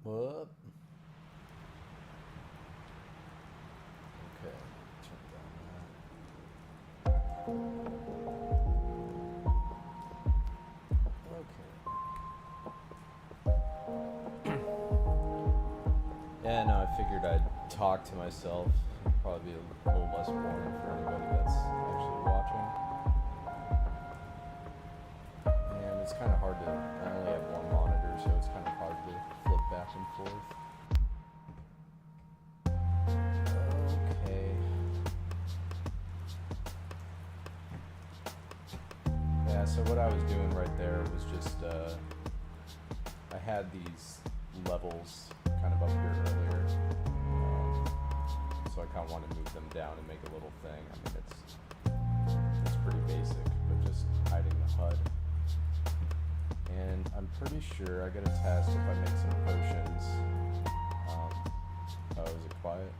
Whoop. Okay, check down that. Okay. Yeah, no, I figured I'd talk to myself. Probably be a little less boring for anybody that's actually watching. And it's kind of hard to, I only have one monitor, so it's kind of hard to flip back and forth. Okay. Yeah, so what I was doing right there was just, I had these levels kind of up here earlier. So I kind of want to move them down and make a little thing. I mean, it's pretty basic, but just hiding the HUD. And I'm pretty sure I got to test if I make some potions. Oh, is it quiet?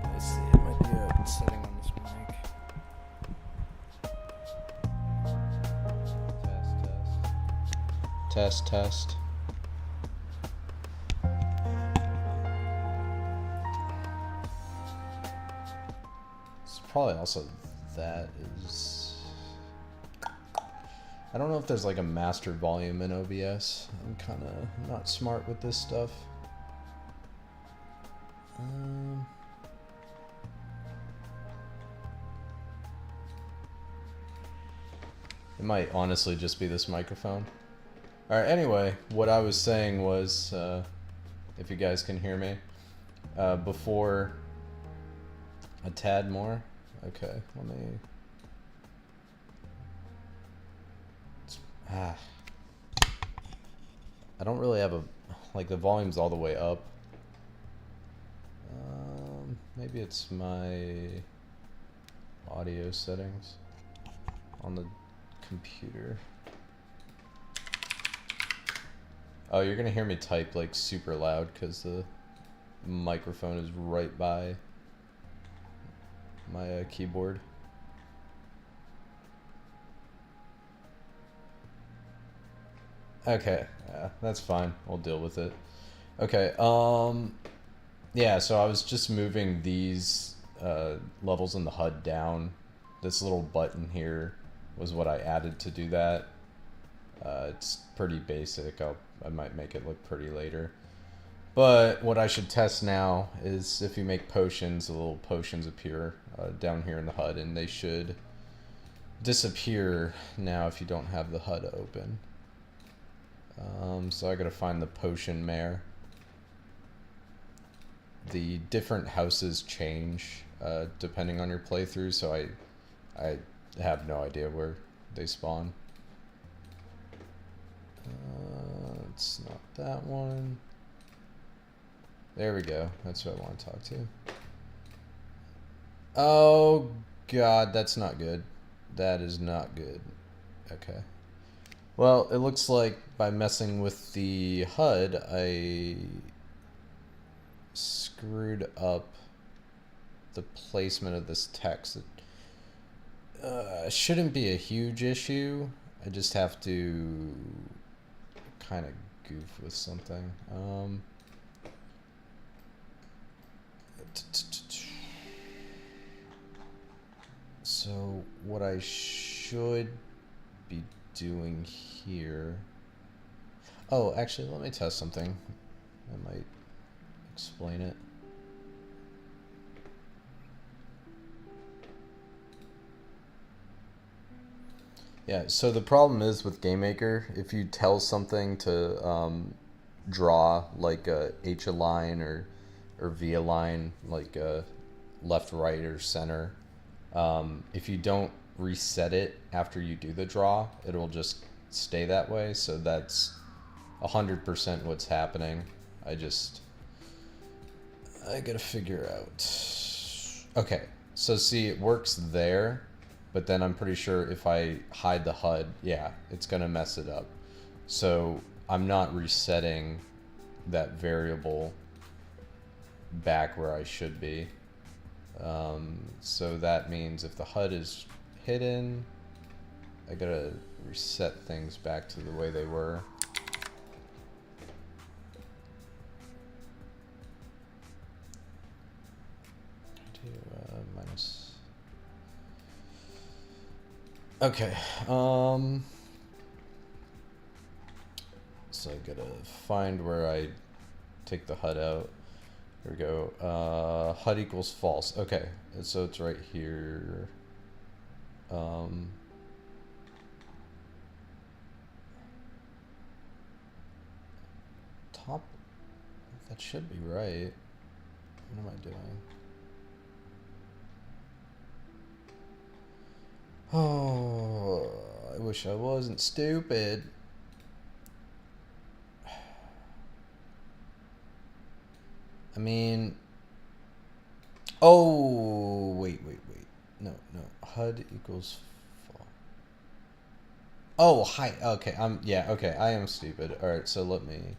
I see it might be a setting on this mic. Test. It's probably also that is... I don't know if there's like a master volume in OBS. I'm kind of not smart with this stuff. It might honestly just be this microphone. Alright, anyway, what I was saying was, if you guys can hear me, before a tad more. Okay, let me... I don't really have a... like, the volume's all the way up. Maybe it's my audio settings on the computer. Oh, you're gonna hear me type like super loud because the microphone is right by my keyboard. Okay, yeah, that's fine. We'll deal with it. Okay, yeah, so I was just moving these levels in the HUD down. This little button here was what I added to do that. It's pretty basic. I might make it look pretty later. But what I should test now is if you make potions, the little potions appear down here in the HUD, and they should disappear now if you don't have the HUD open. So I gotta find the potion mare. The different houses change depending on your playthrough, so I have no idea where they spawn. It's not that one. There we go. That's what I want to talk to. Oh god, that's not good. That is not good. Okay. Well, it looks like by messing with the HUD, I screwed up the placement of this text. It shouldn't be a huge issue. I just have to kind of goof with something. So what I should be doing here... Oh, actually, let me test something. I might explain it. Yeah, so the problem is with GameMaker, if you tell something to draw like a H line or V line, like a left, right, or center, if you don't reset it after you do the draw, it'll just stay that way. So that's 100% what's happening. I gotta figure out. Okay, so see, it works there. But then I'm pretty sure if I hide the HUD, yeah, it's gonna mess it up. So I'm not resetting that variable back where I should be. So that means if the HUD is hidden, I gotta reset things back to the way they were. Minus. Okay. So I gotta find where I take the HUD out. Here we go. HUD equals false. Okay, so it's right here. Top. That should be right. What am I doing? Oh, I wish I wasn't stupid. I mean, oh, wait. No. HUD equals false. Oh, hi. Okay, okay, I am stupid. All right, so let me.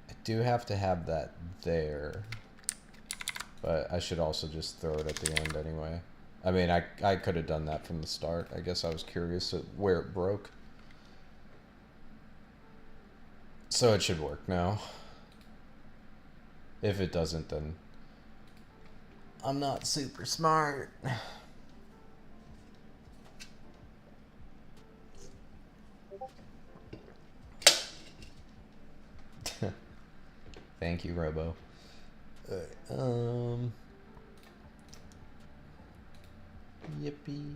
I do have to have that there, but I should also just throw it at the end anyway. I mean, I could have done that from the start. I guess I was curious at where it broke. So it should work now. If it doesn't, then I'm not super smart. Thank you, Robo. Yippee.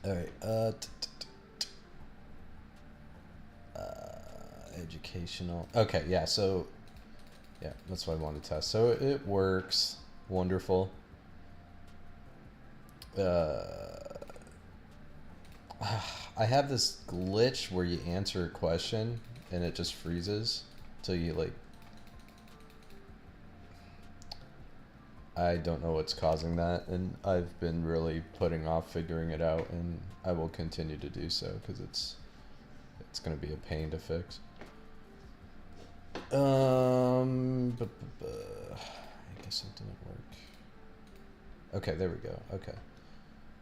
Alright, educational. Okay, yeah, so yeah, that's what I wanted to test. So it works. Wonderful. I have this glitch where you answer a question and it just freezes till you like. I don't know what's causing that, and I've been really putting off figuring it out, and I will continue to do so because it's going to be a pain to fix. I guess it didn't work. Okay, there we go. Okay.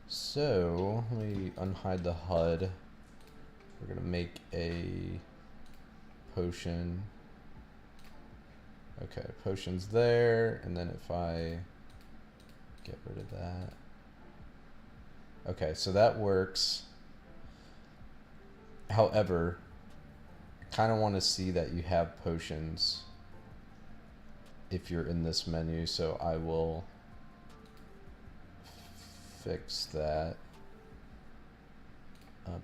So, let me unhide the HUD. We're going to make a potion. Okay, potion's there, and then if I get rid of that. Okay, so that works. However, I kind of want to see that you have potions if you're in this menu, so I will fix that. Let me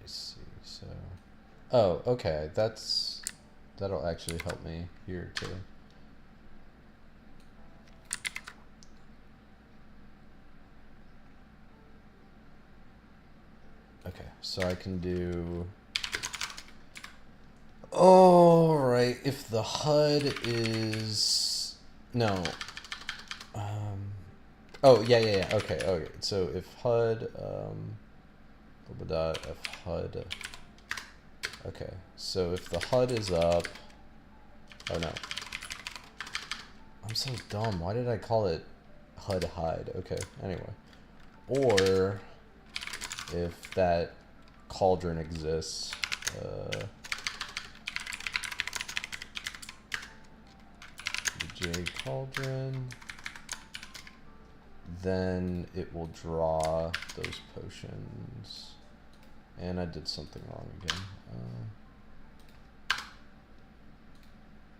see. So, oh, okay, that'll actually help me here too. Okay, so I can do. All right, if the HUD is no. Oh yeah. Okay. So if HUD f HUD. Okay, so if the HUD is up. Oh no. I'm so dumb. Why did I call it HUD hide? Okay, anyway. Or if that cauldron exists. J cauldron. Then it will draw those potions. And I did something wrong again.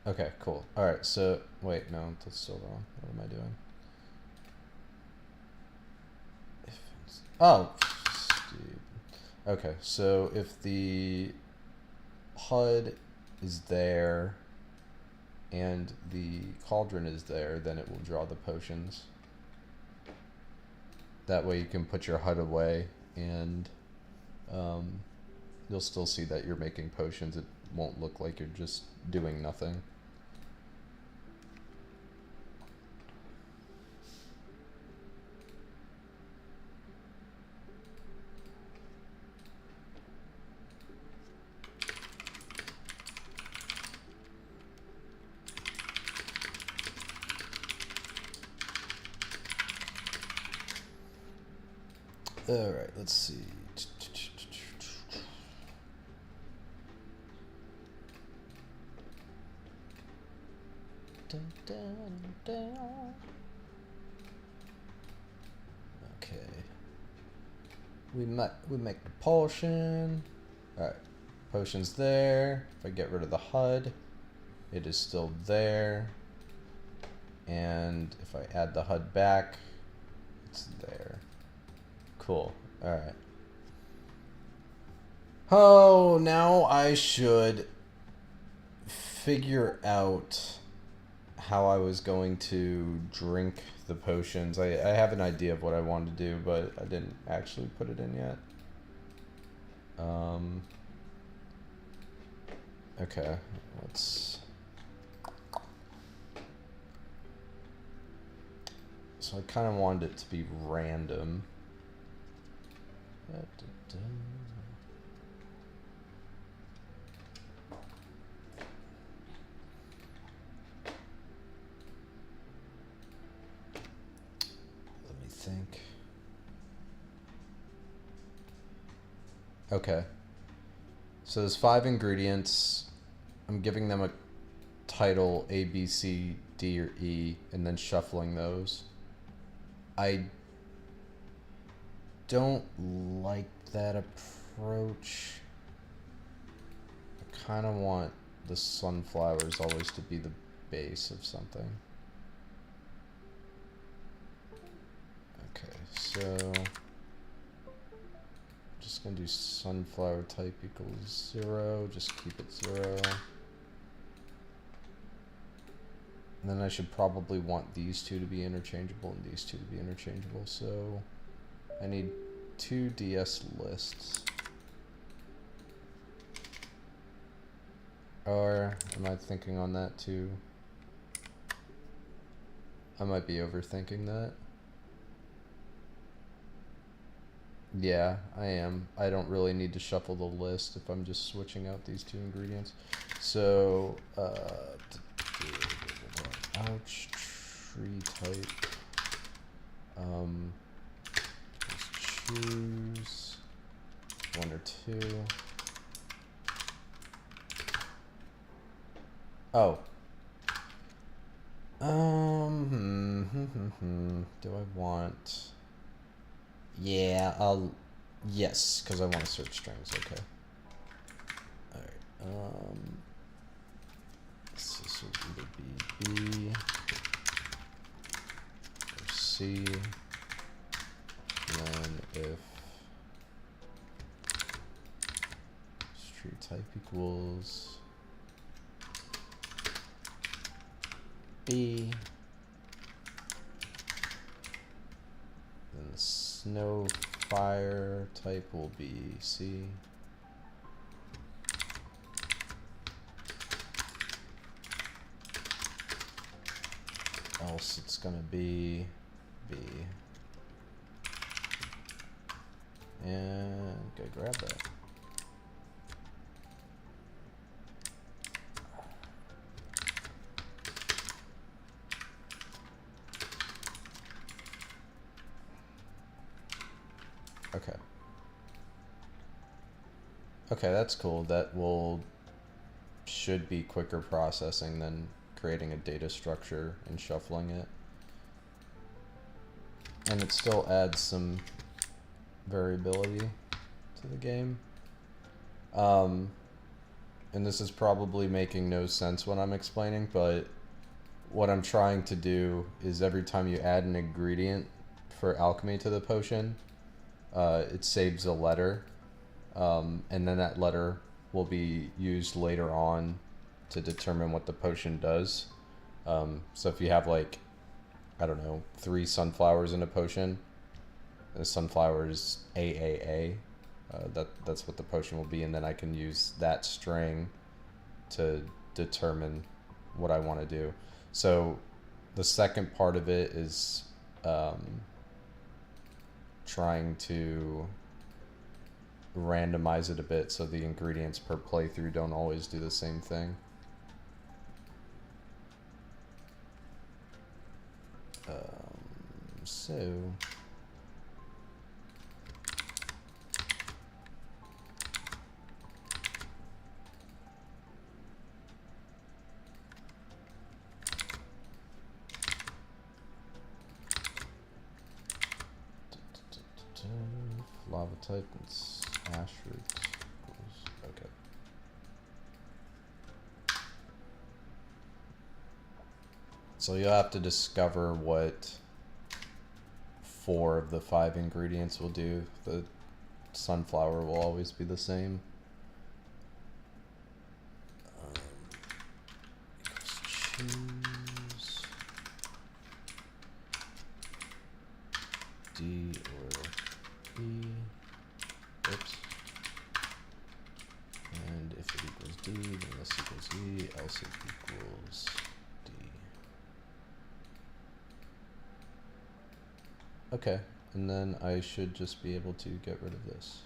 Okay, cool. Alright, so, wait, no, that's still wrong. What am I doing? Oh, stupid. Okay, so if the HUD is there and the cauldron is there, then it will draw the potions. That way you can put your HUD away and you'll still see that you're making potions. It won't look like you're just doing nothing. Alright, let's see. Okay. We make the potion. Alright. Potion's there. If I get rid of the HUD, it is still there. And if I add the HUD back, it's there. Cool. Alright. Oh, now I should figure out how I was going to drink the potions. I have an idea of what I wanted to do, but I didn't actually put it in yet. Okay, let's... So I kind of wanted it to be random. Let me think. Okay. So there's 5 ingredients. I'm giving them a title A, B, C, D, or E, and then shuffling those. I don't like that approach. I kind of want the sunflowers always to be the base of something. Okay, so just gonna do sunflower type equals 0, just keep it 0. And then I should probably want these two to be interchangeable and these two to be interchangeable, so I need 2 DS lists. Or am I thinking on that too? I might be overthinking that. Yeah, I am. I don't really need to shuffle the list if I'm just switching out these 2 ingredients. So, ouch, tree type. Let's choose 1 or 2. Oh. Do I want... Yeah, yes, because I want to search strings, okay. Alright, so this will either be B or C, and then if street type equals B, then the snow fire type will be C. Else it's gonna be B. And go grab that. Okay. Okay, that's cool. That should be quicker processing than creating a data structure and shuffling it. And it still adds some variability to the game. And this is probably making no sense when I'm explaining, but what I'm trying to do is every time you add an ingredient for alchemy to the potion, it saves a letter, and then that letter will be used later on to determine what the potion does. So if you have, like, I don't know, 3 sunflowers in a potion, the sunflower is AAA, that's what the potion will be, and then I can use that string to determine what I want to do. So the second part of it is trying to randomize it a bit so the ingredients per playthrough don't always do the same thing. So type? It's ash root equals, okay. So you'll have to discover what 4 of the 5 ingredients will do. The sunflower will always be the same. Choose D or E. Oops. And if it equals D, then this equals E, else it equals D. Okay, and then I should just be able to get rid of this.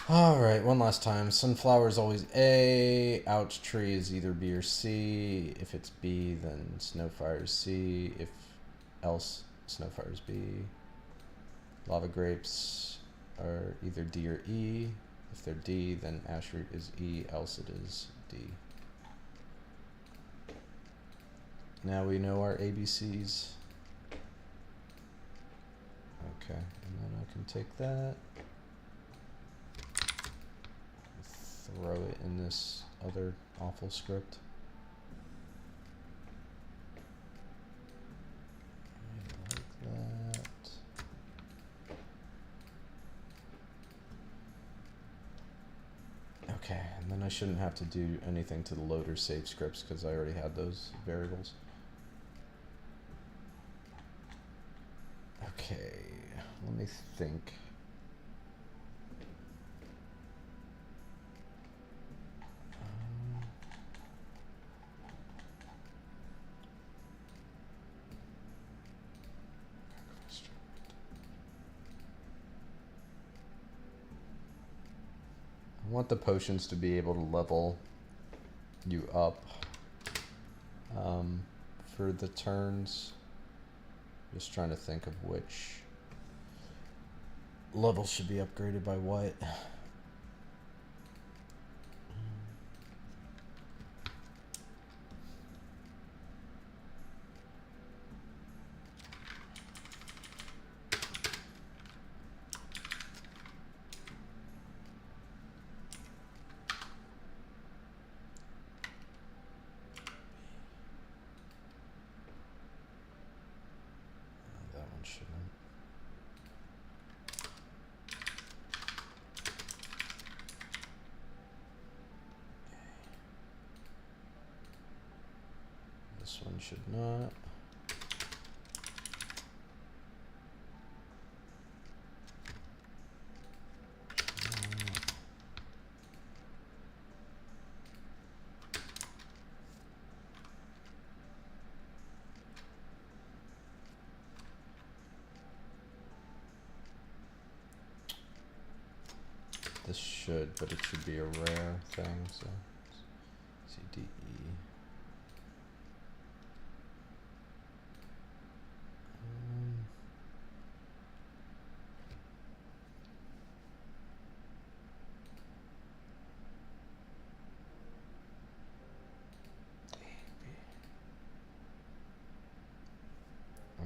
Alright, one last time. Sunflower is always A, ouch tree is either B or C. If it's B, then snowfire is C. If else, snowfire is B. Lava grapes are either D or E. If they're D, then ash root is E, else it is D. Now we know our ABCs. Okay, and then I can take that, throw it in this other awful script. Like that. Okay, and then I shouldn't have to do anything to the load or save scripts because I already had those variables. Okay, let me think. I want the potions to be able to level you up for the turns. Just trying to think of which level should be upgraded by what. That one shouldn't. This one should not. This should, but it should be a rare thing, so CDE.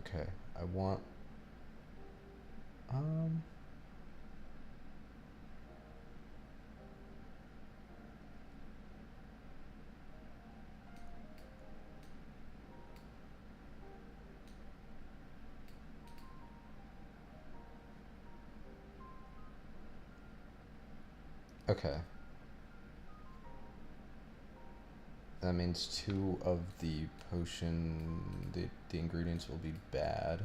Okay, I want okay. That means 2 of the potion, the ingredients will be bad.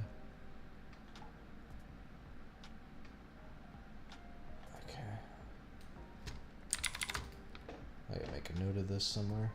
Okay. I gotta make a note of this somewhere.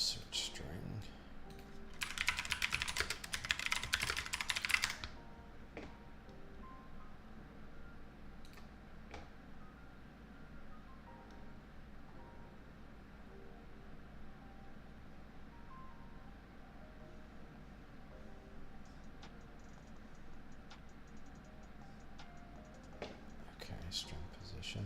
search string. Okay, string position.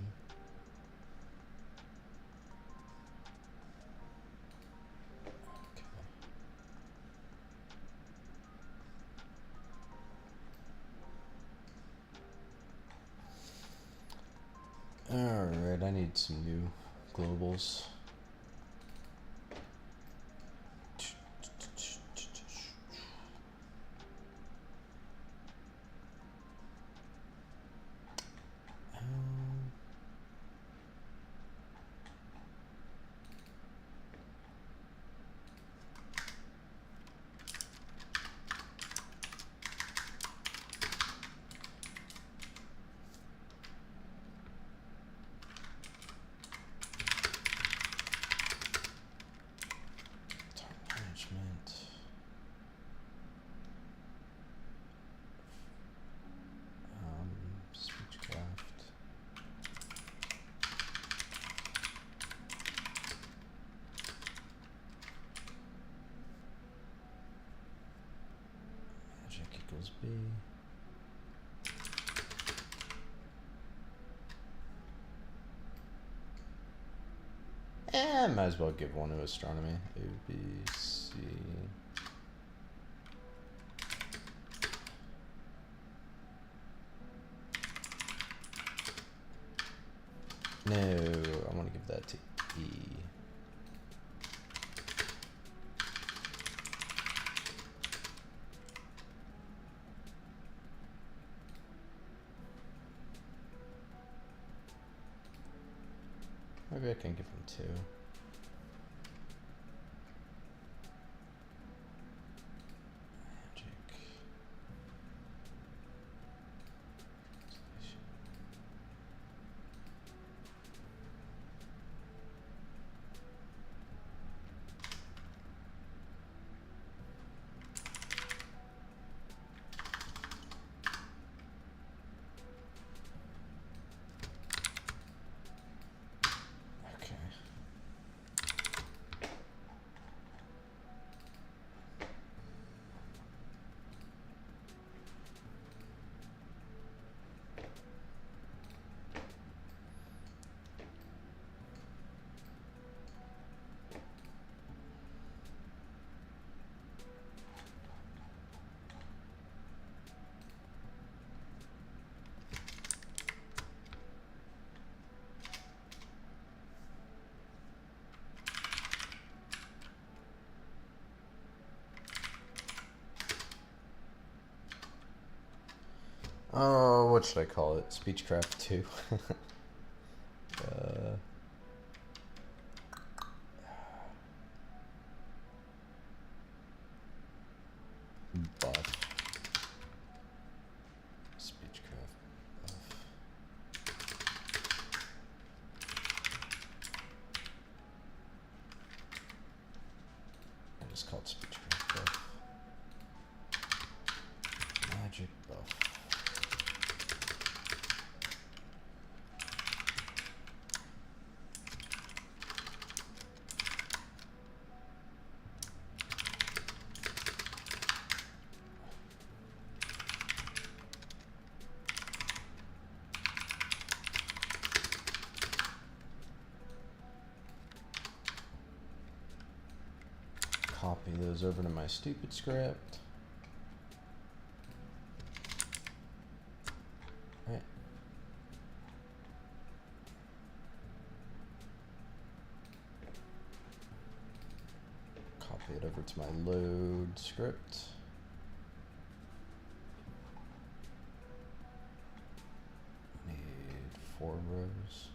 Alright, I need some new globals. Management. Speechcraft. Magic equals B. Might as well give one to astronomy. A, B, C. No, I want to give that to E. Maybe I can give him 2. Oh, what should I call it? Speechcraft 2. Buff. Speechcraft buff. I just called Speechcraft buff. Magic buff. Copy those over to my stupid script. Right. Copy it over to my load script. Need 4 rows.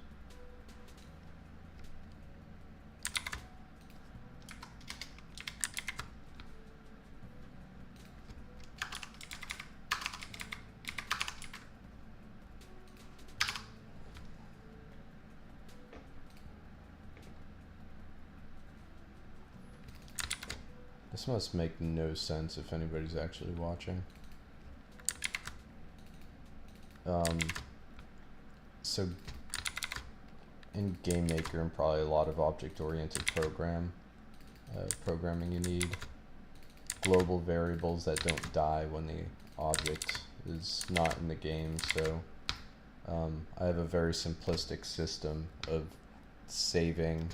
This must make no sense if anybody's actually watching. So in GameMaker and probably a lot of object-oriented programming, you need global variables that don't die when the object is not in the game. So I have a very simplistic system of saving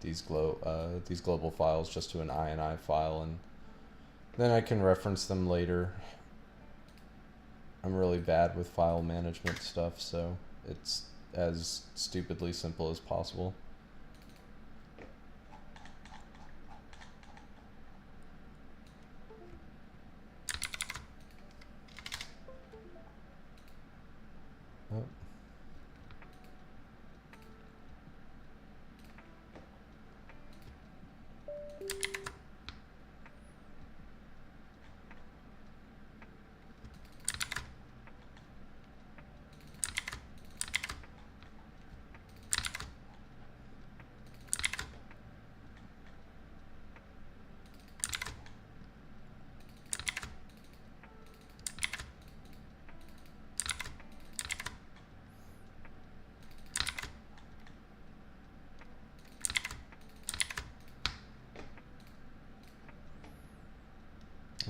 these global files just to an INI file, and then I can reference them later. I'm really bad with file management stuff, so it's as stupidly simple as possible. Oh.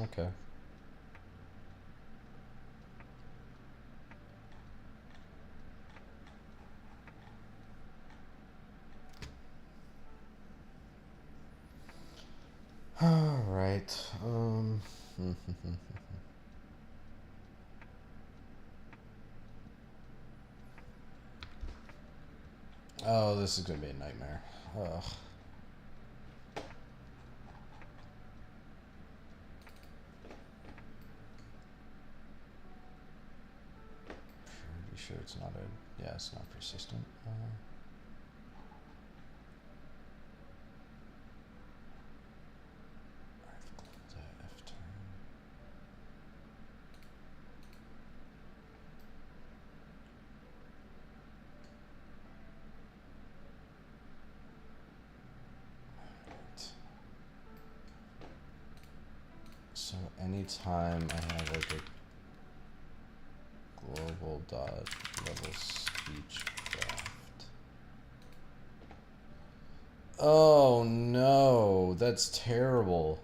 Okay. All right. Oh, this is gonna be a nightmare. Ugh. Pretty sure it's not a. Yeah, it's not persistent. F turn. So anytime I have like a global dot level speech craft. Oh no, that's terrible.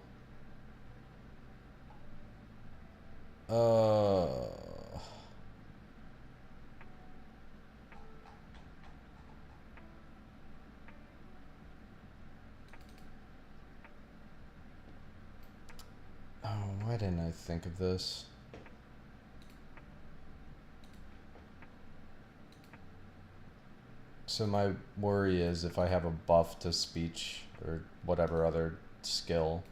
Oh, why didn't I think of this? So my worry is if I have a buff to speech or whatever other skill,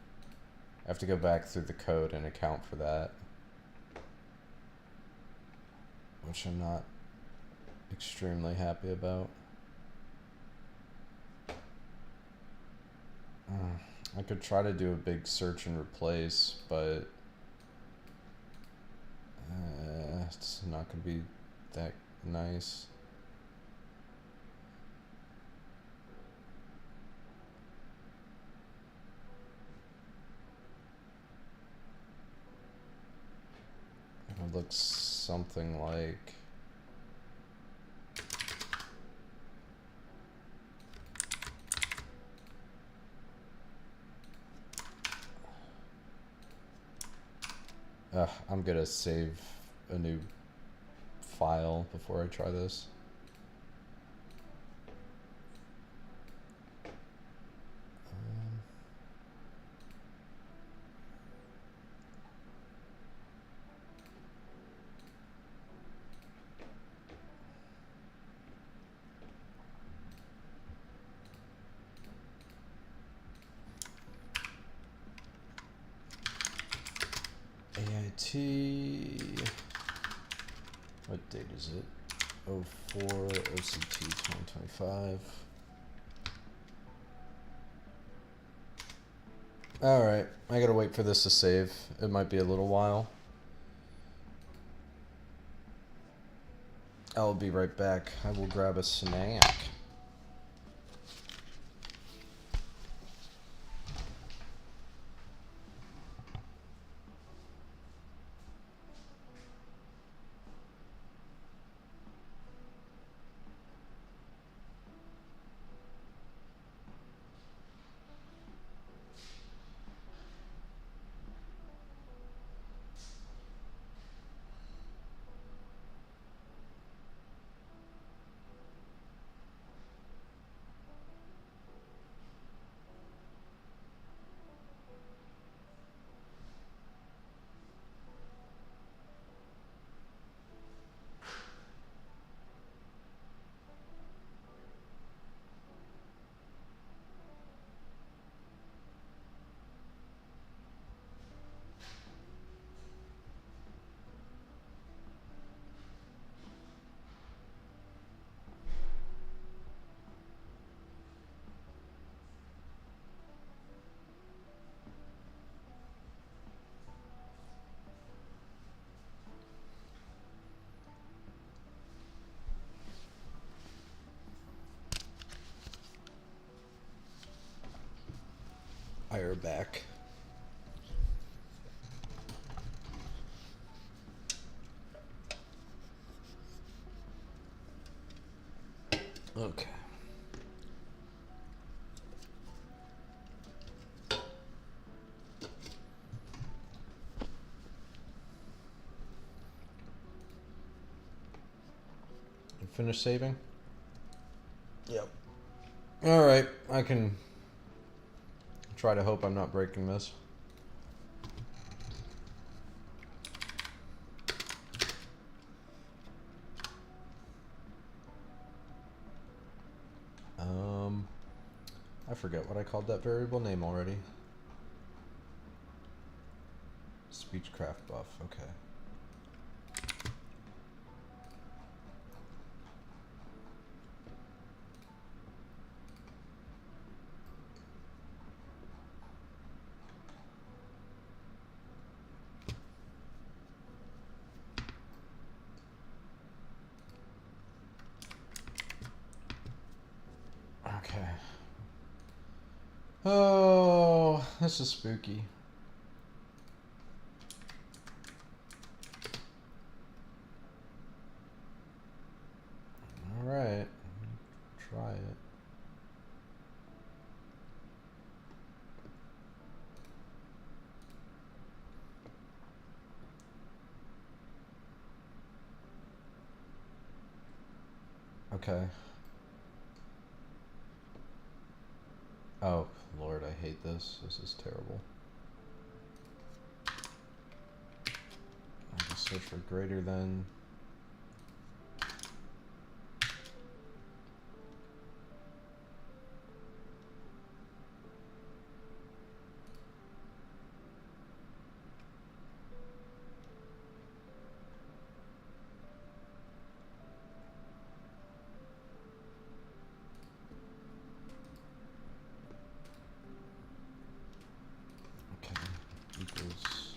I have to go back through the code and account for that, which I'm not extremely happy about. I could try to do a big search and replace, but it's not going to be that nice. It looks something like... I'm gonna save a new file before I try this. AIT, what date is it? 04 OCT 2025. Alright, I gotta wait for this to save. It might be a little while. I'll be right back. I will grab a snack. hire back. Okay. You finished saving? Yep. Alright, I can try to hope I'm not breaking this. I forget what I called that variable name already. Speechcraft buff, okay. Okay. Oh, this is spooky. Alright. Try it. Okay. Oh, Lord, I hate this. This is terrible. I just search for greater than. Okay, equals.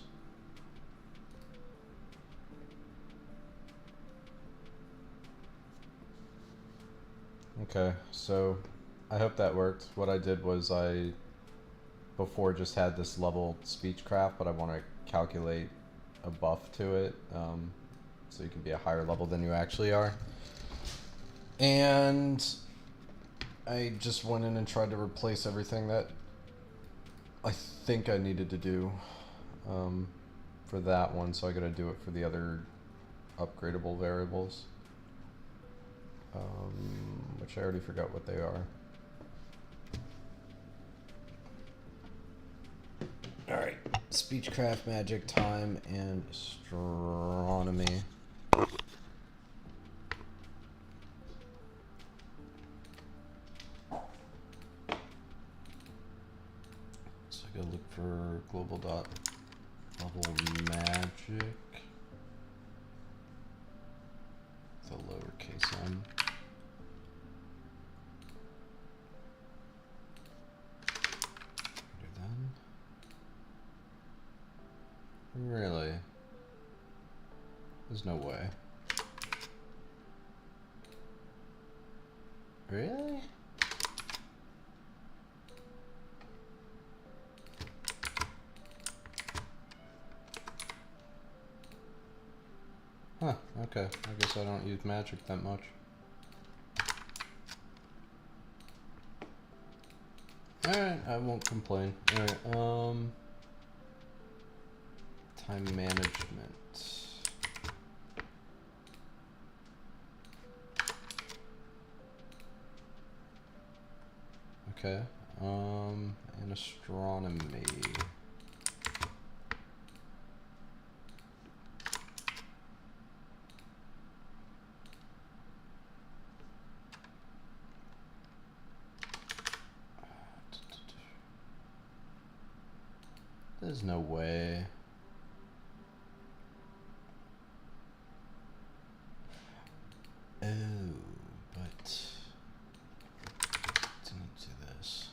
Okay, so I hope that worked. What I did was I before just had this level speechcraft, but I want to calculate a buff to it, so you can be a higher level than you actually are. And I just went in and tried to replace everything that I think I needed to do for that one, so I gotta do it for the other upgradable variables, which I already forgot what they are. Alright, speechcraft, magic, time, and astronomy. So I gotta look for global dot level magic. The lowercase m. Greater than. Really? There's no way. Really? Huh, okay. I guess I don't use magic that much. Alright, I won't complain. Alright, time management. Okay, and astronomy. There's no way. Oh, but didn't do this.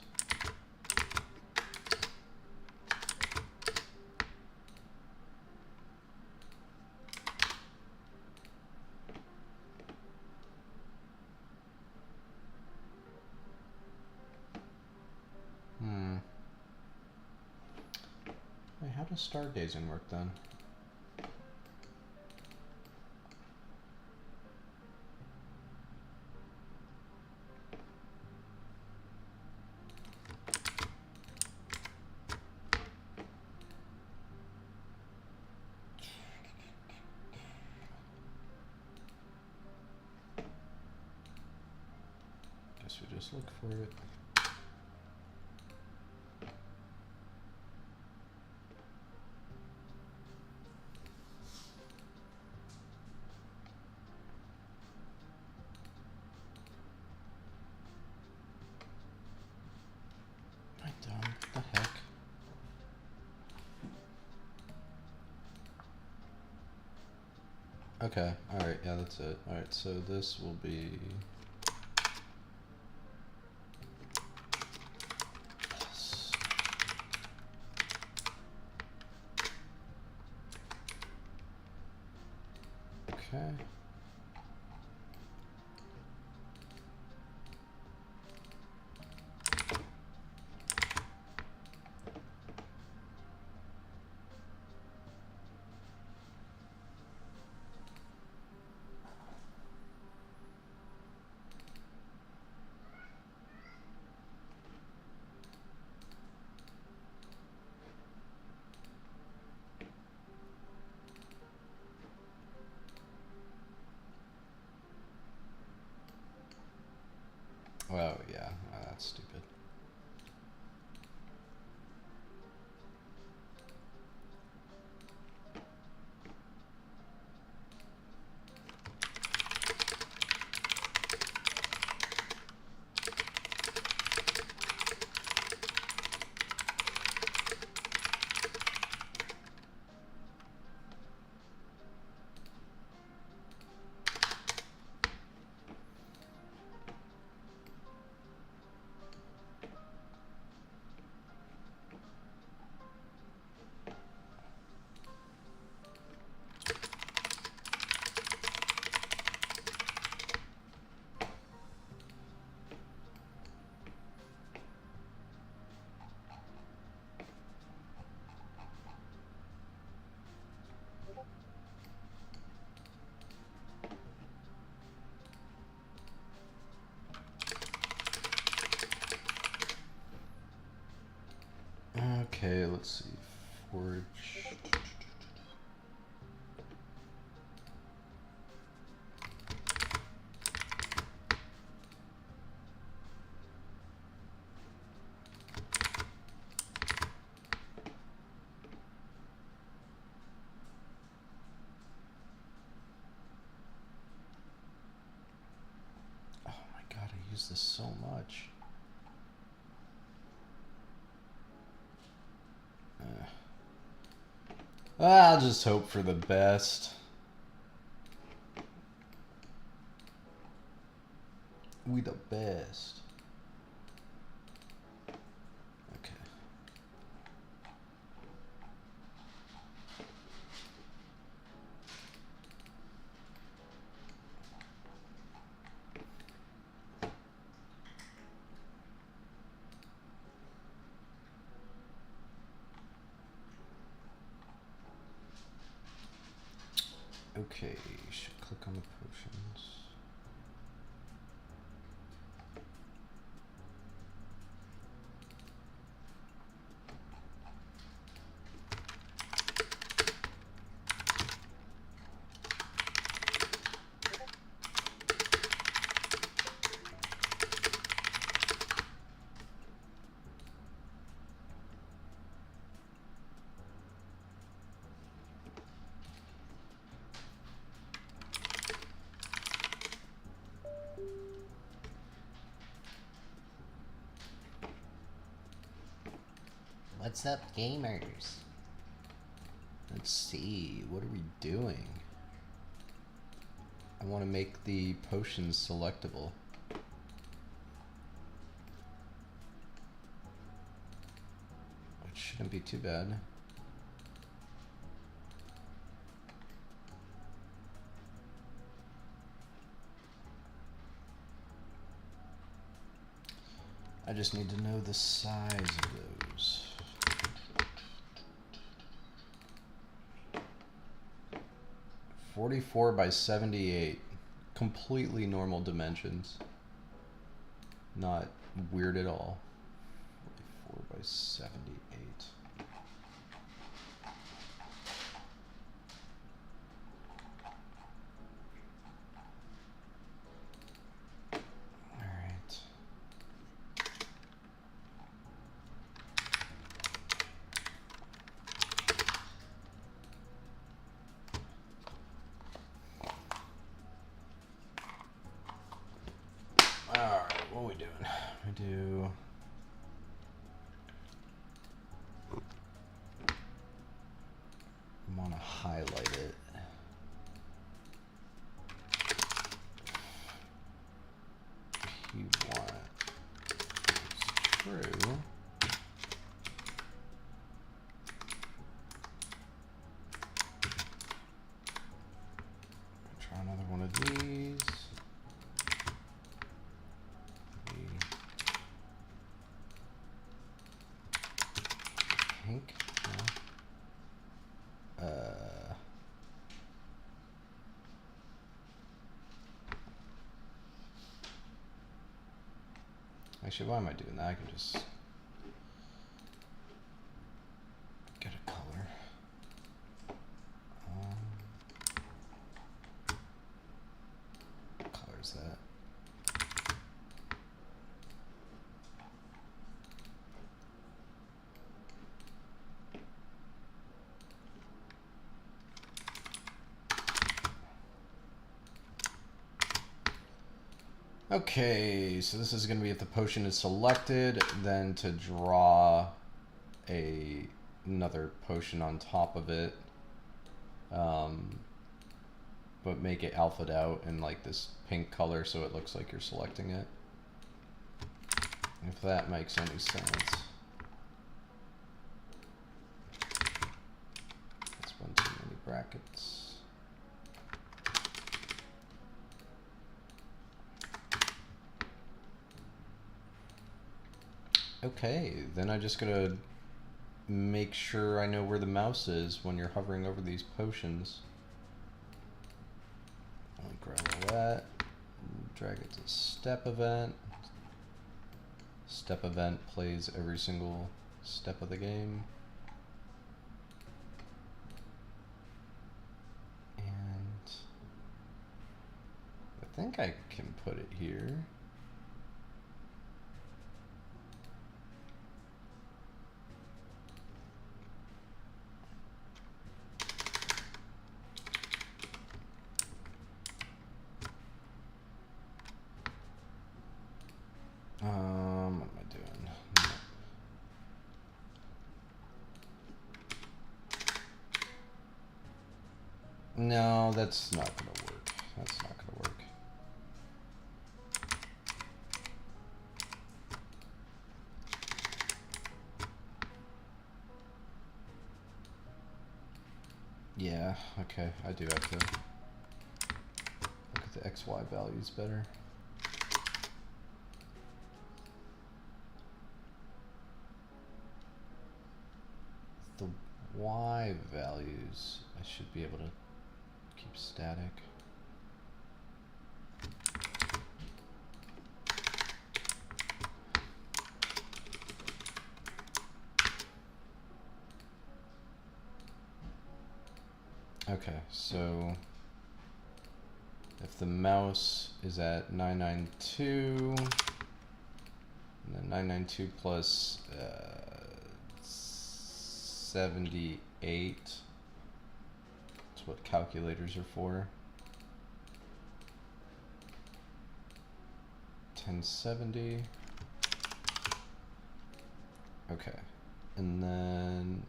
how does stargazing work then? Guess we just look for it. Am I dumb? What the heck? Okay, alright, yeah, that's it. Alright, so this will be... Yes. Okay. Oh, yeah, that's stupid. Okay, let's see. Forge. Oh my god, I use this so much. I'll just hope for the best. We the best. Okay. Okay, should click on the potions. What's up, gamers? Let's see, what are we doing? I want to make the potions selectable. Which shouldn't be too bad. I just need to know the size of those. 44 by 78. Completely normal dimensions. Not weird at all. 44 by 78. Alright, what are we doing? We do... I want to highlight it. P1 is true. Try another one of these. Pink. No. Actually, why am I doing that? I can just get a color. What color is that? Okay, so this is going to be if the potion is selected, then to draw another potion on top of it, but make it alphaed out in like this pink color so it looks like you're selecting it. If that makes any sense. That's one too many brackets. Okay, then I just gotta make sure I know where the mouse is when you're hovering over these potions. I'll grab all that, drag it to step event. Step event plays every single step of the game. And I think I can put it here. What am I doing? No, that's not gonna work. That's not gonna work. Yeah, okay, I do have to look at the XY values better. The Y values I should be able to keep static. Okay, so if the mouse is at 992, and then 992 plus 78, that's what calculators are for. 1070. Okay, and then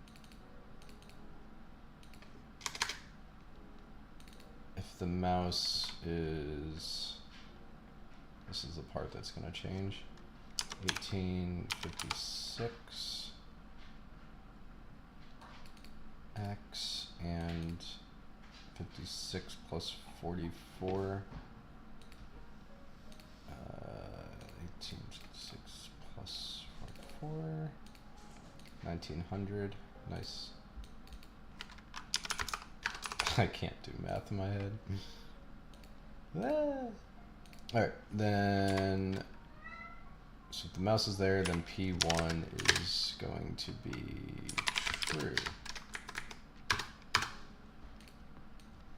if the mouse is, this is the part that's going to change, 1856 X and 56 plus 44, 1856 plus 44, 1900, nice. I can't do math in my head. Alright, then... So if the mouse is there, then P1 is going to be true.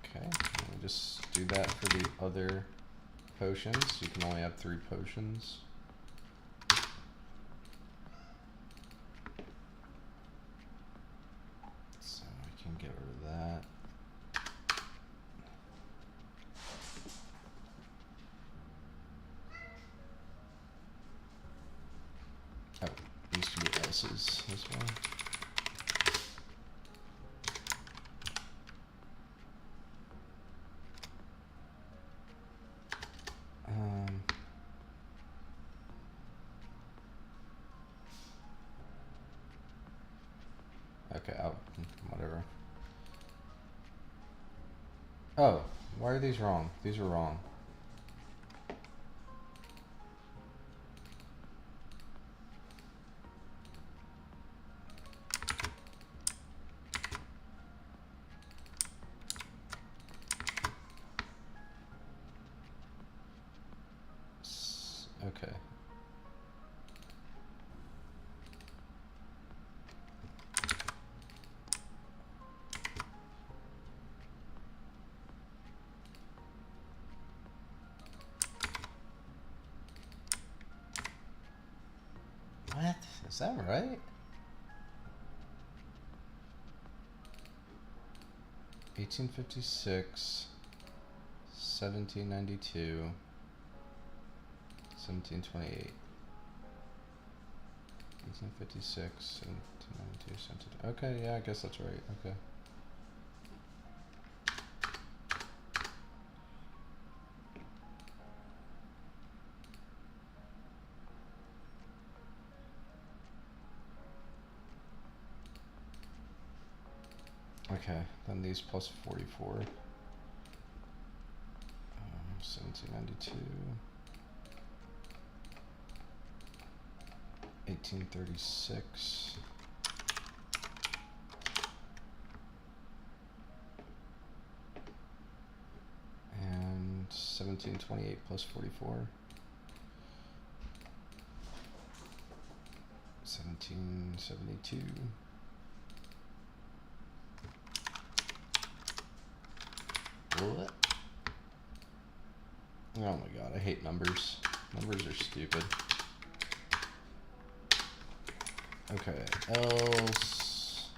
Okay, let me just do that for the other potions. You can only have 3 potions. So I can get rid of that. Oh, used to be else's as well. Okay, whatever. Oh, why are these wrong? These are wrong. Okay. What? Is that right? 1856, 1792, 1728. 1856, 1792, 17... Okay, yeah, I guess that's right. Okay. Okay, then these plus 44. 1792. 1836. And 1728 plus 44. 1772. What? Oh my god, I hate numbers. Numbers are stupid. Okay, else...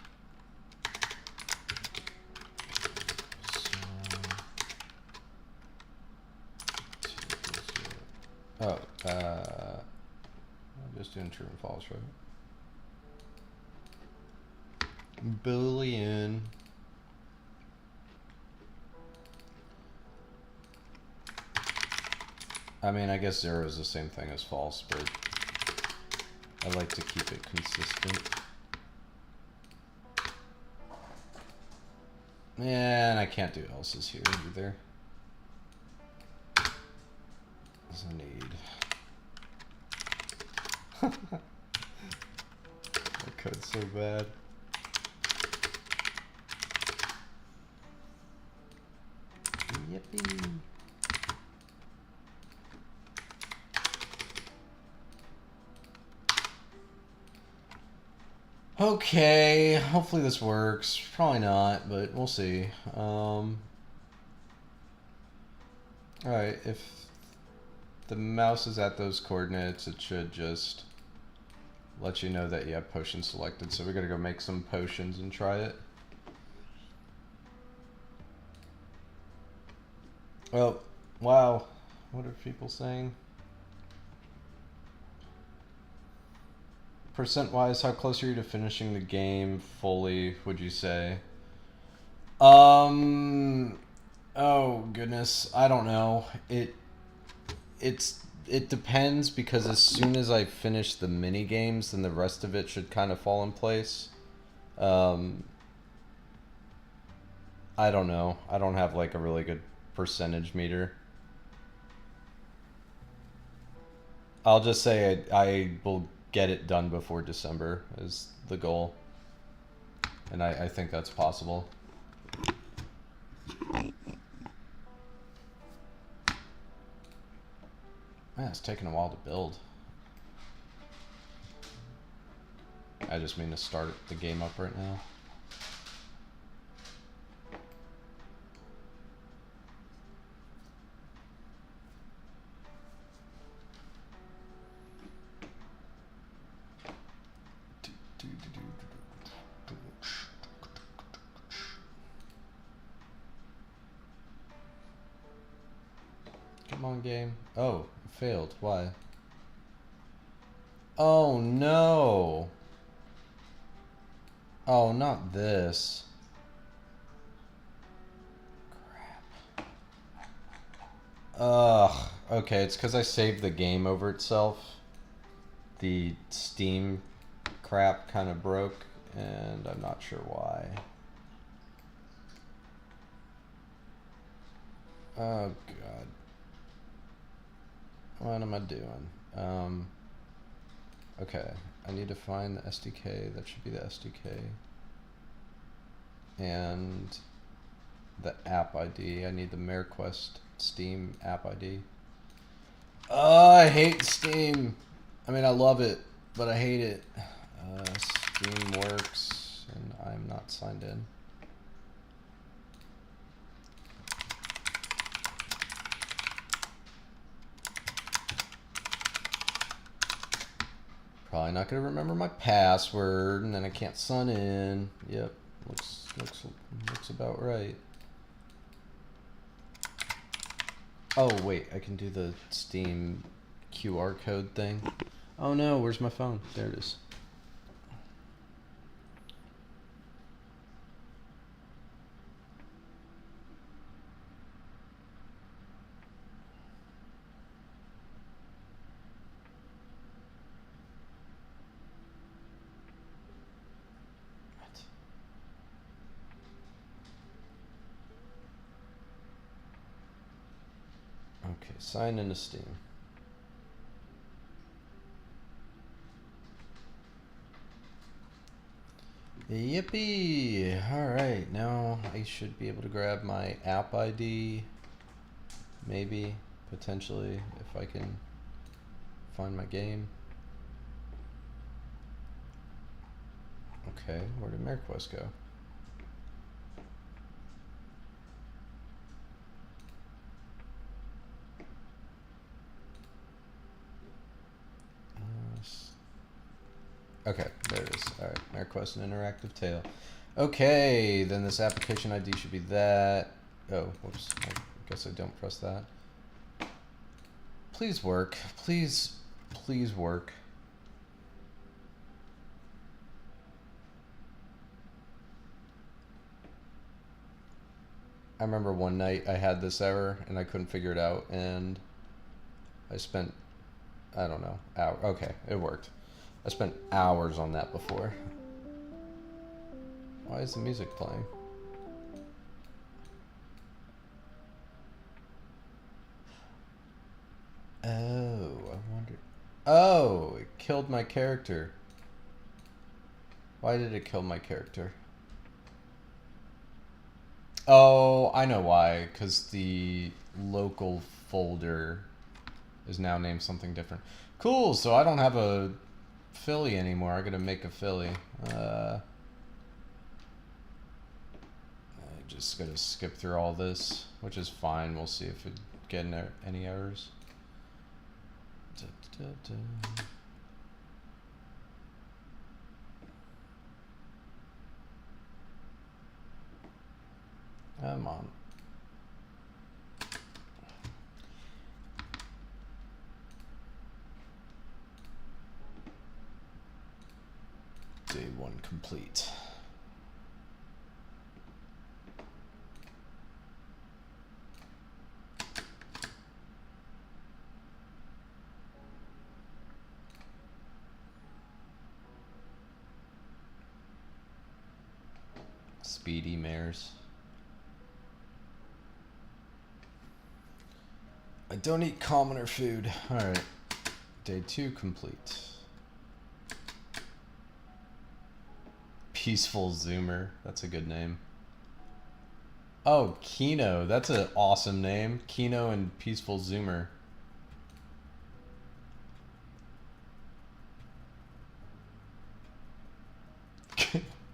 So, I'm just doing true and false, right? Boolean. I mean, I guess 0 is the same thing as false, but I like to keep it consistent. Yeah, and I can't do else's here either. There's a need. That code's so bad. Yippee. Okay, hopefully this works. Probably not, but we'll see. Alright, if the mouse is at those coordinates, it should just let you know that you have potion selected. So we gotta go make some potions and try it. Oh, wow. What are people saying? Percent-wise, how close are you to finishing the game fully, would you say? Oh goodness, I don't know. It depends, because as soon as I finish the mini games, then the rest of it should kind of fall in place. I don't know. I don't have like a really good percentage meter. I'll just say I will get it done before December is the goal. And I think that's possible. Man, it's taking a while to build. I just mean to start the game up right now. Come on, game. Oh, it failed. Why? Oh, no. Oh, not this. Crap. Ugh. Okay, it's because I saved the game over itself. The Steam crap kind of broke, and I'm not sure why. Oh, God. What am I doing? Okay, I need to find the SDK. That should be the SDK. And the app ID. I need the MareQuest Steam app ID. Oh, I hate Steam. I mean, I love it, but I hate it. Steam works, and I'm not signed in. Probably not gonna remember my password, and then I can't sign in. Yep, looks about right. Oh wait, I can do the Steam QR code thing. Oh no, where's my phone? There it is. Okay, sign into Steam. Yippee! Alright, now I should be able to grab my app ID. Maybe, potentially, if I can find my game. Okay, where did MareQuest go? Okay, there it is. Alright, MareQuest and Interactive Tale. Okay, then this application ID should be that. Oh, whoops. I guess I don't press that. Please work. Please work. I remember one night I had this error and I couldn't figure it out, and I spent, I don't know, okay, it worked. I spent hours on that before. Why is the music playing? Oh, I wonder. Oh, it killed my character. Why did it kill my character? Oh, I know why. Because the local folder is now named something different. Cool, so I don't have a Philly anymore. I gotta make a Philly. I just gotta skip through all this, which is fine. We'll see if it get any errors. Come on. Day 1 complete. Speedy mares. I don't eat commoner food. Alright. Day 2 complete. Peaceful Zoomer. That's a good name. Oh, Kino. That's an awesome name. Kino and Peaceful Zoomer.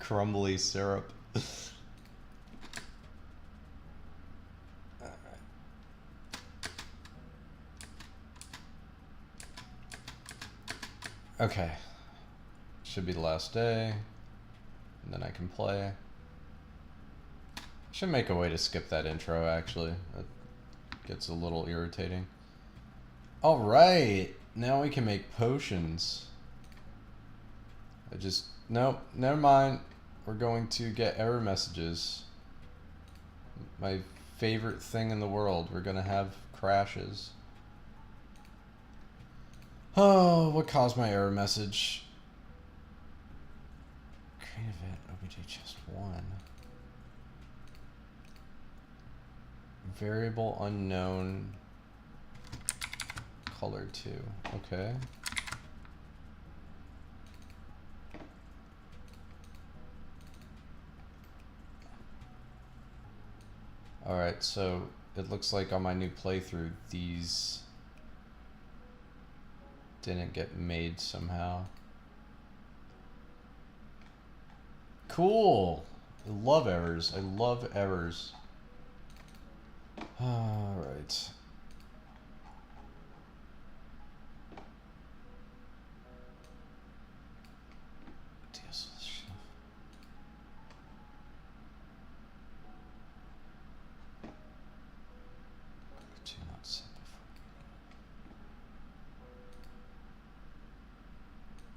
crumbly syrup. Okay. Should be the last day. And then I can play. Should make a way to skip that intro, actually. That gets a little irritating. Alright! Now we can make potions. Nope, never mind. We're going to get error messages. My favorite thing in the world. We're gonna have crashes. Oh, what caused my error message? Create event, OBJ chest 1. Variable unknown. Color 2. Okay. Alright, so it looks like on my new playthrough, these didn't get made somehow. Cool! I love errors. I love errors. Alright.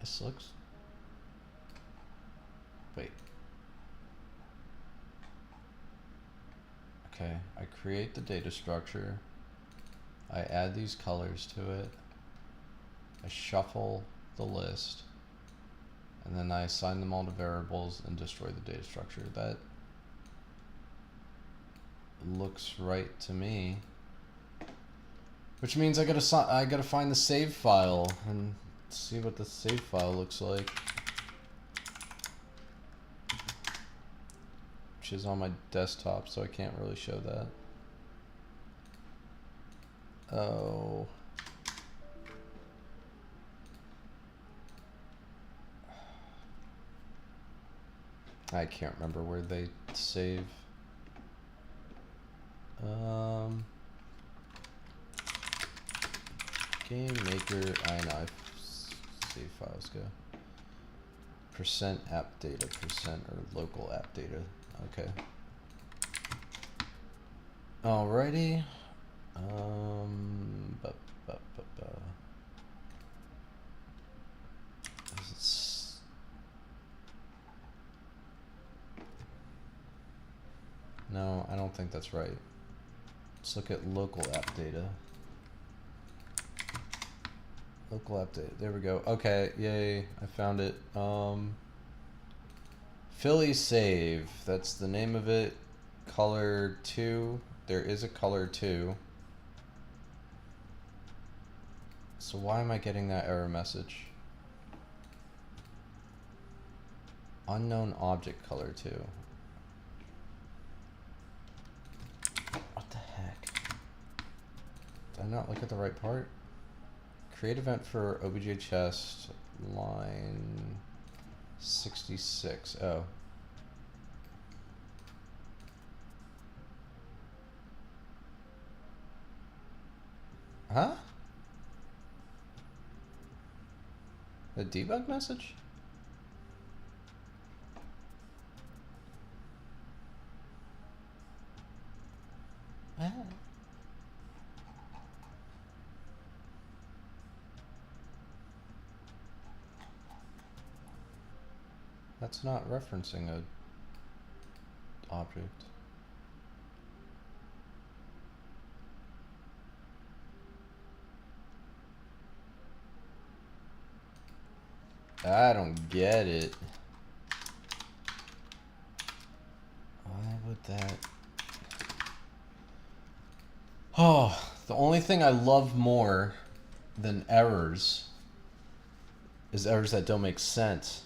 This looks... Wait. Okay, I create the data structure. I add these colors to it. I shuffle the list. And then I assign them all to variables and destroy the data structure. That looks right to me. Which means I gotta find the save file and see what the save file looks like. Which is on my desktop, so I can't really show that. Oh. I can't remember where they save. Game maker, I know, save files go. Percent app data, percent or local app data. Okay. Alrighty. No, I don't think that's right. Let's look at local app data. Local app data. There we go. Okay, yay, I found it. Philly save. That's the name of it. Color 2. There is a color 2. So why am I getting that error message? Unknown object color 2. What the heck? Did I not look at the right part? Create event for OBJ chest, line 66. Oh. Huh? The debug message? Ah. That's not referencing a object. I don't get it. Why would that? Oh, the only thing I love more than errors is errors that don't make sense.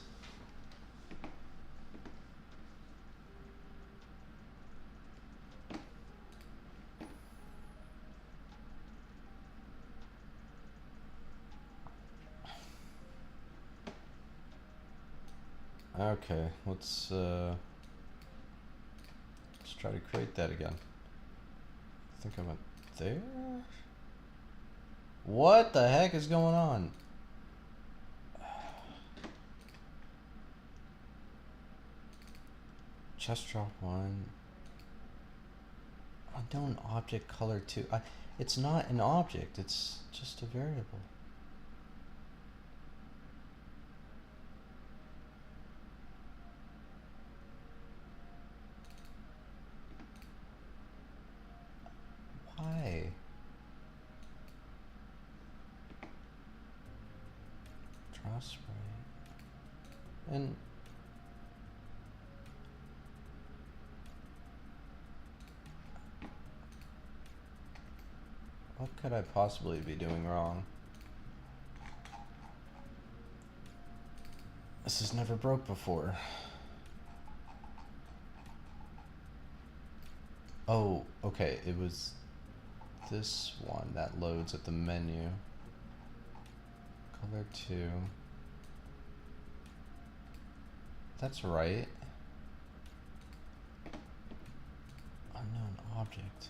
Okay, let's try to create that again. I think I went there? What the heck is going on? Just drop one. Unknown object color 2. It's not an object, it's just a variable. Why? Draw sprite. And what could I possibly be doing wrong? This has never broke before. Oh, okay, it was this one that loads at the menu. Color 2. That's right. Unknown object.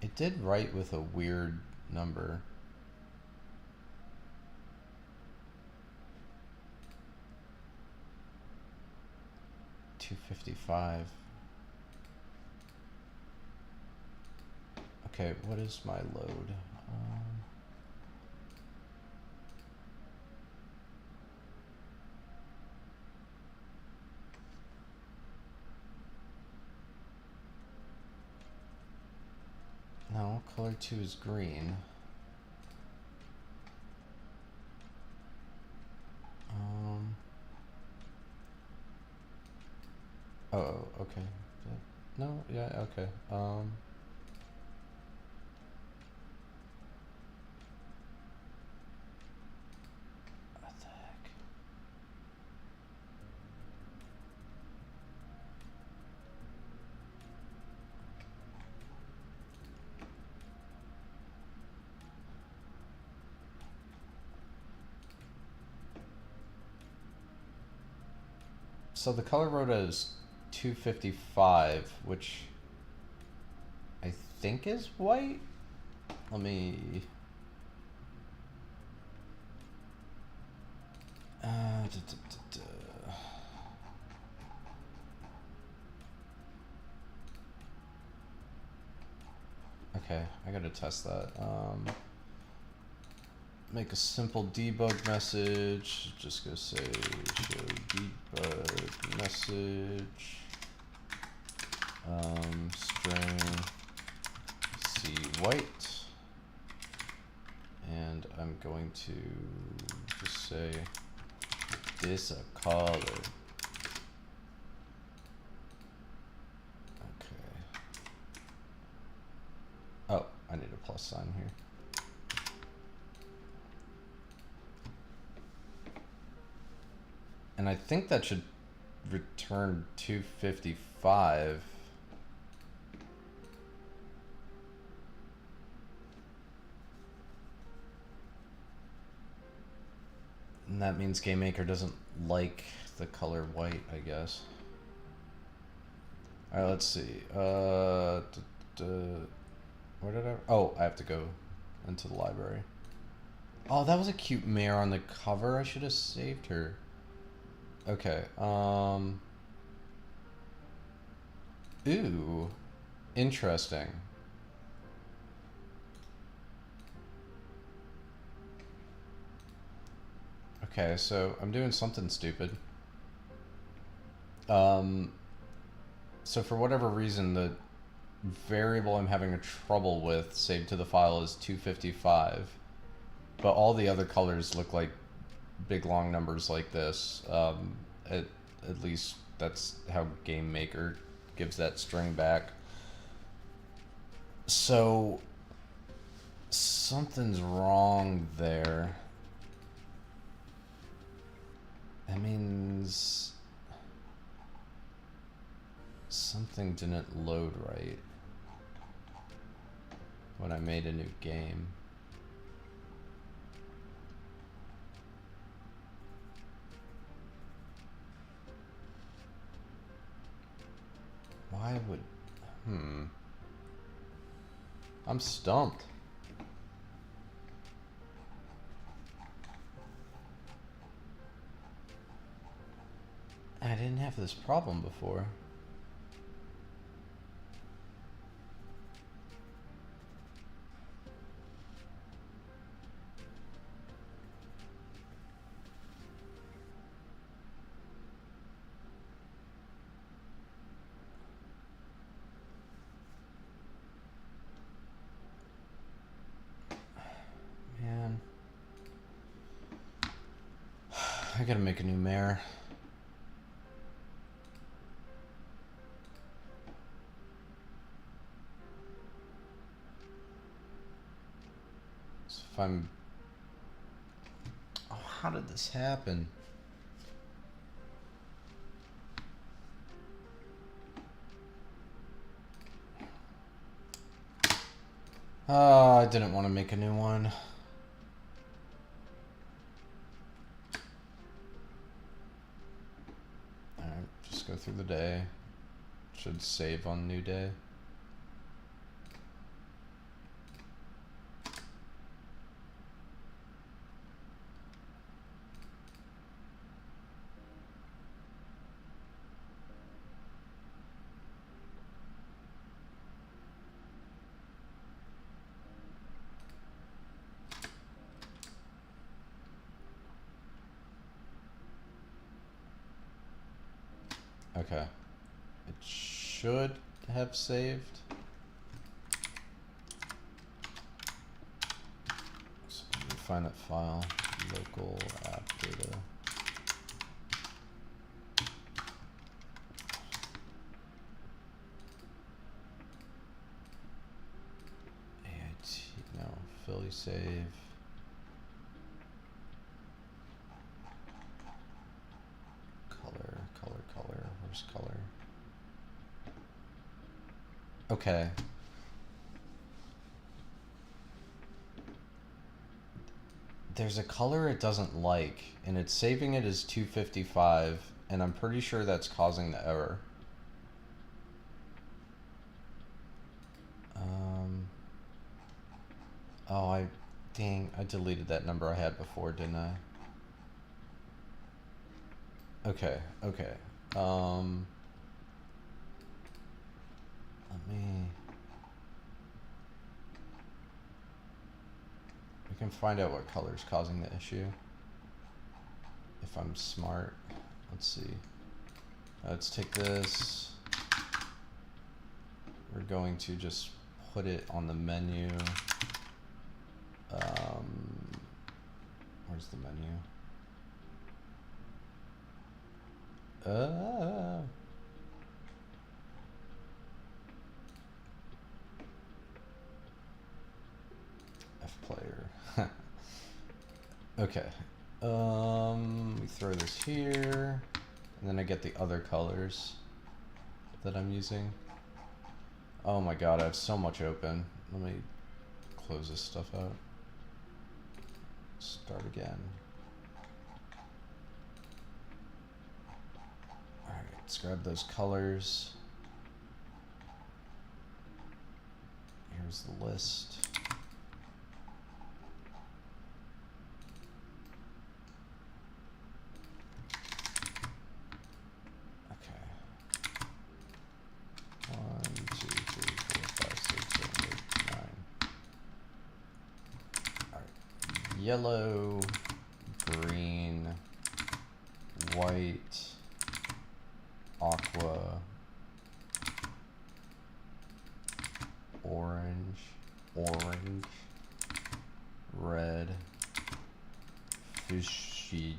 It did write with a weird number. $255. Okay, what is my load? No, color 2 is green. Oh, okay. No, yeah, okay. What the heck? So the color rota is 255, which I think is white. Let me. Okay, I gotta test that. Make a simple debug message. Just gonna say show debug message. String C white. And I'm going to just say this a color. Okay. Oh, I need a plus sign here. And I think that should return 255. And that means GameMaker doesn't like the color white, I guess. Alright, let's see. Where did I... Oh, I have to go into the library. Oh, that was a cute mare on the cover. I should have saved her. Okay, Ooh. Interesting. Okay, so I'm doing something stupid. So for whatever reason, the variable I'm having a trouble with saved to the file is 255, but all the other colors look like big long numbers like this. At least that's how GameMaker gives that string back. So something's wrong there. That means something didn't load right. when I made a new game. Why would... I'm stumped. I didn't have this problem before. Man. I gotta make a new mare. So if I'm... Oh, how did this happen? Oh, I didn't want to make a new one. Alright, just go through the day. Should save on new day. Okay. It should have saved. So let me find that file. Local app data. AIT, no, Philly save. Color, where's color? Okay. There's a color it doesn't like, and it's saving it as 255, and I'm pretty sure that's causing the error. Oh, dang, I deleted that number I had before, didn't I? Okay. Let me... We can find out what color's causing the issue. If I'm smart. Let's see. Let's take this. We're going to just put it on the menu. Where's the menu? F player. Okay. We throw this here, and then I get the other colors that I'm using. Oh my god, I have so much open. Let me close this stuff out. Start again. Alright, let's grab those colors. Here's the list. Okay. 1, 2, 3, 4, 5, 6, 7, 8, 9. Alright. Yellow, green, white, aqua, orange, red, fuchsia,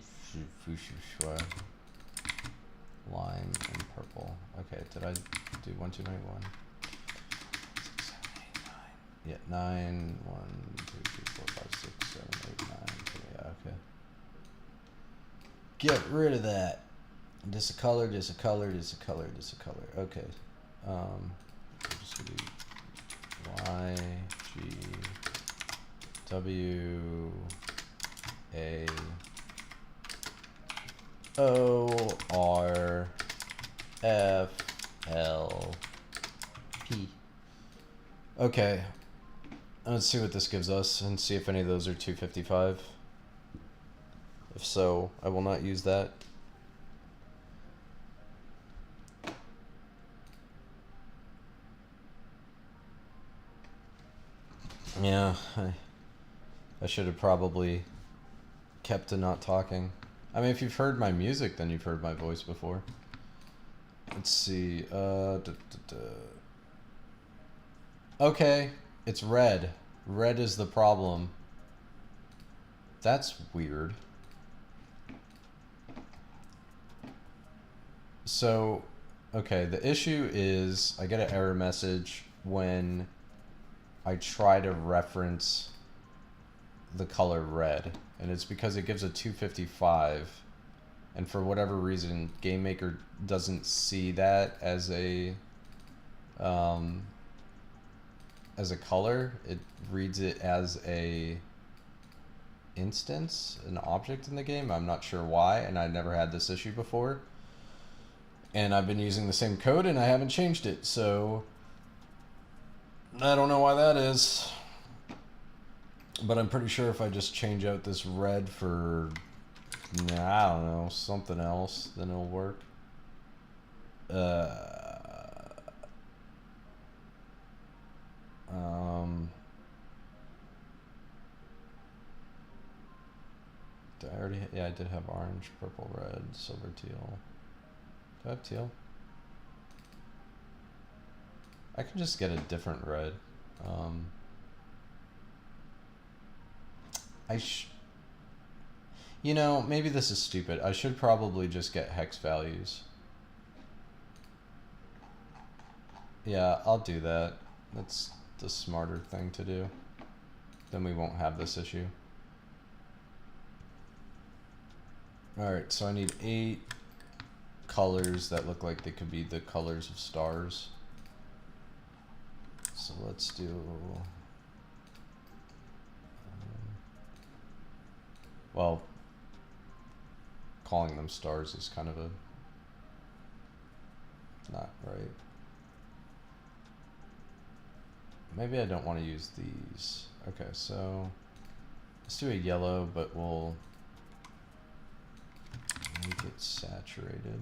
lime, and purple. Okay, did I do 1, 2, 9, 1? 6, 7, 8, 9. Yeah, 9, 1, 2, 3, 4, 5, 6, 7, 8, 9. Yeah, okay. Get rid of that. This a color, this a color, this a color, this a color. Okay. We're just gonna do Y G W A O R F L P. Okay. Let's see what this gives us and see if any of those are 255. If so, I will not use that. Yeah, I should have probably kept to not talking. I mean, if you've heard my music, then you've heard my voice before. Let's see. Okay, it's red. Red is the problem. That's weird. So, okay, the issue is I get an error message when I try to reference the color red, and it's because it gives a 255, and for whatever reason GameMaker doesn't see that as a color. It reads it as a instance, an object in the game. I'm not sure why, and I never had this issue before, and I've been using the same code and I haven't changed it, so I don't know why that is. But I'm pretty sure if I just change out this red for, I don't know, something else, then it'll work. Did I already? Yeah, I did have orange, purple, red, silver, teal. Do I have teal? I can just get a different red. You know, maybe this is stupid. I should probably just get hex values. Yeah, I'll do that. That's the smarter thing to do. Then we won't have this issue. Alright, so I need 8 colors that look like they could be the colors of stars. So let's do... well, calling them stars is kind of a... not right. Maybe I don't want to use these. Okay, so let's do a yellow, but we'll make it saturated.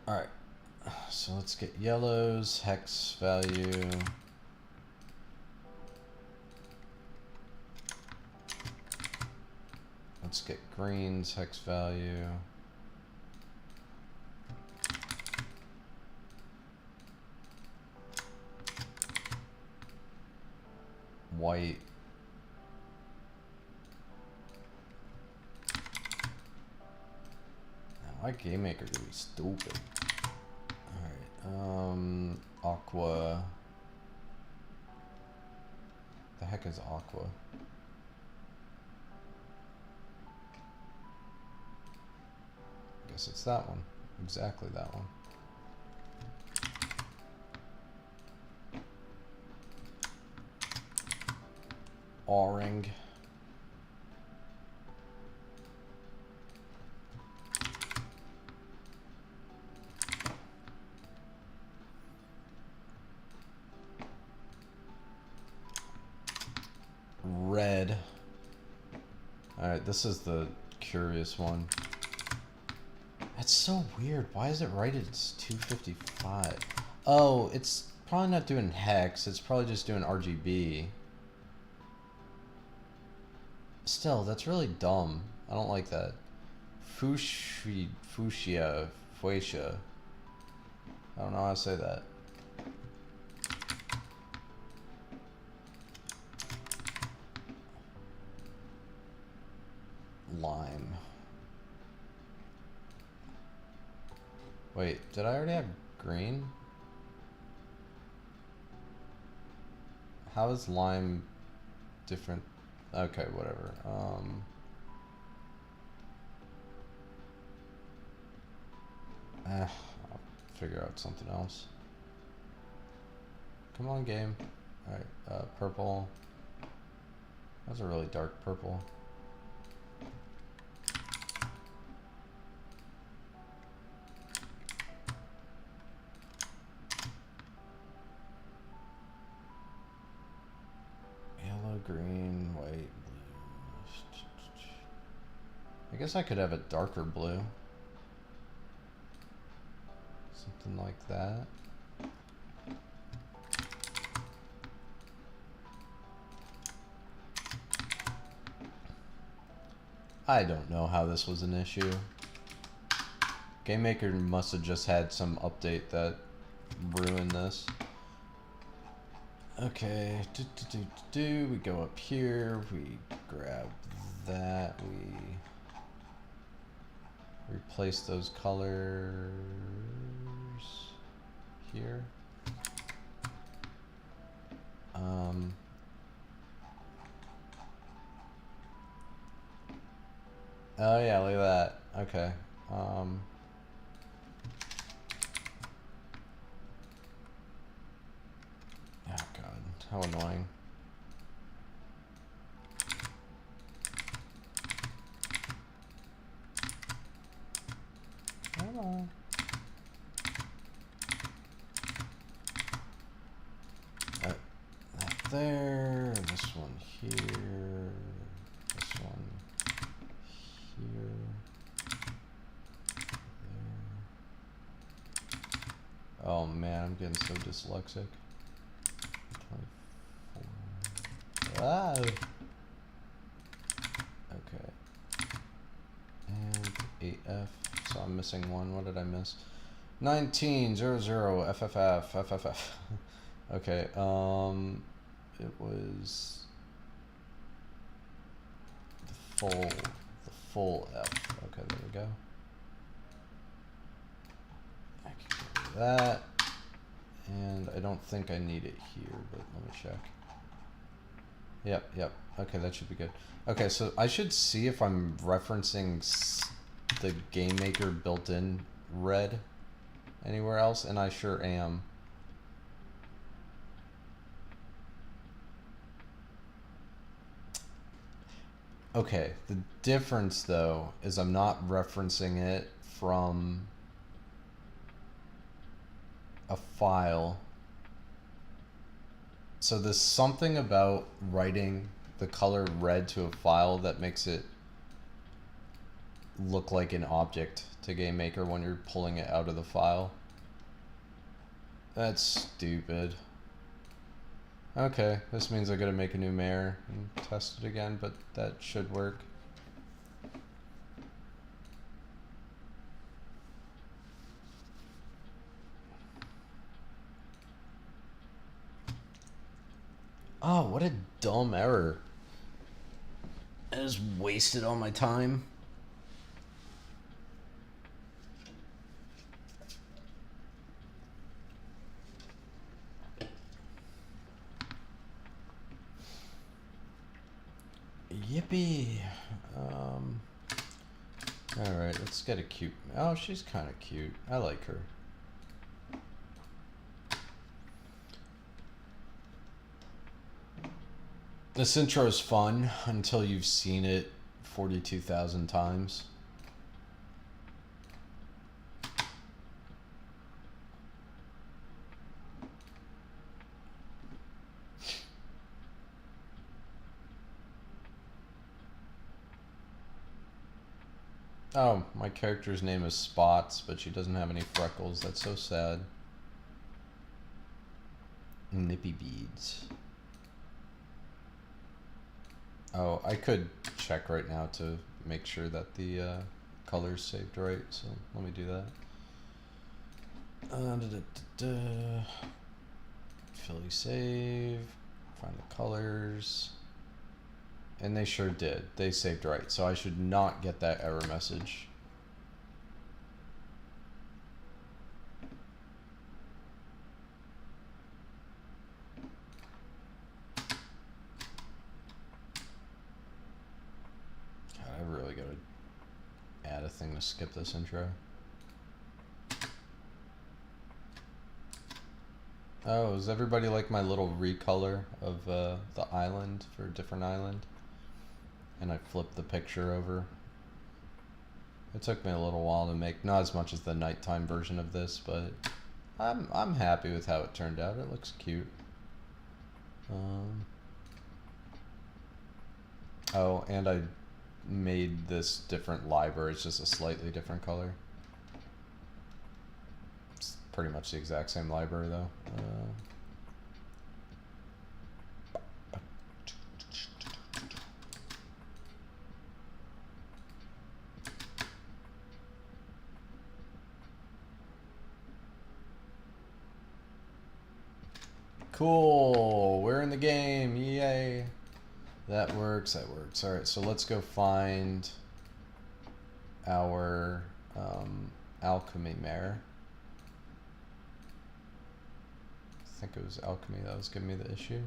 Alright, so let's get yellows, hex value. Let's get greens, hex value. White. Why GameMaker to be stupid? Alright, aqua. The heck is aqua? I guess it's that one. Exactly that one. Orange. Red. Alright, this is the curious one. That's so weird. Why is it rated as 255? Oh, it's probably not doing hex. It's probably just doing RGB. Still, that's really dumb. I don't like that. Fuchsia. I don't know how to say that. lime. Wait, did I already have green? How is lime different? Okay, whatever. I'll figure out something else. Come on, game. Alright, purple. That's a really dark purple. Yellow, green, white, blue. I guess I could have a darker blue. Something like that. I don't know how this was an issue. Game Maker must have just had some update that ruined this. Okay, we go up here, we grab that, we replace those colors here. Oh yeah, look at that. Okay. Oh god, how annoying. Come on. That there, this one here, this one here, there. Oh man, I'm getting so dyslexic. 24. Ah! Okay. And 8F, so I'm missing one. What did I miss? 1900 FFF. Okay, it was the full F. Okay, there we go. I can get rid of that. And I don't think I need it here, but let me check. Yep. Okay, that should be good. Okay, so I should see if I'm referencing the Game Maker built-in red anywhere else, and I sure am. Okay, the difference though is I'm not referencing it from a file. So there's something about writing the color red to a file that makes it look like an object to Game Maker when you're pulling it out of the file. That's stupid. Okay, this means I gotta make a new mare and test it again, but that should work. Oh, what a dumb error. I just wasted all my time. Yippee. Alright, let's get a cute. Oh, she's kind of cute. I like her. This intro is fun until you've seen it 42,000 times. Oh, my character's name is Spots, but she doesn't have any freckles. That's so sad. Nippy beads. Oh, I could check right now to make sure that the color's saved right, so let me do that. Philly save, find the colors, And they sure did. They saved right. So I should not get that error message. God, I really gotta add a thing to skip this intro. Oh, does everybody like my little recolor of the island for a different island? And I flipped the picture over. It took me a little while to make, not as much as the nighttime version of this, but I'm happy with how it turned out. It looks cute. Oh, and I made this different library. It's just a slightly different color. It's pretty much the exact same library though. Cool, we're in the game, yay. That works, that works. Alright, so let's go find our alchemy mare. I think it was alchemy that was giving me the issue.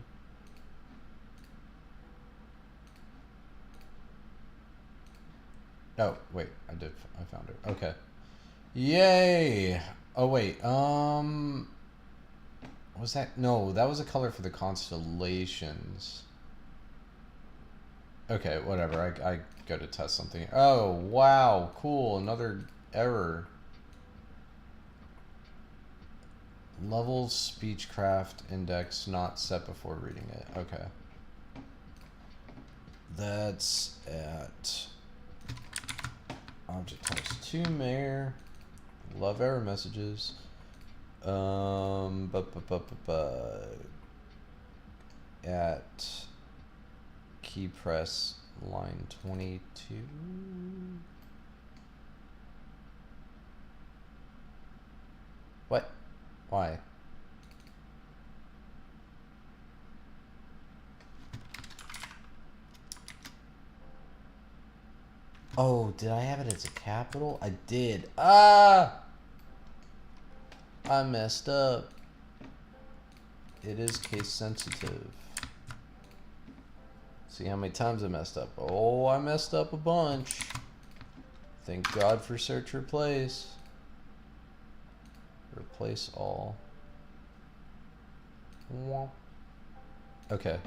Oh, wait, I found it. Okay. Yay! Oh wait, was that? No, that was a color for the constellations. Okay, whatever. I go to test something. Oh, wow, cool. Another error. Level speechcraft index not set before reading it. Okay. That's at object types 2 mare. Love error messages. At key press line 22. What? Why? Oh, did I have it as a capital? I did. Ah! I messed up. It is case sensitive. See how many times I messed up. Oh, I messed up a bunch. Thank God for search replace. Replace all. Okay.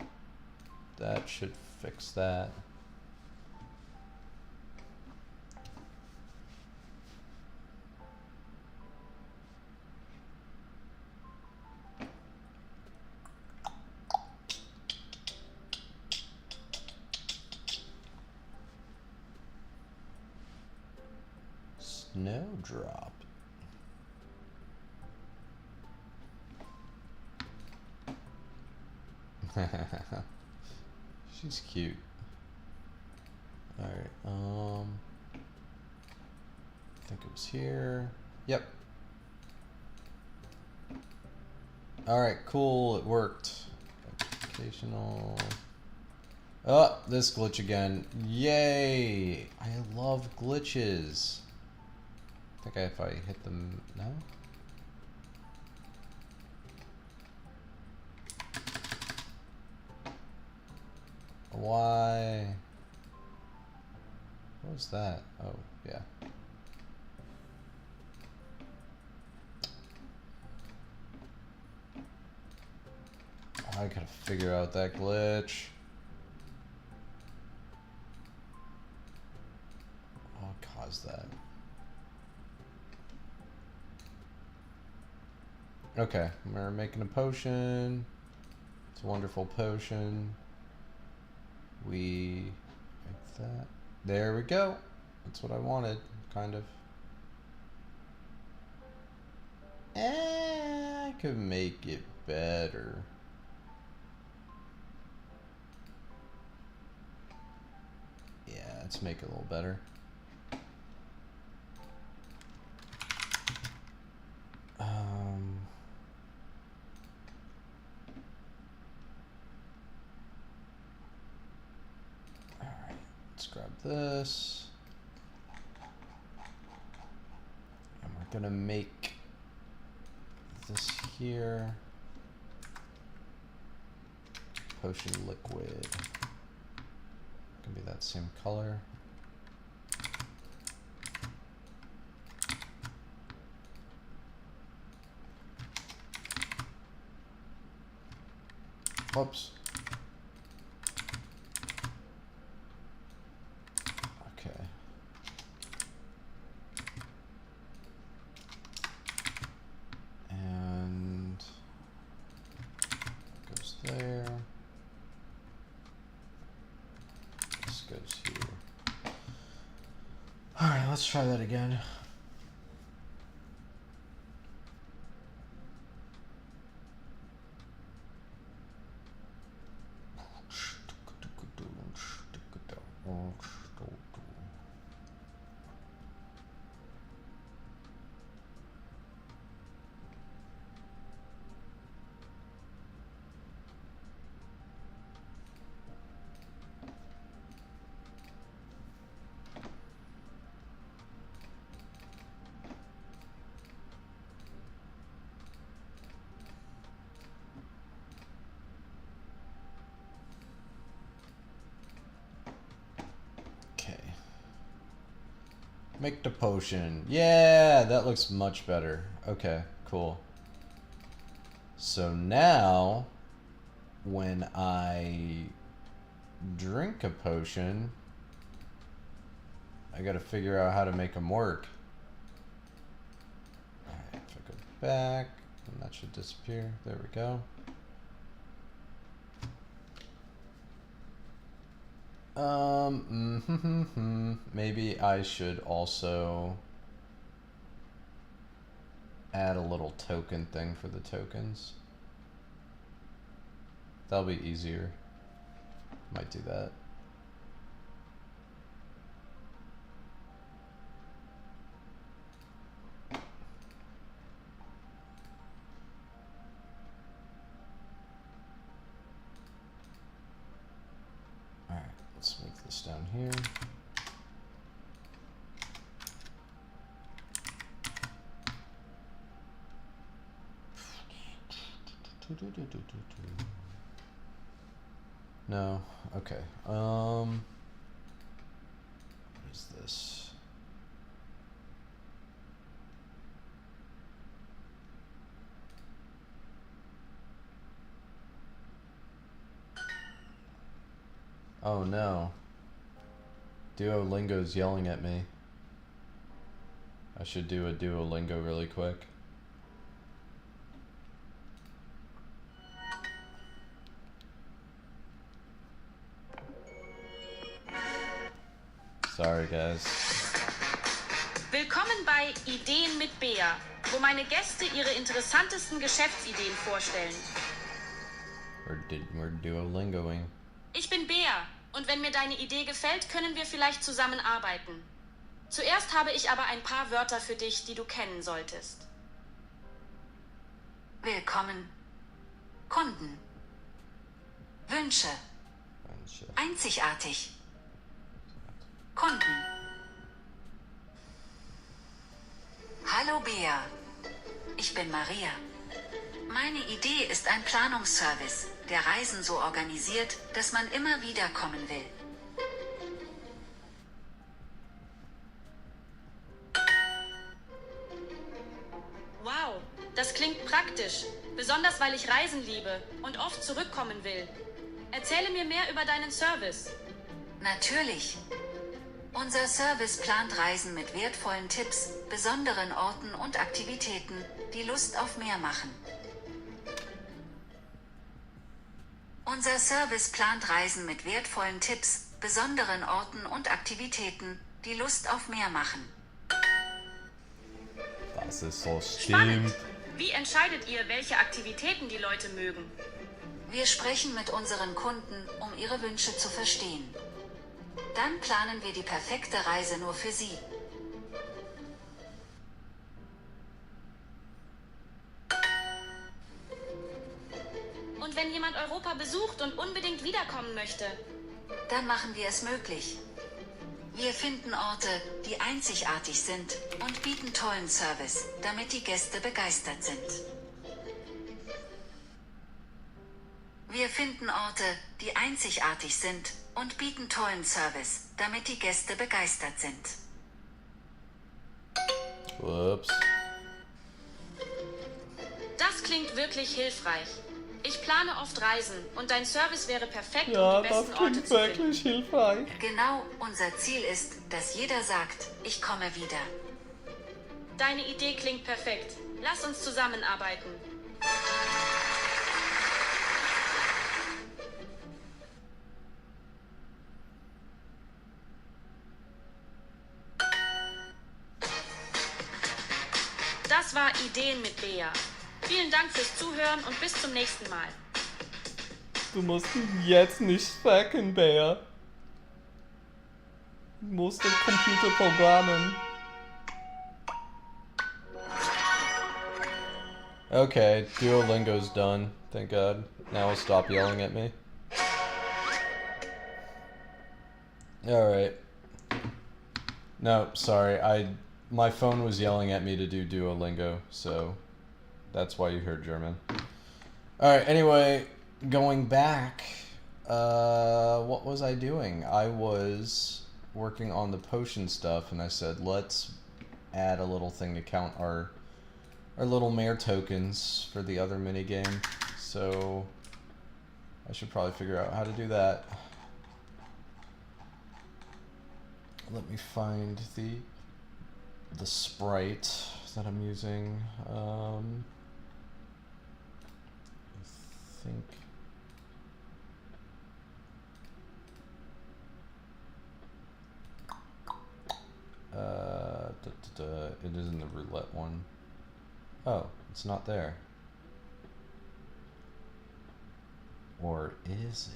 That should fix that. Snowdrop. She's cute. Alright, I think it was here. Yep. Alright, cool, it worked. Educational. Oh, this glitch again. Yay! I love glitches. I think if I hit them, no? Why? What was that? Oh, yeah. I gotta figure out that glitch. What caused that? Okay, we're making a potion. It's a wonderful potion. We make that. There we go. That's what I wanted, kind of. I could make it better. Yeah, let's make it a little better. Let's grab this. And we're gonna make this here. Potion liquid. Gonna be that same color. Whoops. Okay. And goes there. This goes here. All right, let's try that again. Make the potion. Yeah, that looks much better. Okay, cool. So now, when I drink a potion, I gotta figure out how to make them work. Alright, if I go back, and that should disappear. There we go. Maybe I should also add a little token thing for the tokens. That'll be easier. Might do that. Let's make this down here. No, okay. What is this? Oh no. Duolingo's yelling at me. I should do a Duolingo really quick. Sorry guys. Willkommen bei Ideen mit Bea, wo meine Gäste ihre interessantesten Geschäftsideen vorstellen. We're Duolingoing. Ich bin Bea und wenn mir deine Idee gefällt, können wir vielleicht zusammenarbeiten. Zuerst habe ich aber ein paar Wörter für dich, die du kennen solltest. Willkommen. Kunden. Wünsche. Einzigartig. Kunden. Hallo Bea. Ich bin Maria. Meine Idee ist ein Planungsservice, der Reisen so organisiert, dass man immer wieder kommen will. Wow, das klingt praktisch, besonders weil ich Reisen liebe und oft zurückkommen will. Erzähle mir mehr über deinen Service. Natürlich. Unser Service plant Reisen mit wertvollen Tipps, besonderen Orten und Aktivitäten, die Lust auf mehr machen. Unser Service plant Reisen mit wertvollen Tipps, besonderen Orten und Aktivitäten, die Lust auf mehr machen. Das ist so Spannend. Wie entscheidet ihr, welche Aktivitäten die Leute mögen? Wir sprechen mit unseren Kunden, um ihre Wünsche zu verstehen. Dann planen wir die perfekte Reise nur für sie. Und wenn jemand Europa besucht und unbedingt wiederkommen möchte? Dann machen wir es möglich. Wir finden Orte, die einzigartig sind und bieten tollen Service, damit die Gäste begeistert sind. Wir finden Orte, die einzigartig sind und bieten tollen Service, damit die Gäste begeistert sind. Whoops. Das klingt wirklich hilfreich. Ich plane oft Reisen und dein Service wäre perfekt, Ja, um die besten das Orte klingt zu finden. wirklich hilfreich. Genau, unser Ziel ist, dass jeder sagt, ich komme wieder. Deine Idee klingt perfekt. Lass uns zusammenarbeiten. Das war Ideen mit Bea. Vielen Dank fürs Zuhören und bis zum nächsten Mal. Du musst ihn jetzt nicht facken, Bär. Du musst den Computer programmen. Okay, Duolingo's done. Thank God. Now he'll stop yelling at me. Alright. No, sorry. My phone was yelling at me to do Duolingo, so that's why you heard German. Alright, anyway, going back, what was I doing? I was working on the potion stuff, and I said, let's add a little thing to count our little mare tokens for the other minigame. So I should probably figure out how to do that. Let me find the sprite that I'm using. I think it is in the roulette one. Oh, it's not there. Or is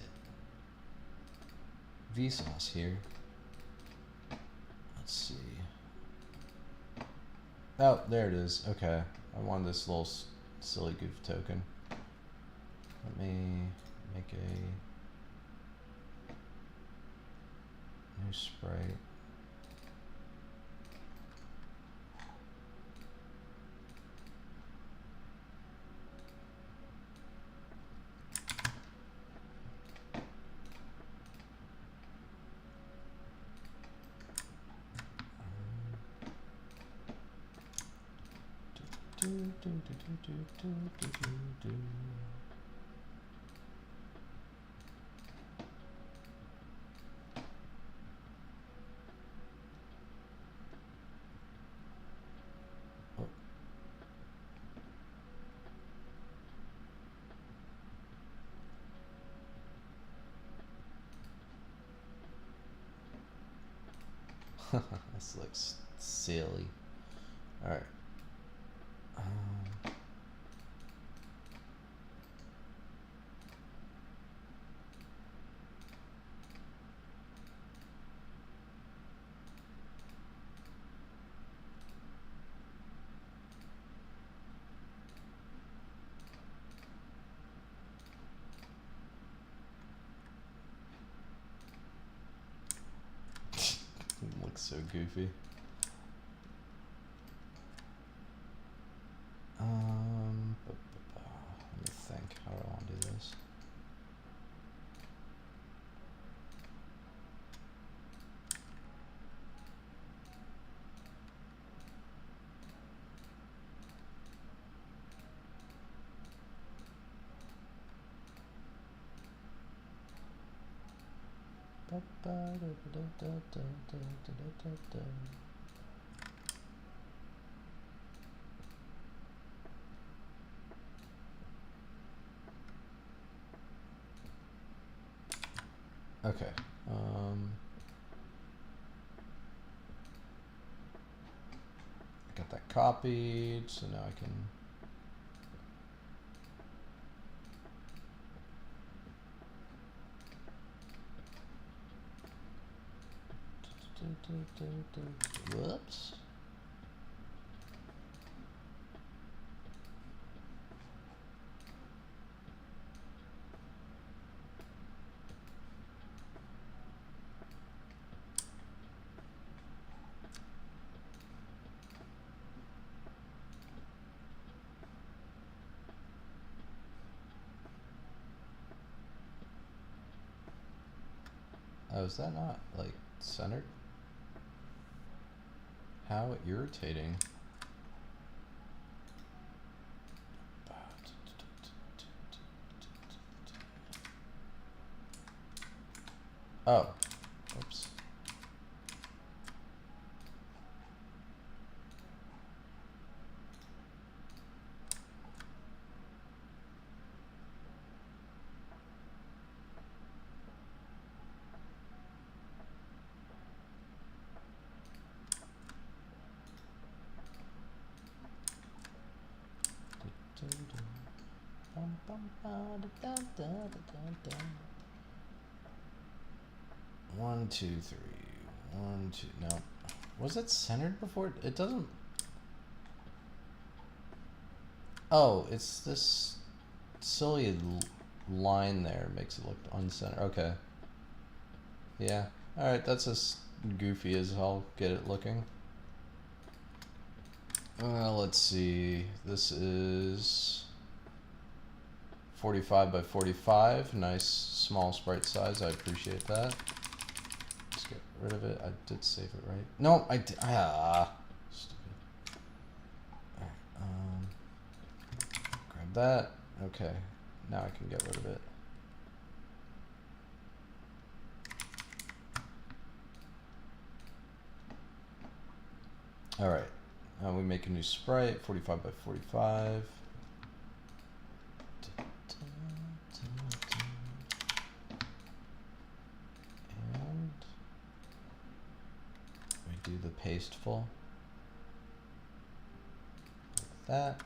it? Vsauce here. Let's see. Oh, there it is. Okay. I want this little silly goof token. Let me make a new sprite. This looks silly. Alright. It looks so goofy. Let me think. How do I want to do this? Okay. I got that copied, so now I can. Whoops. Oh, is that not, like, centered? How irritating. Oh. Oops. One, two, three. One, two. No. Was it centered before? It doesn't. Oh, it's this silly line there makes it look uncentered. Okay. Yeah. Alright, that's as goofy as I'll get it looking. Let's see. This is 45 by 45. Nice small sprite size. I appreciate that. Let's get rid of it. I did save it, right? No, I did. Stupid. Alright, grab that. Okay. Now I can get rid of it. Alright. We make a new sprite, 45 by 45. And we do the pasteful. Like that.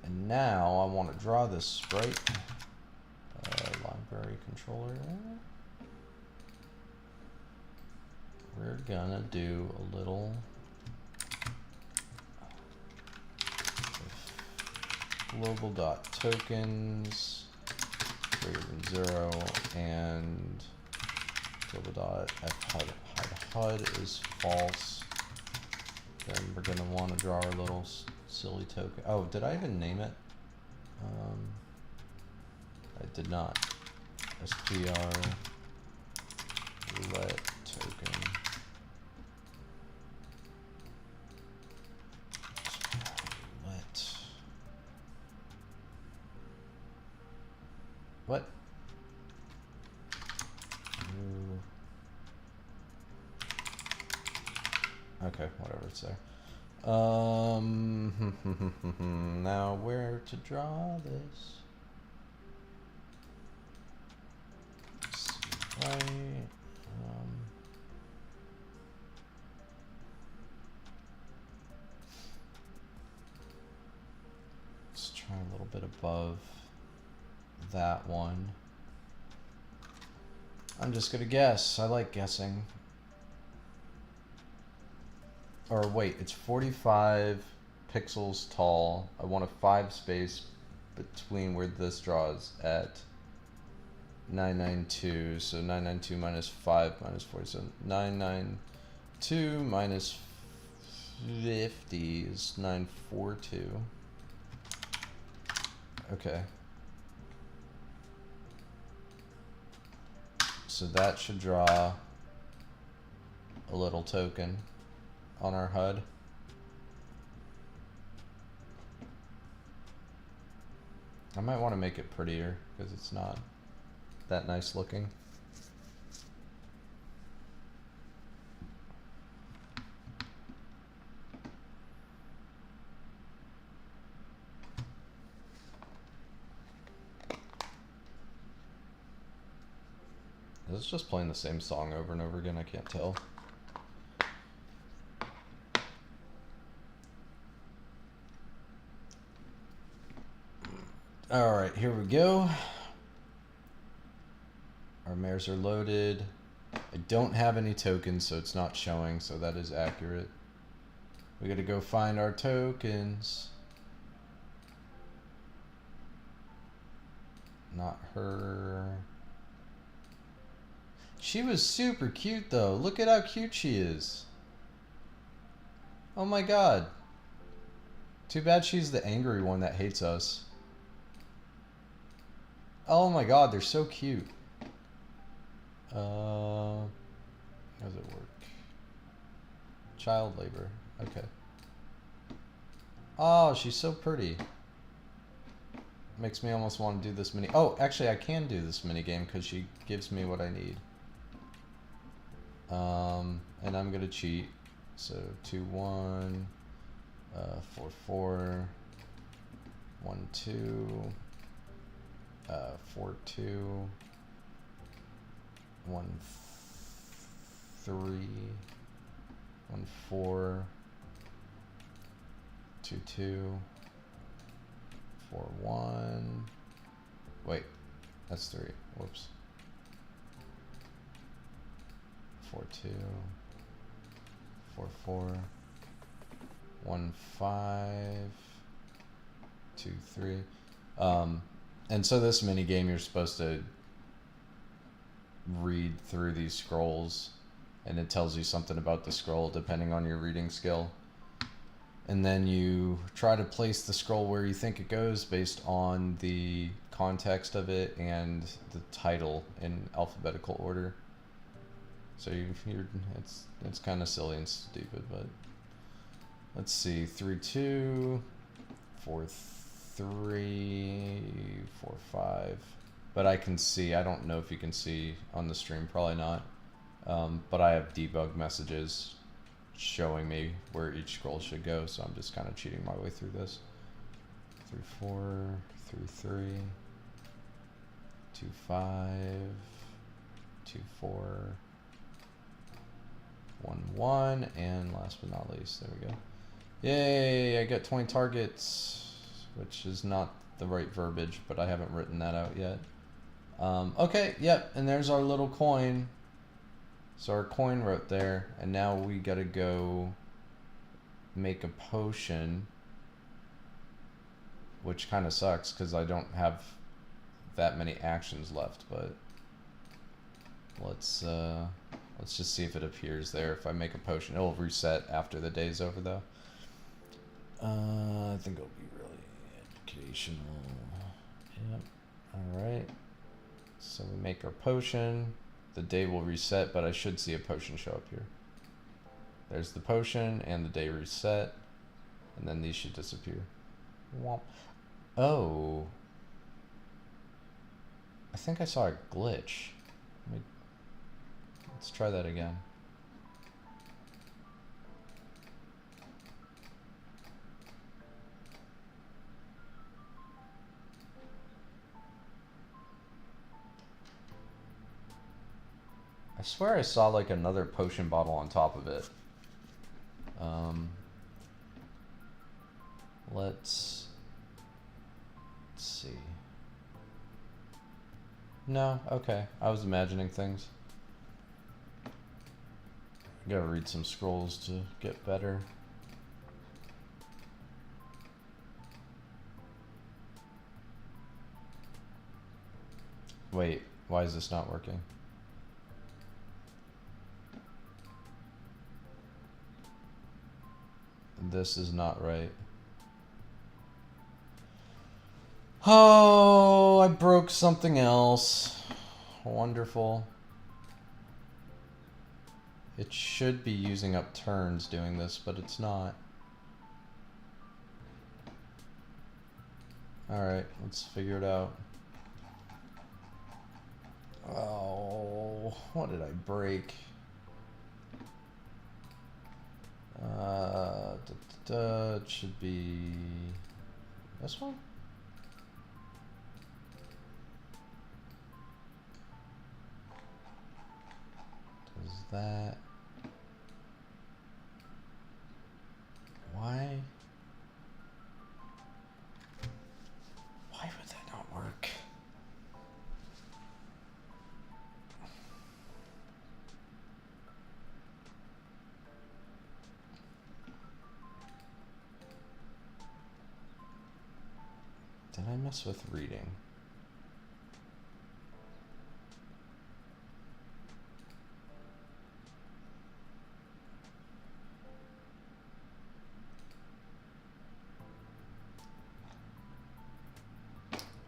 And now I want to draw this sprite. Library controller. We're gonna do a little global dot tokens greater than 0 and global dot hide is false. Then we're gonna want to draw our little silly token. Oh, did I even name it? I did not. str let token. What? Okay, whatever it's there. Now where to draw this? Let's see, right. Let's try a little bit above that one. I'm just gonna guess. I like guessing. Or wait, it's 45 pixels tall. I want a 5 space between where this draws at 992. So 992 minus 5 minus 47. 992 minus 50 is 942. Okay. So that should draw a little token on our HUD. I might want to make it prettier because it's not that nice looking. Is this just playing the same song over and over again? I can't tell. Alright, here we go. Our mares are loaded. I don't have any tokens, so it's not showing, so that is accurate. We gotta go find our tokens. Not her. She was super cute though. Look at how cute she is. Oh my god. Too bad she's the angry one that hates us. Oh my god, they're so cute. How does it work? Child labor. Okay. Oh, she's so pretty. Makes me almost want to do this mini. Oh, actually, I can do this mini game because she gives me what I need. And I'm gonna cheat. So 2-1, 4-4, 1-2, 4-2, 1-3, 1-4, 2-2, 4-1. Wait, that's 3. Whoops. 4-2, 4-4, 1-5, 2-3. And so this mini game, you're supposed to read through these scrolls, and it tells you something about the scroll depending on your reading skill. And then you try to place the scroll where you think it goes based on the context of it and the title in alphabetical order. So it's kind of silly and stupid, but let's see, 3-2, 4-3, 4-5. But I can see. I don't know if you can see on the stream. Probably not. But I have debug messages showing me where each scroll should go, so I'm just kind of cheating my way through this. 3-4, 3-3, 2-5, 2-4. 1-1, and last but not least, there we go. Yay, I got 20 targets, which is not the right verbiage, but I haven't written that out yet. Okay, yep, and there's our little coin. So our coin wrote there, and now we gotta go make a potion, which kind of sucks because I don't have that many actions left, but let's just see if it appears there. If I make a potion, it'll reset after the day's over, though. I think it'll be really educational. Yep. Alright. So we make our potion. The day will reset, but I should see a potion show up here. There's the potion, and the day reset. And then these should disappear. Womp. Oh. I think I saw a glitch. Let's try that again. I swear I saw like another potion bottle on top of it. Let's see. No, okay. I was imagining things. I gotta read some scrolls to get better. Wait, why is this not working? This is not right. Oh, I broke something else. Wonderful. It should be using up turns doing this, but it's not. Alright, let's figure it out. Oh, what did I break? It should be this one? Does that... Why? Why would that not work? Did I mess with reading?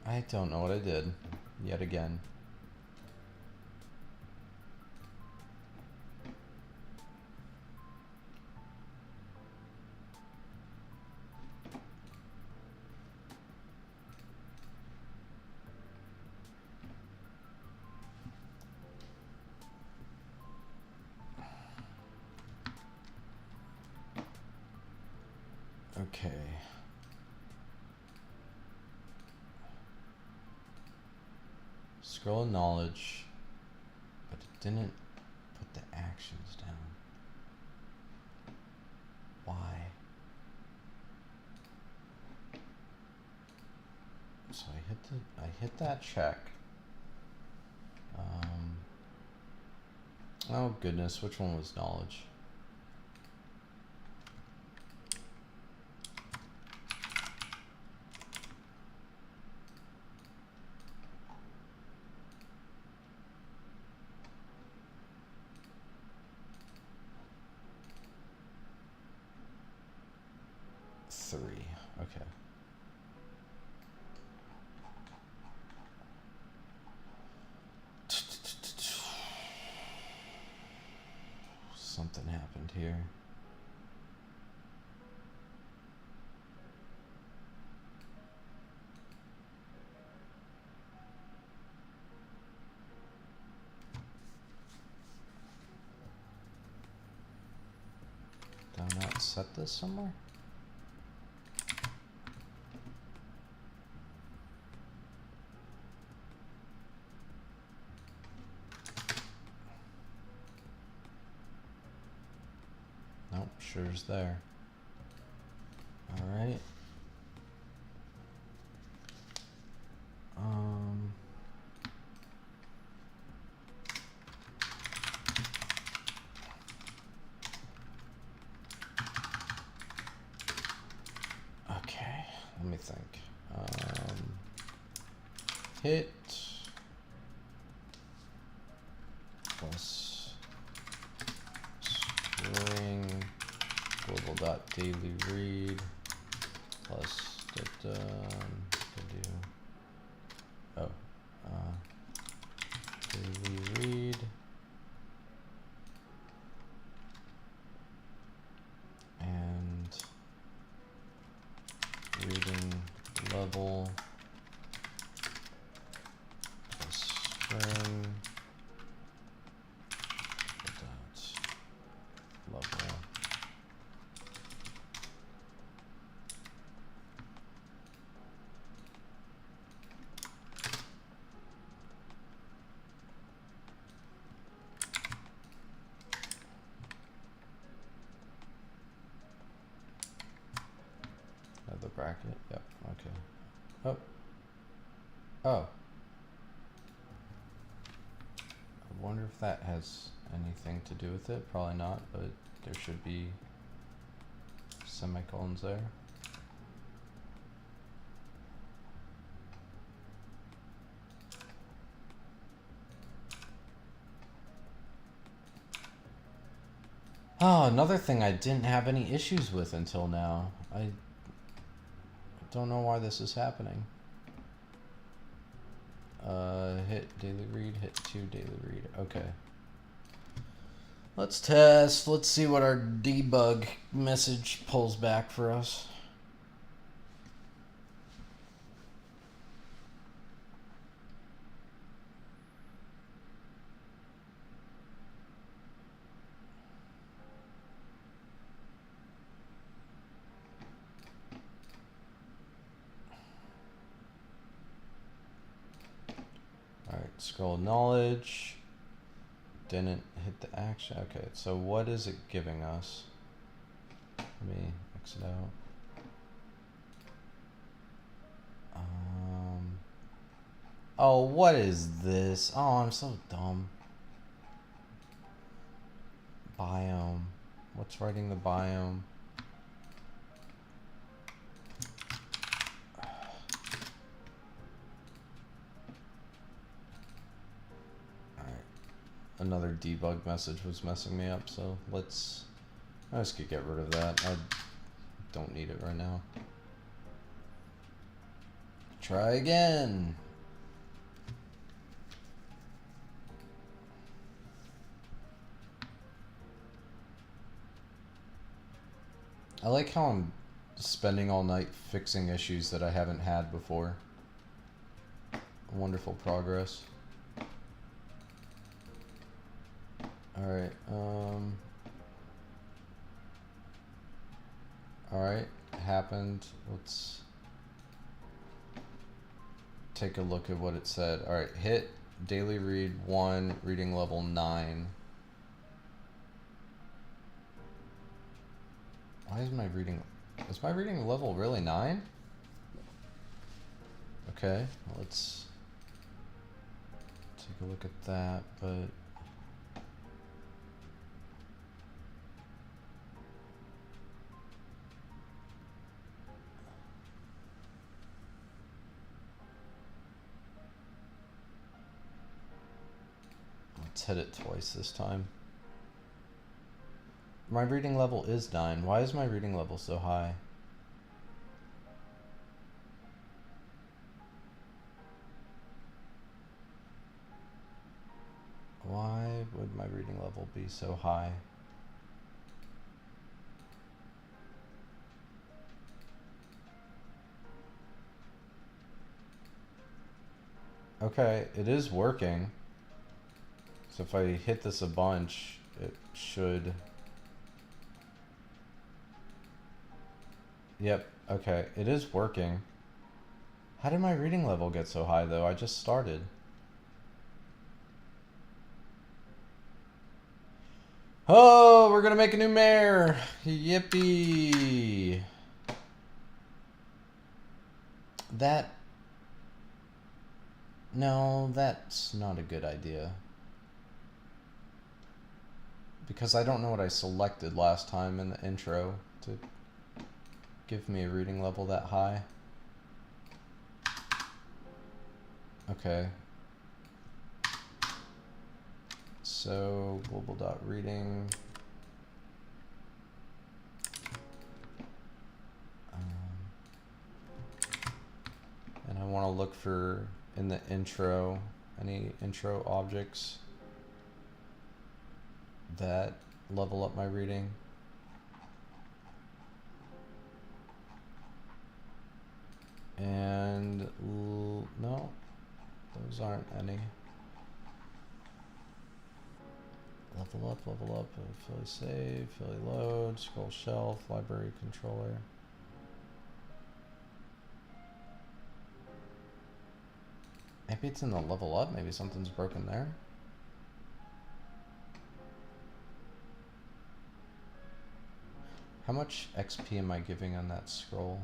I don't know what I did. yet again. Okay. Scroll of knowledge, but it didn't put the actions down. Why? So I hit that check. Oh goodness, which one was knowledge? Three. Okay. Something happened here. Did I not set this somewhere? Nope, sure's there. All right. Okay, let me think. Hit plus string global.dailyRead plus daily read and reading level plus string dot level. The bracket, yep, okay. Oh. Oh. I wonder if that has anything to do with it. Probably not, but there should be semicolons there. Oh, another thing I didn't have any issues with until now. I don't know why this is happening. Hit daily read, hit to daily read. Okay. Let's test. Let's see what our debug message pulls back for us. Scroll knowledge. Didn't hit the action. Okay, so what is it giving us? Let me exit out. Oh, what is this? Oh, I'm so dumb. Biome. What's writing the biome? Another debug message was messing me up, so let's get rid of that. I don't need it right now. Try again. I like how I'm spending all night fixing issues that I haven't had before. Wonderful progress. Alright, alright, happened. Let's take a look at what it said. Alright, hit daily read 1, reading level 9. Why is my reading level really 9? Okay, let's take a look at that, but let's hit it twice this time. My reading level is 9. Why is my reading level so high? Why would my reading level be so high? Okay, it is working. So if I hit this a bunch, it should... Yep, okay, it is working. How did my reading level get so high though? I just started. Oh, we're gonna make a new mare! Yippee! That... No, that's not a good idea. Because I don't know what I selected last time in the intro to give me a reading level that high. Okay. So, global.reading. And I want to look for, in the intro, any intro objects that level up my reading. And no, those aren't any. Level up, fully save, fully load, scroll shelf, library controller. Maybe it's in the level up, maybe something's broken there. How much XP am I giving on that scroll?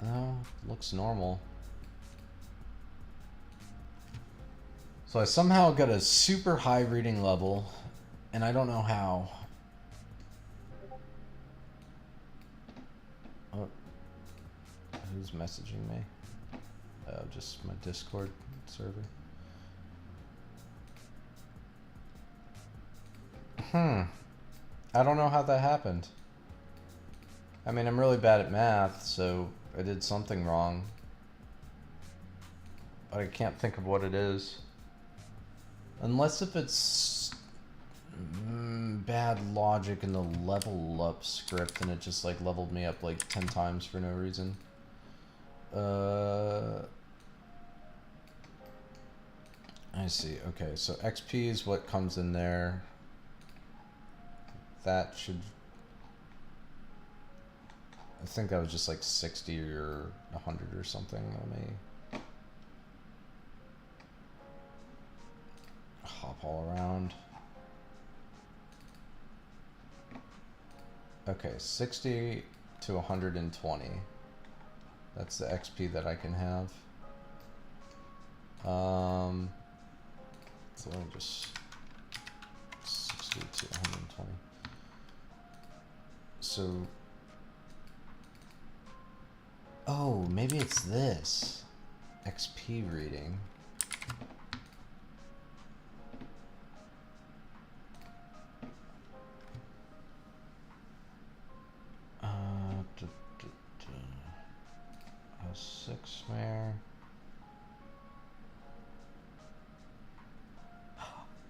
Oh, looks normal. So I somehow got a super high reading level, and I don't know how. Oh, who's messaging me? Just my Discord server. I don't know how that happened. I mean, I'm really bad at math, so I did something wrong. But I can't think of what it is. Unless if it's bad logic in the level up script and it just like leveled me up like 10 times for no reason. I see. Okay, so XP is what comes in there. That should... I think that was just like 60 or 100 or something. Let me hop all around. Okay, 60 to 120. That's the XP that I can have. So let me just 60 to 120. So, oh, maybe it's this XP reading. 6 mare.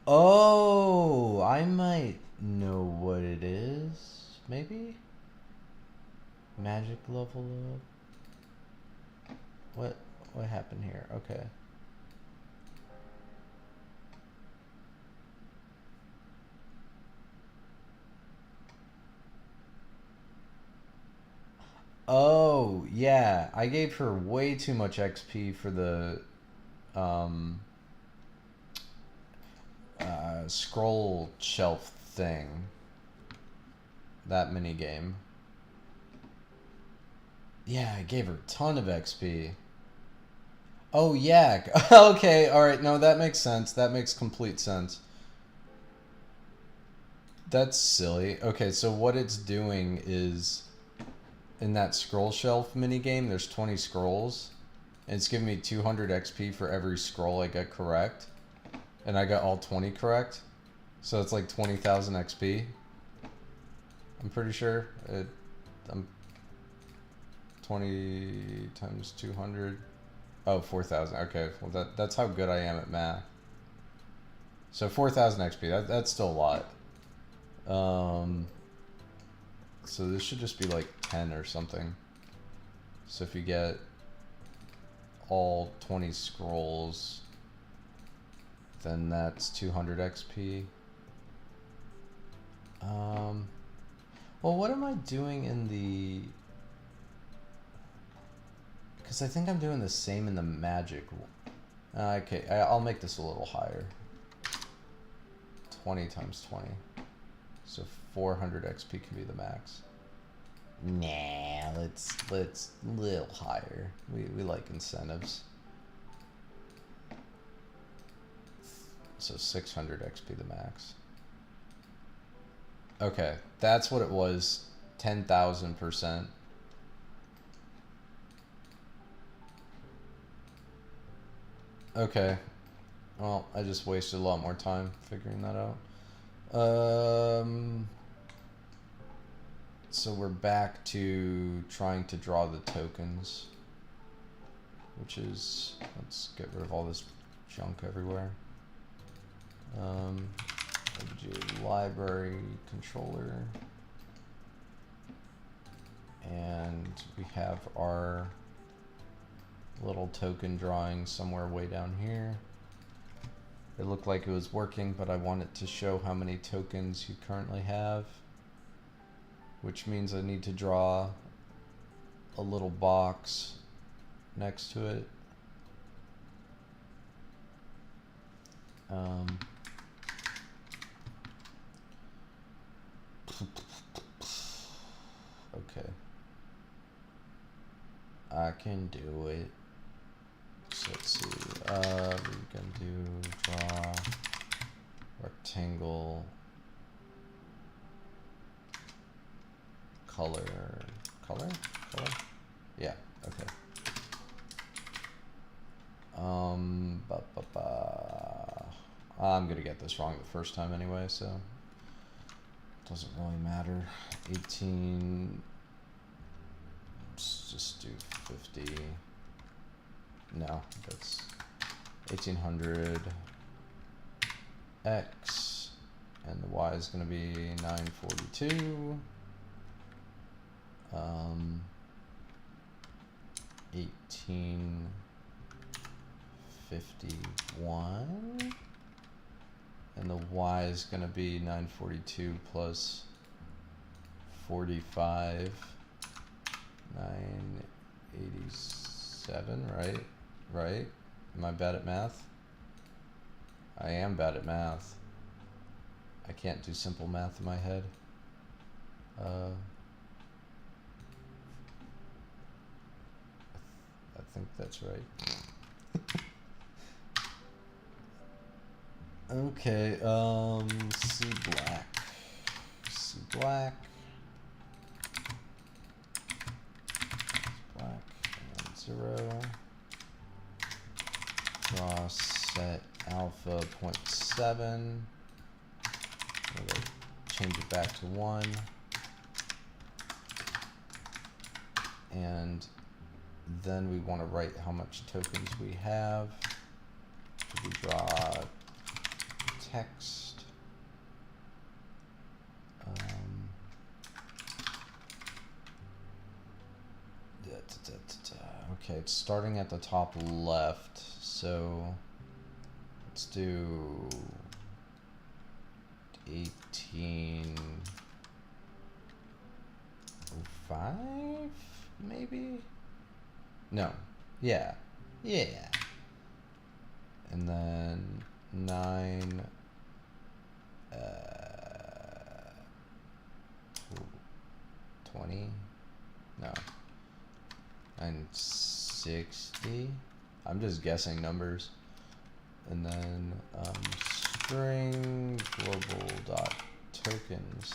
Oh, I might know what it is. Maybe? Magic level up. What happened here? Okay. Oh, yeah. I gave her way too much XP for the scroll shelf thing. That mini game. Yeah, I gave her a ton of XP. Oh, yeah. Okay, alright. No, that makes sense. That makes complete sense. That's silly. Okay, so what it's doing is in that scroll shelf minigame, there's 20 scrolls. And it's giving me 200 XP for every scroll I get correct. And I got all 20 correct. So it's like 20,000 XP. I'm pretty sure. I'm 20 times 200. Oh, 4,000. Okay, well that's how good I am at math. So 4,000 XP. That's still a lot. So this should just be like 10 or something. So if you get all 20 scrolls, then that's 200 XP. Well, what am I doing in the... Because I think I'm doing the same in the magic. Okay, I'll make this a little higher. 20 times 20. So 400 XP can be the max. Nah, let's a little higher. We like incentives. So 600 XP the max. Okay, that's what it was. 10,000%. Okay. Well, I just wasted a lot more time figuring that out. So we're back to trying to draw the tokens, which is, let's get rid of all this junk everywhere. Library controller, and we have our little token drawing somewhere way down here. It looked like it was working, but I wanted to show how many tokens you currently have, which means I need to draw a little box next to it. Okay. I can do it. So let's see. We're gonna do draw rectangle color. Yeah. Okay. I'm gonna get this wrong the first time anyway, so it doesn't really matter. 18. Let's just do 50. No, that's 1800 x, and the y is going to be 942. 1851, and the y is going to be 942 plus 45, 987, right? Right? Am I bad at math? I am bad at math. I can't do simple math in my head. I think that's right. Okay, C black. Black and 0. Draw set alpha 0.7. We'll change it back to 1. And Then we want to write how much tokens we have. We draw text. Okay, it's starting at the top left, so let's do 1805, maybe? No. Yeah. Yeah. And then 20? No. 960? I'm just guessing numbers. And then string global dot tokens.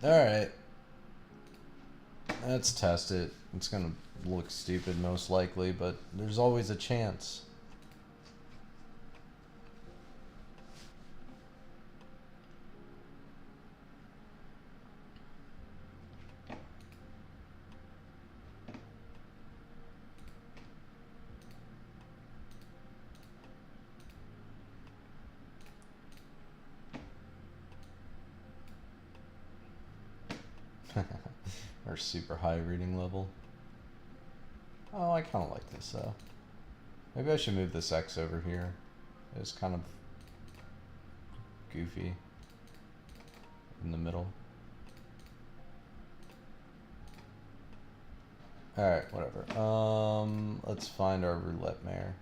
Alright. Let's test it. It's gonna look stupid most likely, but there's always a chance. Our super high reading level. Oh, I kind of like this though. Maybe I should move this X over here. It's kind of goofy in the middle. Alright, whatever. Let's find our roulette mare.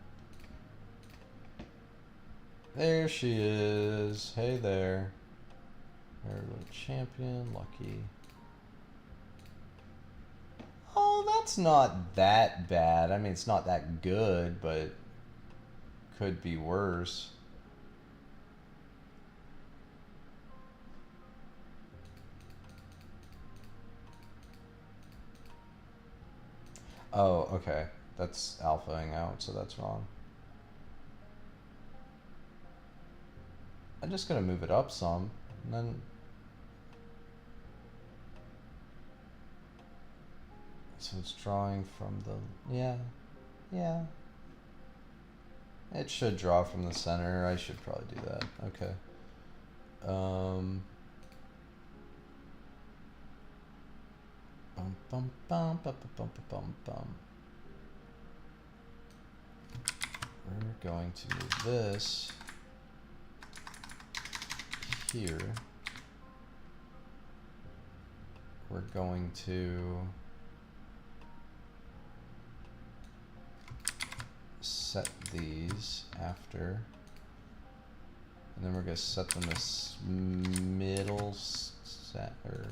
There she is. Hey there. Our little champion, Lucky. Oh, that's not that bad. I mean, it's not that good, but could be worse. Oh, okay. That's alphaing out, so that's wrong. I'm just gonna move it up some, and then... So it's drawing from the... Yeah. It should draw from the center. I should probably do that. Okay. We're going to move this here. We're going to set these after, and then we're going to set them as middle set, or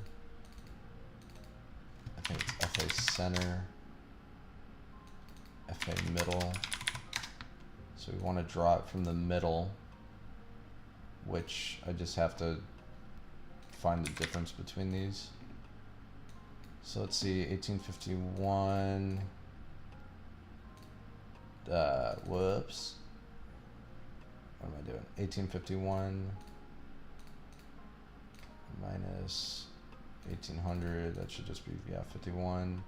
I think it's FA center, FA middle. So we want to draw it from the middle, which I just have to find the difference between these. So let's see, 1851. Whoops. What am I doing? 1851 minus 1800. That should just be, yeah, 51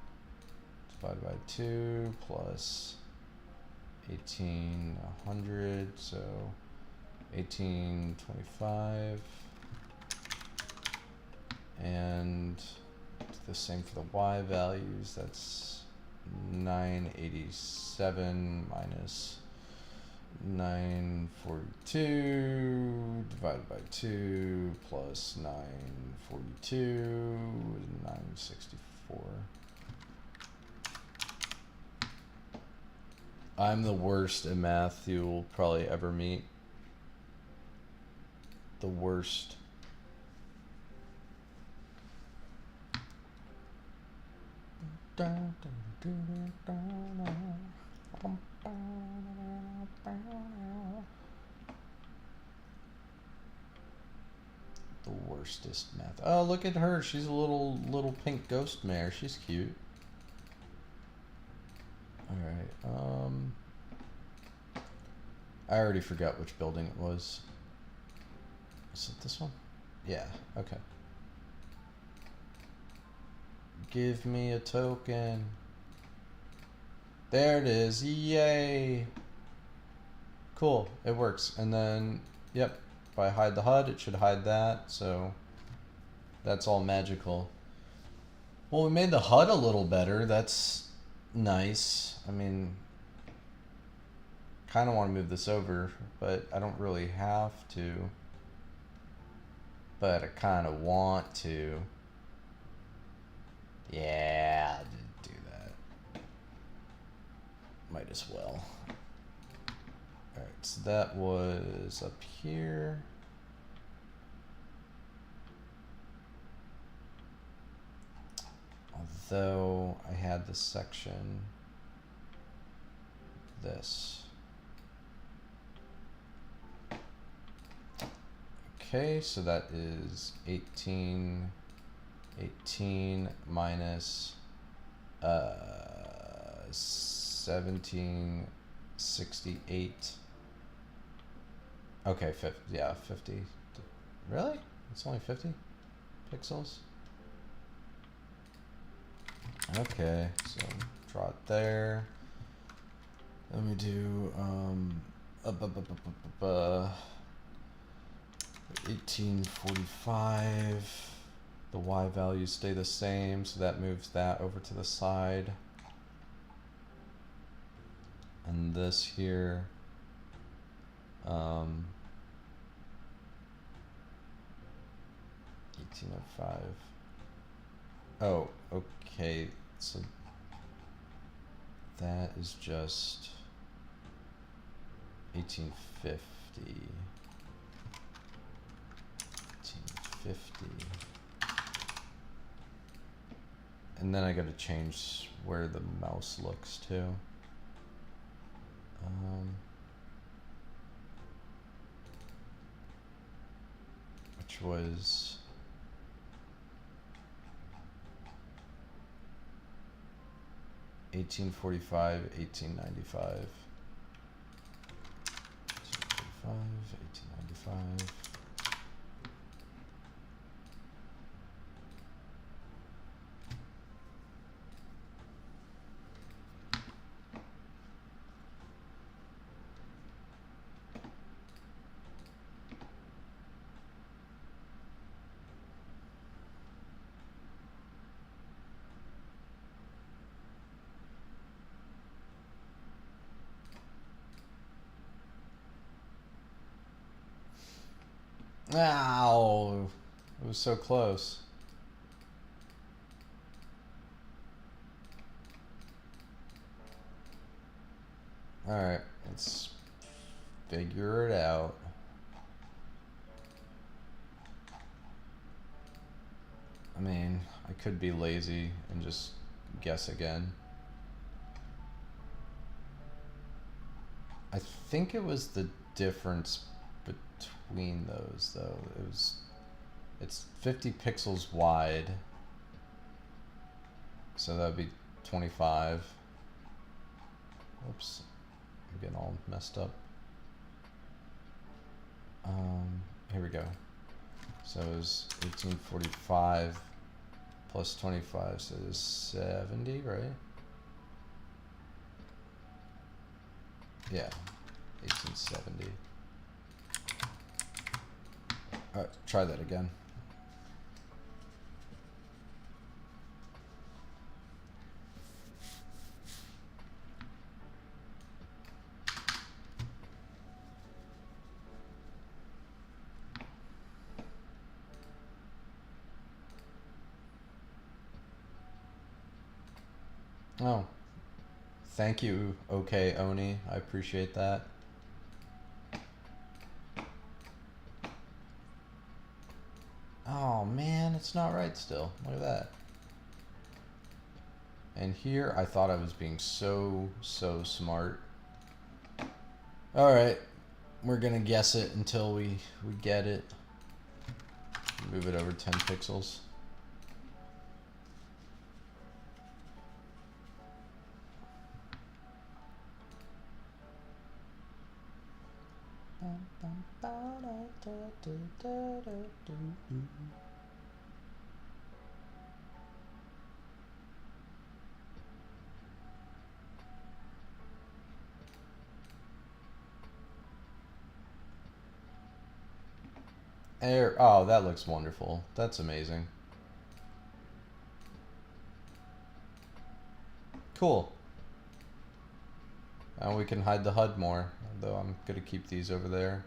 divided by 2 plus 1800. So 1825. And the same for the Y values. That's 987 minus 942 divided by 2 plus 942 is 964. I'm the worst at math you'll probably ever meet. The worst. The worstest math. Oh, look at her. She's a little pink ghost mare. She's cute. Alright, I already forgot which building it was. Is it this one? Yeah, okay. Give me a token. There it is. Yay. Cool. It works. And then, yep, if I hide the HUD, it should hide that. So that's all magical. Well, we made the HUD a little better. That's nice. I mean, kind of want to move this over, but I don't really have to. But I kind of want to. Yeah, I did do that. Might as well. Alright, so that was up here. Although I had this section, this. Okay, so that is 18 minus 1768. Okay, 50, yeah, 50. Really? It's only 50 pixels? Okay, so draw it there. Let me do 1845. The Y values stay the same, so that moves that over to the side. And this here, 1805. Oh, okay, so that is just 1850. 1850. And then I gotta change where the mouse looks too. Which was 1845, 1895. 1895. Ow! It was so close. Alright, let's figure it out. I mean, I could be lazy and just guess again. I think it was the difference between those though. It's 50 pixels wide, so that'd be 25. Oops, I'm getting all messed up. Here we go. So it was 1845 plus 25, so it's 70, right? Yeah, 1870. Alright, try that again. Oh, thank you, okay, Oni. I appreciate that. Oh man, it's not right still. Look at that. And here I thought I was being so smart. Alright, we're gonna guess it until we get it. Move it over 10 pixels. Air. Oh, that looks wonderful. That's amazing. Cool. Now we can hide the HUD more, though I'm gonna keep these over there.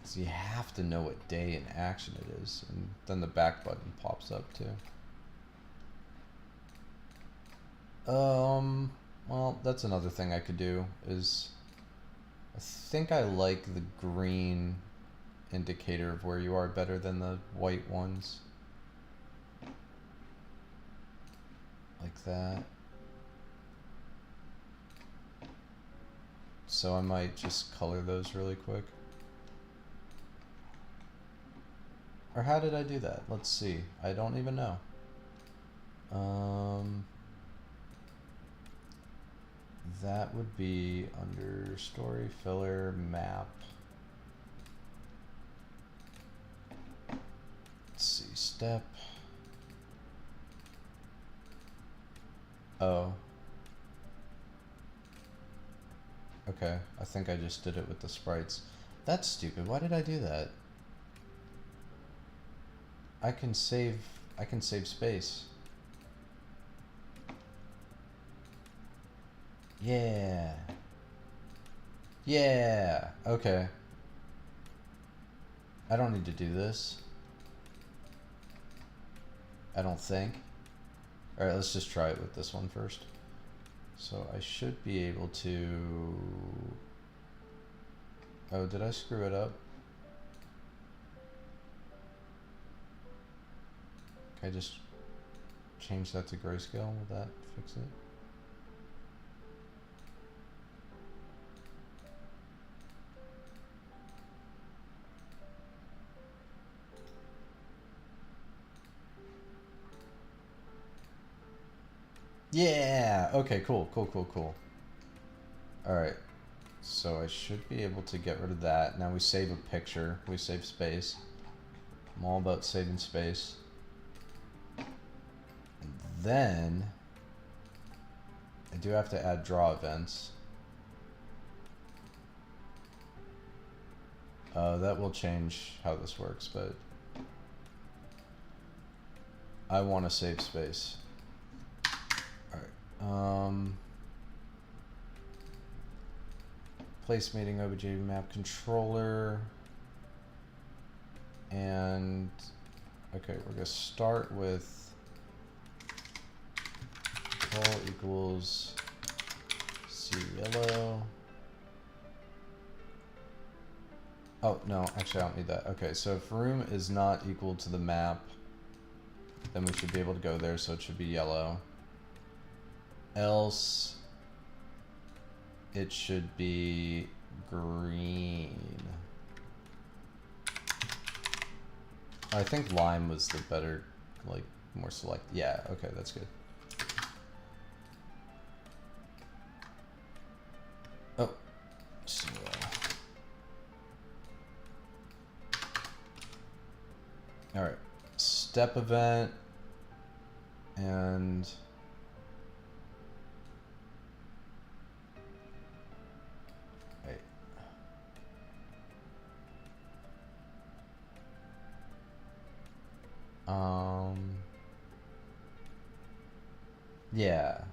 So you have to know what day in action it is, and then the back button pops up too. Well, that's another thing I could do is I think I like the green indicator of where you are better than the white ones. Like that. So I might just color those really quick. Or how did I do that? Let's see. I don't even know. That would be under story filler map. Let's see, step. Oh. Okay, I think I just did it with the sprites. That's stupid. Why did I do that? I can save space. Yeah. Yeah. Okay. I don't need to do this. I don't think. Alright, let's just try it with this one first. So I should be able to... Oh, did I screw it up? Can I just change that to grayscale? Will that fix it? Yeah! Okay, cool. Alright. So I should be able to get rid of that. Now we save a picture. We save space. I'm all about saving space. And then I do have to add draw events. That will change how this works, but I want to save space. Alright. Place meeting OBJ map controller. And okay, we're gonna start with call equals C yellow. Oh no, actually I don't need that. Okay, so if room is not equal to the map, then we should be able to go there, so it should be yellow. Else it should be green. I think lime was the better, like, more select. Yeah, okay, that's good. Oh, so, all right, step event and wait. Yeah.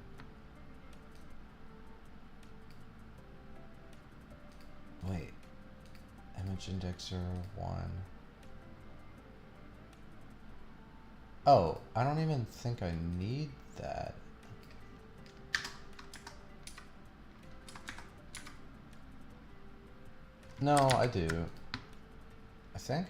Wait. Image indexer 1. Oh, I don't even think I need that. No, I do. I think.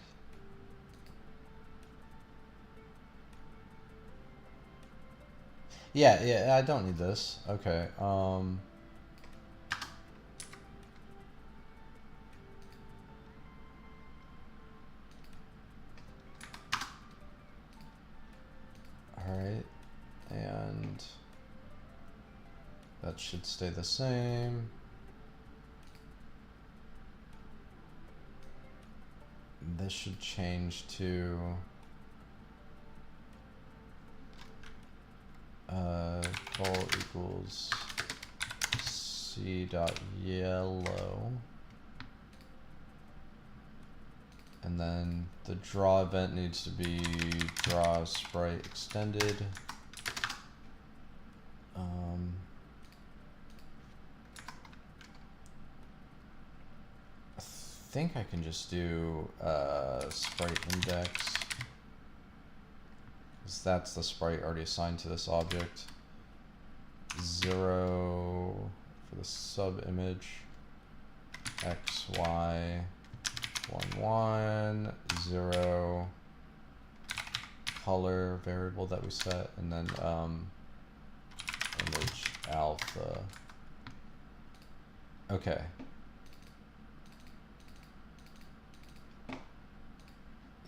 Yeah, I don't need this. Okay, alright, and that should stay the same. This should change to call equals C dot yellow. And then the draw event needs to be draw sprite extended. I think I can just do sprite index, because that's the sprite already assigned to this object. 0 for the sub image, x, y, 1, 1, 0, color variable that we set, and then image alpha. Okay.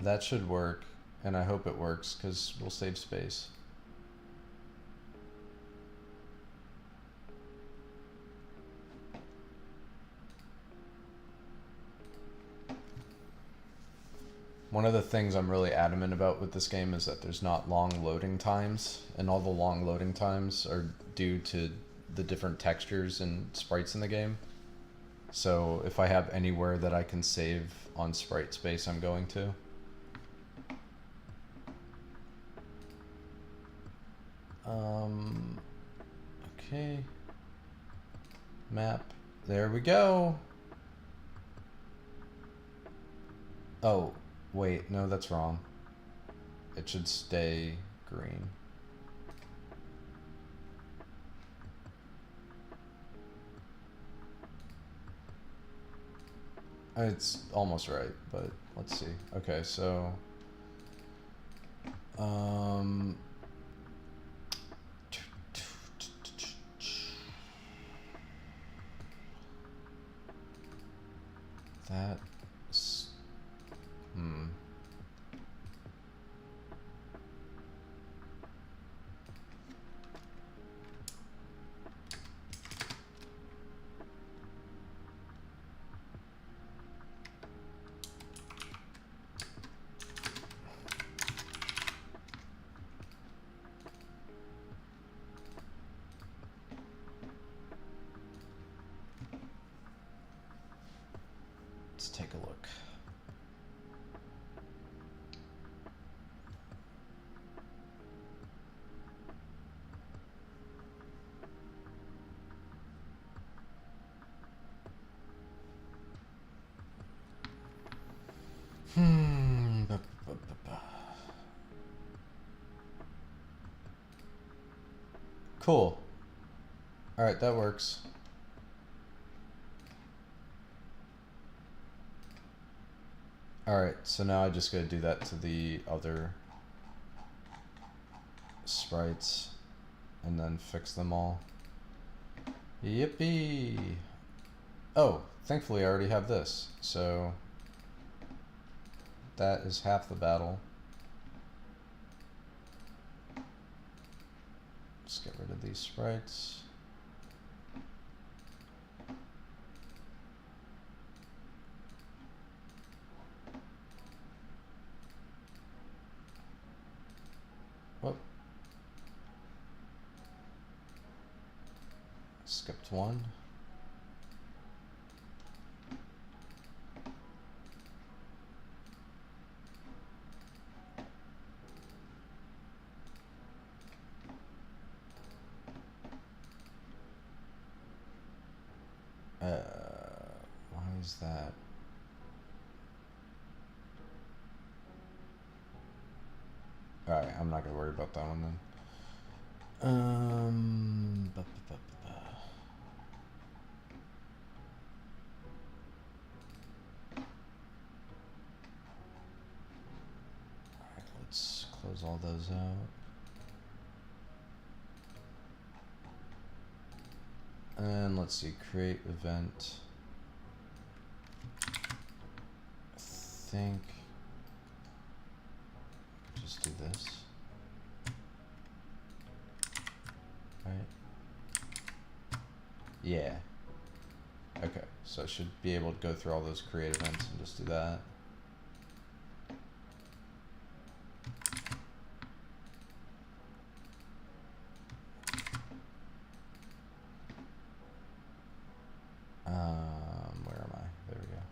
That should work, and I hope it works because we'll save space. One of the things I'm really adamant about with this game is that there's not long loading times, and all the long loading times are due to the different textures and sprites in the game. So if I have anywhere that I can save on sprite space, I'm going to. Okay. Map. There we go. Oh, wait, no, that's wrong. It should stay green. It's almost right, but let's see. Okay, so that's let's take a look. Cool. All right, that works. All right, so now I just gotta do that to the other sprites and then fix them all. Yippee! Oh, thankfully I already have this, so that is half the battle. Let's get rid of these sprites. Whoop. Skipped one. Why is that? Alright, I'm not gonna worry about that one then. Alright, let's close all those out. And let's see, create event. I think just do this. Right? Yeah. Okay, so I should be able to go through all those create events and just do that. Where am I? There we go.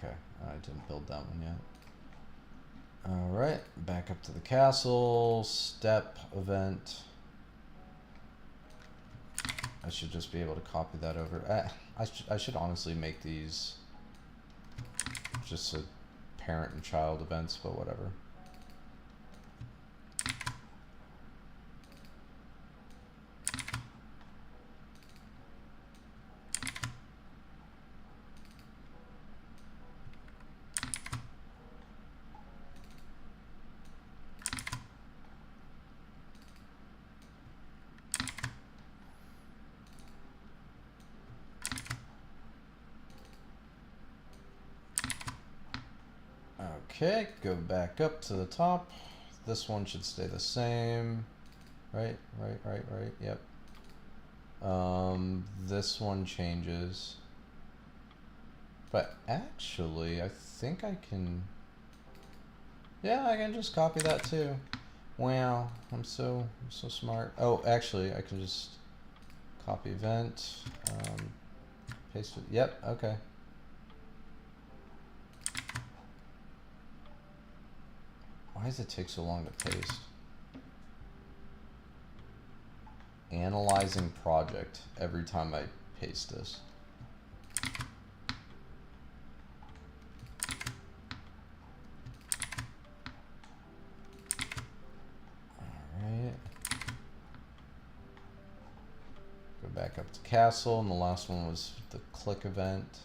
Okay, I didn't build that one yet. Alright, back up to the castle, step event. I should just be able to copy that over. I should honestly make these just a parent and child events, but whatever. Okay, go back up to the top. This one should stay the same. Right, yep. This one changes. But actually, I think I can... Yeah, I can just copy that too. Wow, I'm so smart. Oh, actually, I can just copy event, paste it. Yep, okay. Why does it take so long to paste? Analyzing project every time I paste this. Alright. Go back up to castle, and the last one was the click event.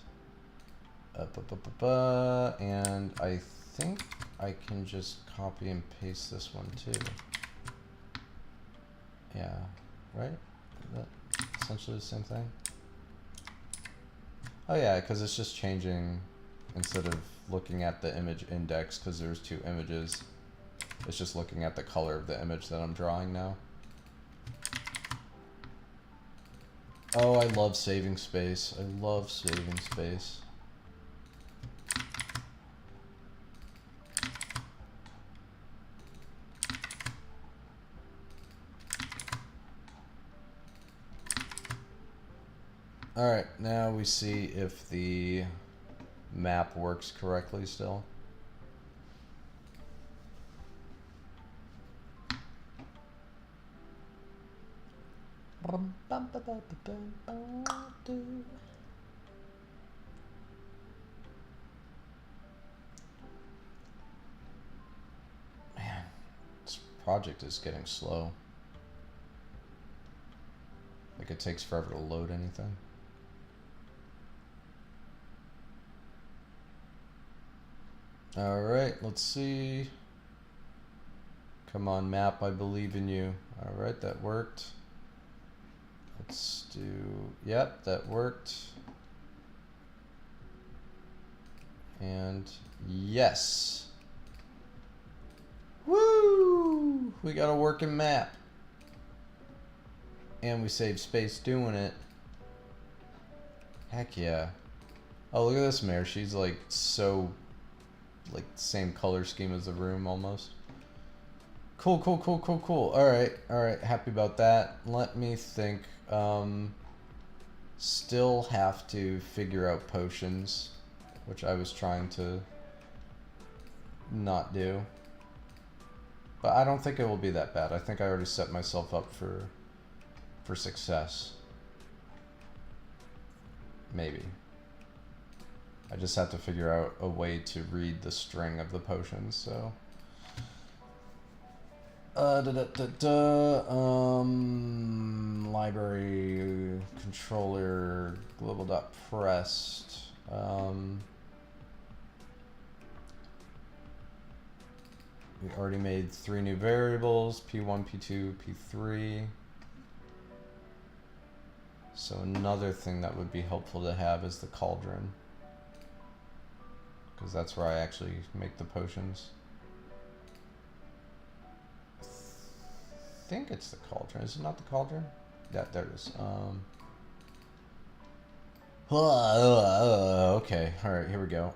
And I think I can just copy and paste this one too. Yeah, right? Is that essentially the same thing? Oh yeah, because it's just changing, instead of looking at the image index, because there's two images, it's just looking at the color of the image that I'm drawing now. Oh, I love saving space. I love saving space. Alright, now we see if the map works correctly still. Man, this project is getting slow. Like it takes forever to load anything. Alright, let's see. Come on, map, I believe in you. Alright, that worked. Let's do... Yep, that worked. And yes. Woo! We got a working map. And we saved space doing it. Heck yeah. Oh, look at this mare. She's like so... like same color scheme as the room almost. Cool. Alright, happy about that. Let me think. Still have to figure out potions, which I was trying to not do. But I don't think it will be that bad. I think I already set myself up for success. Maybe. I just have to figure out a way to read the string of the potions, so. Library controller global.pressed. We already made 3 new variables, P1, P2, P3. So another thing that would be helpful to have is the cauldron, because that's where I actually make the potions. I think it's the cauldron. Is it not the cauldron? Yeah, there it is. Okay, alright, here we go.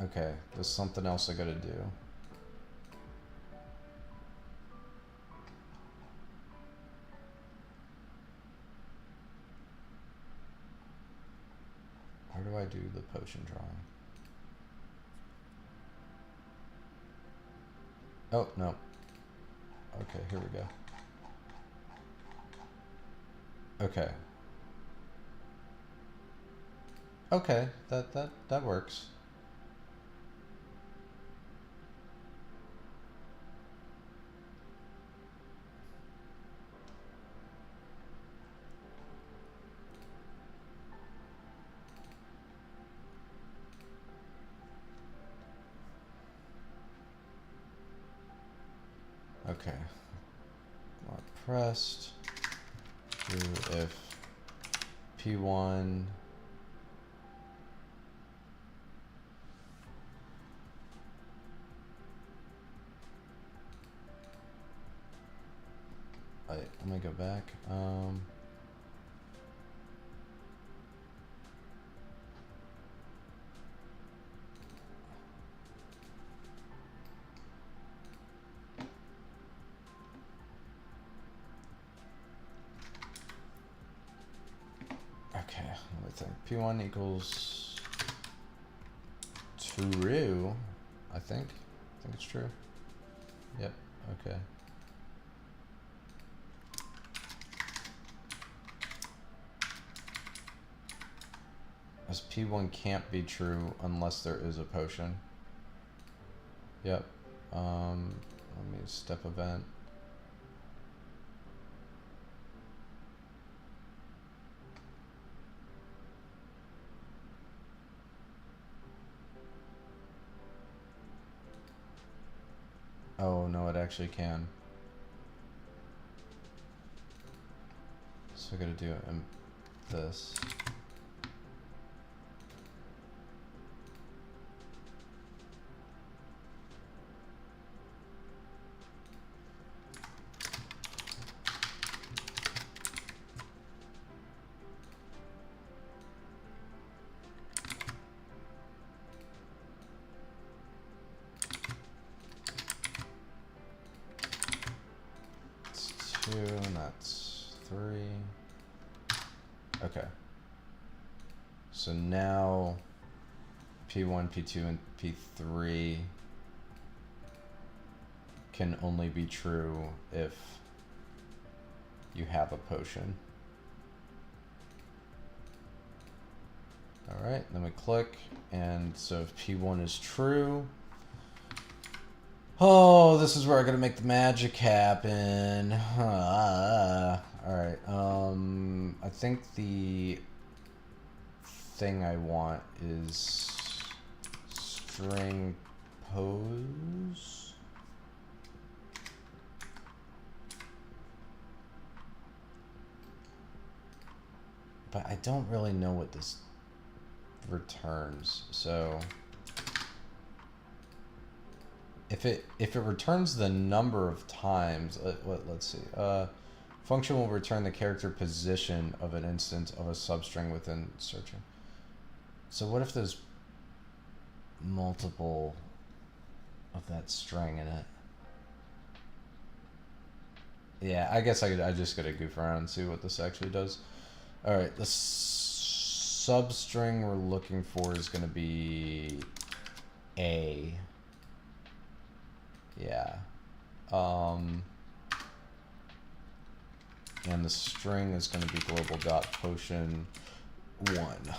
Okay, there's something else I gotta do. do the potion drawing? Oh, no. Okay, here we go. Okay. Okay, that works. Okay. Mark pressed. Do if P1 let me go back. Okay, let me think. P1 equals true, I think. I think it's true. Yep, okay. As P1 can't be true unless there is a potion. Yep. Let me step event. Oh no, it actually can. So I gotta do this. That's 2, and that's 3. Okay. So now P1, P2, and P3 can only be true if you have a potion. Alright, then we click, and so if P1 is true, oh, this is where I gotta make the magic happen. Alright, I think the thing I want is string pose. But I don't really know what this returns, so if it returns the number of times, let's see. Function will return the character position of an instance of a substring within searching. So what if there's multiple of that string in it? Yeah, I guess I just gotta goof around and see what this actually does. Alright, the substring we're looking for is gonna be A. Yeah. And the string is going to be global.potion 1.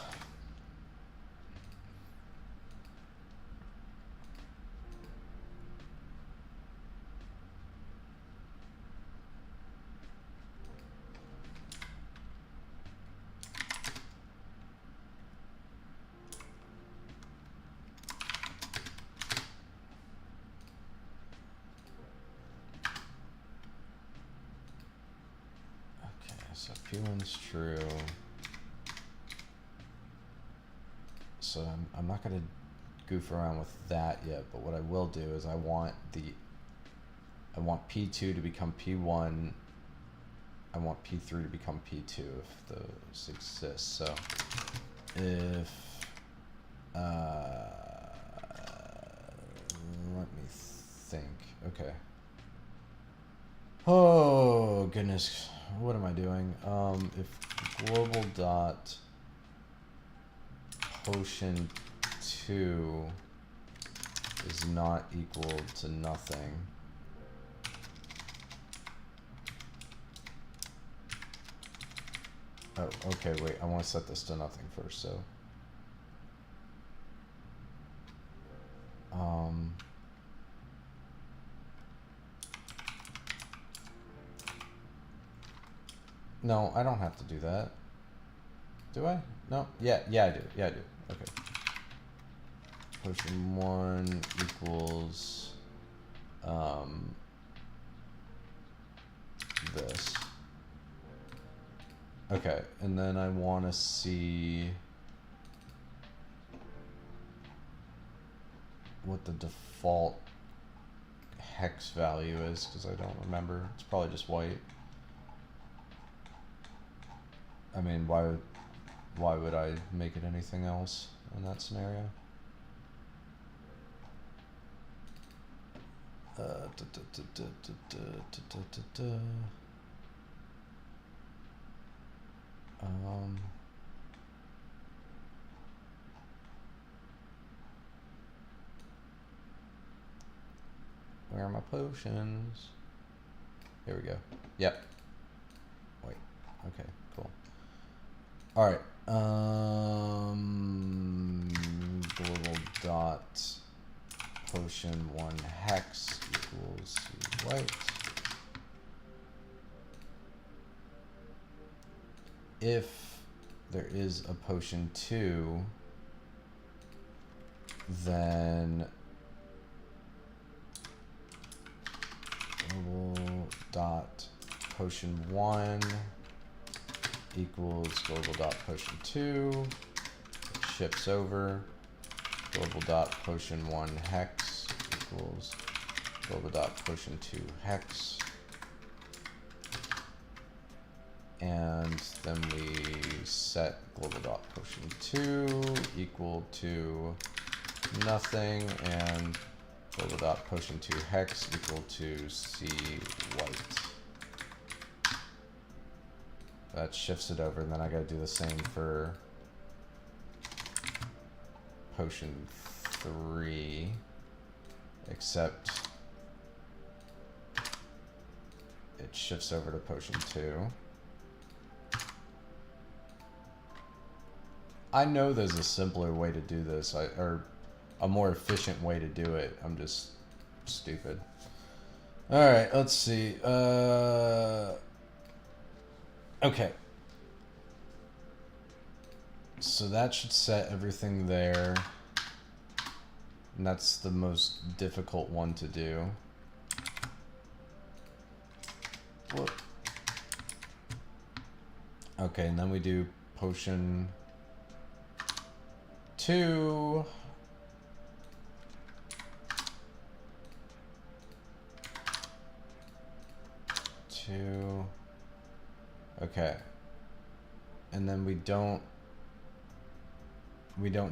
So P1's true. So I'm not gonna goof around with that yet, but what I will do is I want P2 to become P1. I want P3 to become P2 if those exist. So if let me think. Okay. Oh goodness. What am I doing? If global dot potion 2 is not equal to nothing. Oh, okay, wait, I want to set this to nothing first, so. No, I don't have to do that. Do I? No? Yeah, I do. Yeah, I do. Okay. Potion 1 equals this. Okay, and then I want to see what the default hex value is, because I don't remember. It's probably just white. I mean, why would I make it anything else in that scenario? Where are my potions? Here we go. Yep. Wait. Okay, cool. Alright. Global dot potion 1 hex equals white. If there is a potion 2, then global dot potion 1 equals global dot potion 2. It shifts over. Global dot potion 1 hex equals global dot potion 2 hex. And then we set global dot potion 2 equal to nothing, and global dot potion 2 hex equal to C white. That shifts it over, and then I gotta do the same for potion 3, except it shifts over to potion 2. I know there's a simpler way to do this, or a more efficient way to do it. I'm just stupid. Alright, let's see. Okay. So that should set everything there. And that's the most difficult one to do. Whoop. Okay, and then we do potion 2. Okay. And then we don't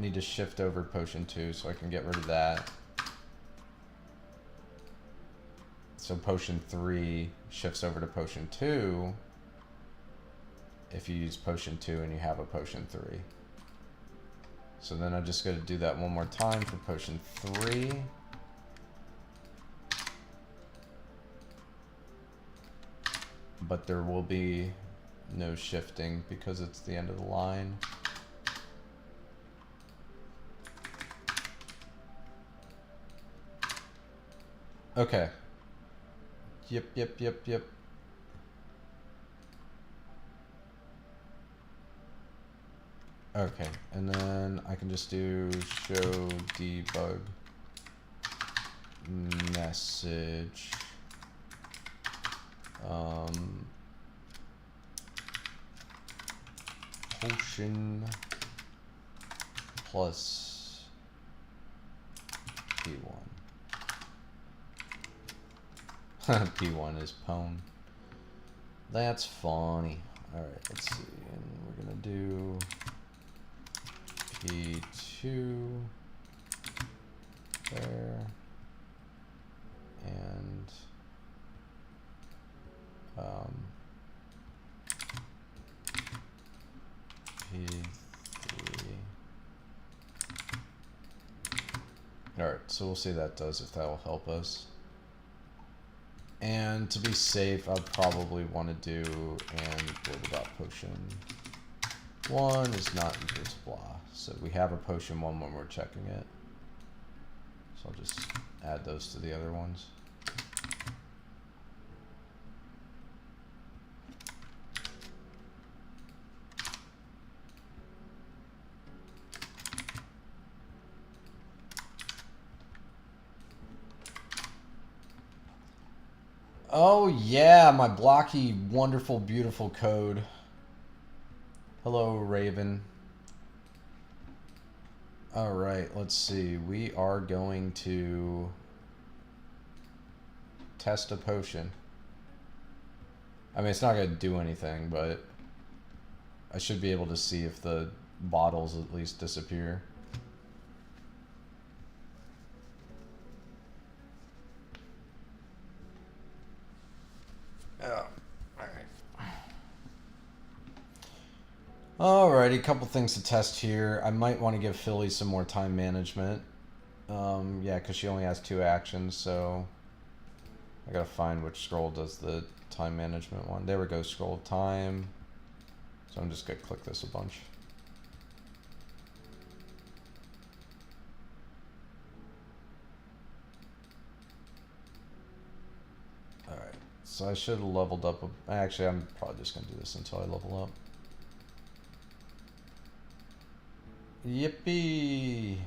need to shift over potion 2, so I can get rid of that. So potion 3 shifts over to potion 2 if you use potion 2 and you have a potion 3. So then I just got to do that one more time for potion 3. But there will be no shifting because it's the end of the line. Okay. Yep. Okay, and then I can just do show debug message. Potion plus P1. P1 is pwn. That's funny. Alright, let's see. And we're gonna do P2 there. And P3 Alright, so we'll see what that does, if that will help us. And to be safe, I'll probably want to do and what about potion 1 is not equal to blah. So we have a potion 1 when we're checking it. So I'll just add those to the other ones. Oh yeah, my blocky, wonderful, beautiful code. Hello, Raven. Alright, let's see. We are going to test a potion. I mean, it's not going to do anything, but I should be able to see if the bottles at least disappear. Oh, alright. Alrighty, a couple things to test here. I might want to give Philly some more time management. Yeah, because she only has 2 actions, so I gotta find which scroll does the time management one. There we go, scroll of time. So I'm just gonna click this a bunch. Alright, so I should have leveled up. Actually, I'm probably just gonna do this until I level up. Yippee!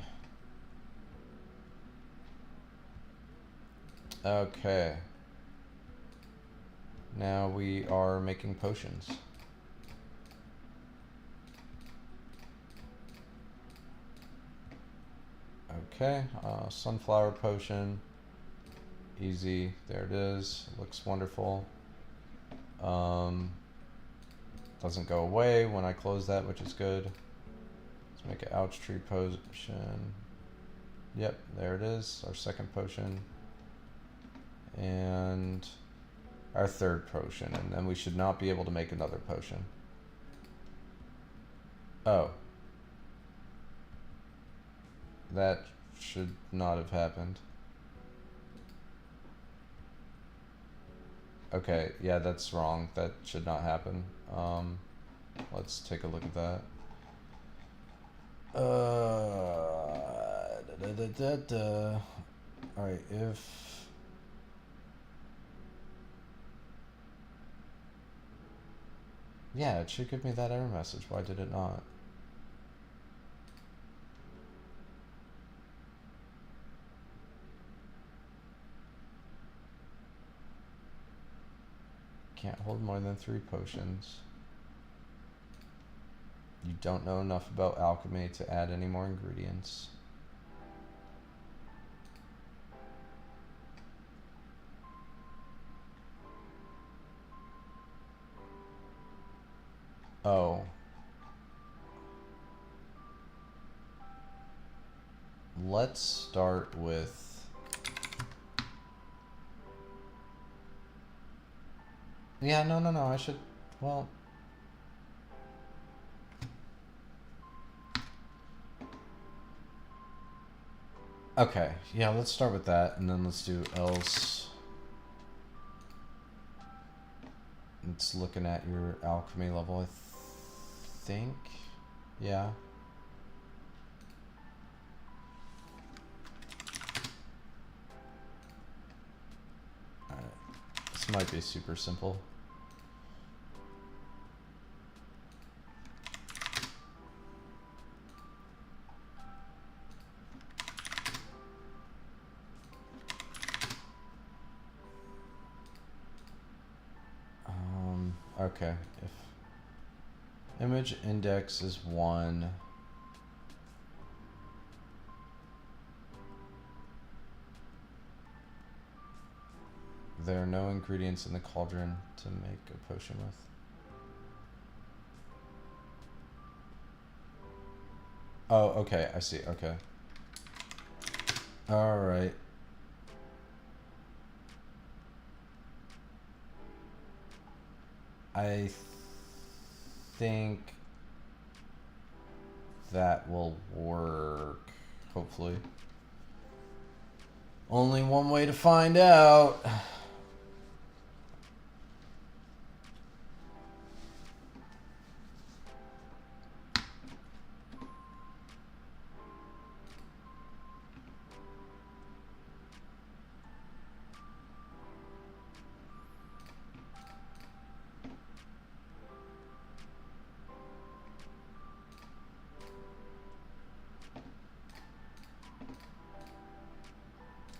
Okay. Now we are making potions. Okay, sunflower potion. Easy, there it is. Looks wonderful. Doesn't go away when I close that, which is good. Let's make an ouch tree potion. Yep, there it is, our second potion. And our third potion, and then we should not be able to make another potion. Oh. That should not have happened. Okay, yeah, that's wrong. That should not happen. Let's take a look at that. Alright, if... Yeah, it should give me that error message. Why did it not? Can't hold more than 3 potions. You don't know enough about alchemy to add any more ingredients. Oh. Let's start with... Yeah, no, I should... Well... Okay, yeah, let's start with that, and then let's do else. It's looking at your alchemy level, I think. Yeah. Alright. This might be super simple. Okay, if image index is 1, there are no ingredients in the cauldron to make a potion with. Oh, okay, I see, okay. Alright. I think that will work, hopefully. Only one way to find out.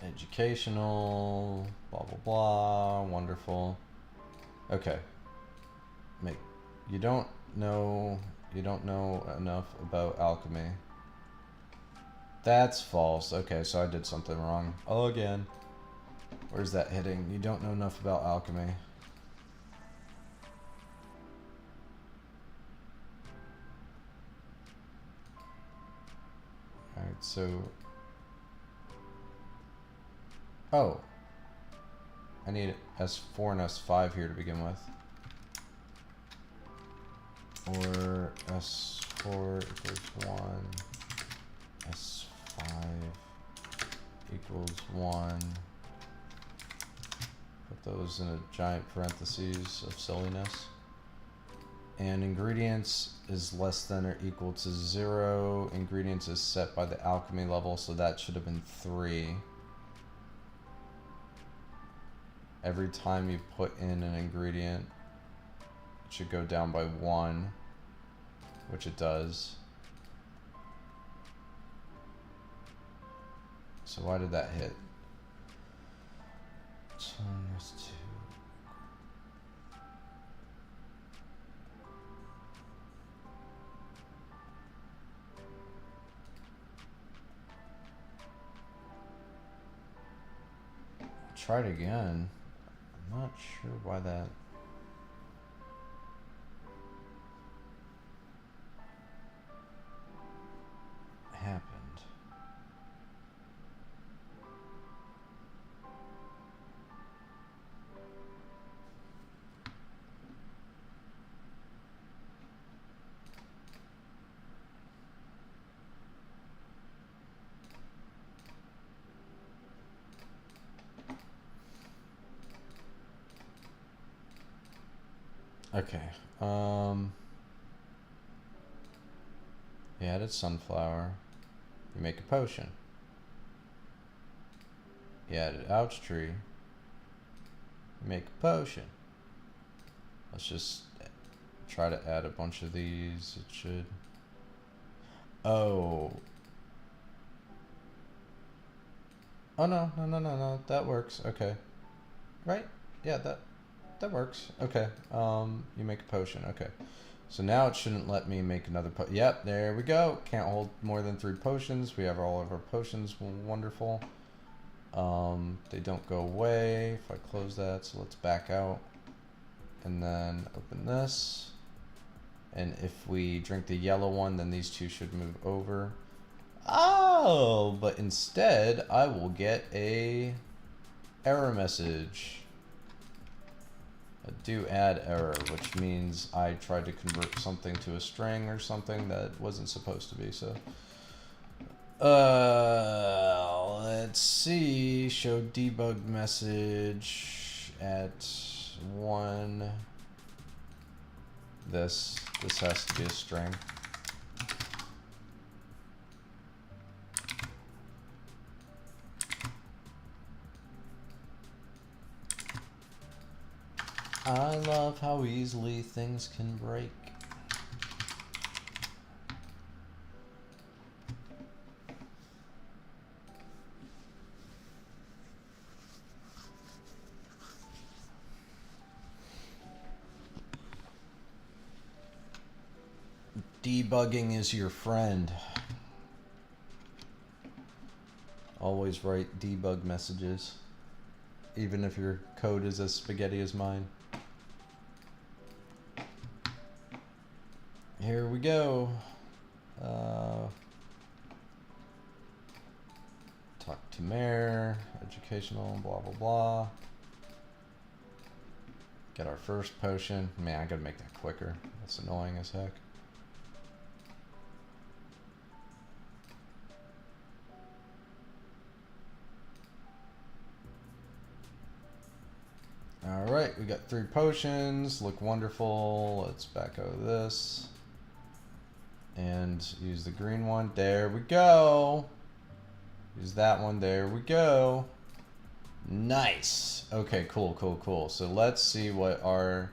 Educational, blah blah blah, wonderful. Okay. You don't know enough about alchemy. That's false. Okay, so I did something wrong. Oh, again. Where's that hitting? You don't know enough about alchemy. Alright, so... Oh. I need S4 and S5 here to begin with. Or S4 equals 1. S5 equals 1. Put those in a giant parentheses of silliness. And ingredients is less than or equal to 0. Ingredients is set by the alchemy level, so that should have been 3. Every time you put in an ingredient, it should go down by 1, which it does. So why did that hit? 2 minus 2. Try it again. I'm not sure why that happened. Okay, you added sunflower, you make a potion. You added ouch tree, you make a potion. Let's just try to add a bunch of these, it should. Oh. Oh no, that works, okay. Right? Yeah, that works. Okay. You make a potion. Okay. So now it shouldn't let me make another Yep, there we go. Can't hold more than 3 potions. We have all of our potions. Wonderful. They don't go away if I close that. So let's back out. And then open this. And if we drink the yellow one, then these two should move over. Oh, but instead I will get a error message. A do add error, which means I tried to convert something to a string or something that wasn't supposed to be, so. Let's see, show debug message at 1. This has to be a string. I love how easily things can break. Debugging is your friend. Always write debug messages, even if your code is as spaghetti as mine. Here we go. Talk to Mare, educational, blah, blah, blah. Get our first potion. Man, I gotta make that quicker. That's annoying as heck. we got 3 potions. Look wonderful. Let's back out of this. And use the green one. There we go. Use that one. There we go. Nice. Okay, cool, cool, cool. So let's see what our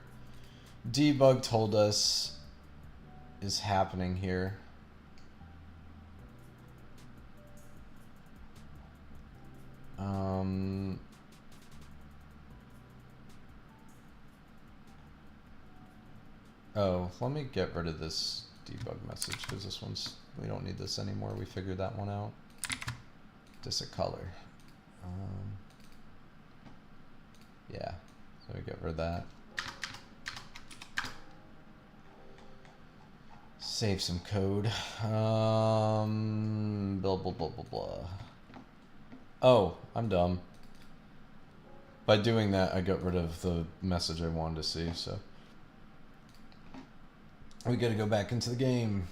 debug told us is happening here. Oh, let me get rid of this debug message because this one's, we don't need this anymore. We figured that one out. Just a color. Yeah, so we get rid of that. Save some code. Blah, blah, blah, blah, blah. Oh, I'm dumb. By doing that, I got rid of the message I wanted to see, so. We gotta go back into the game.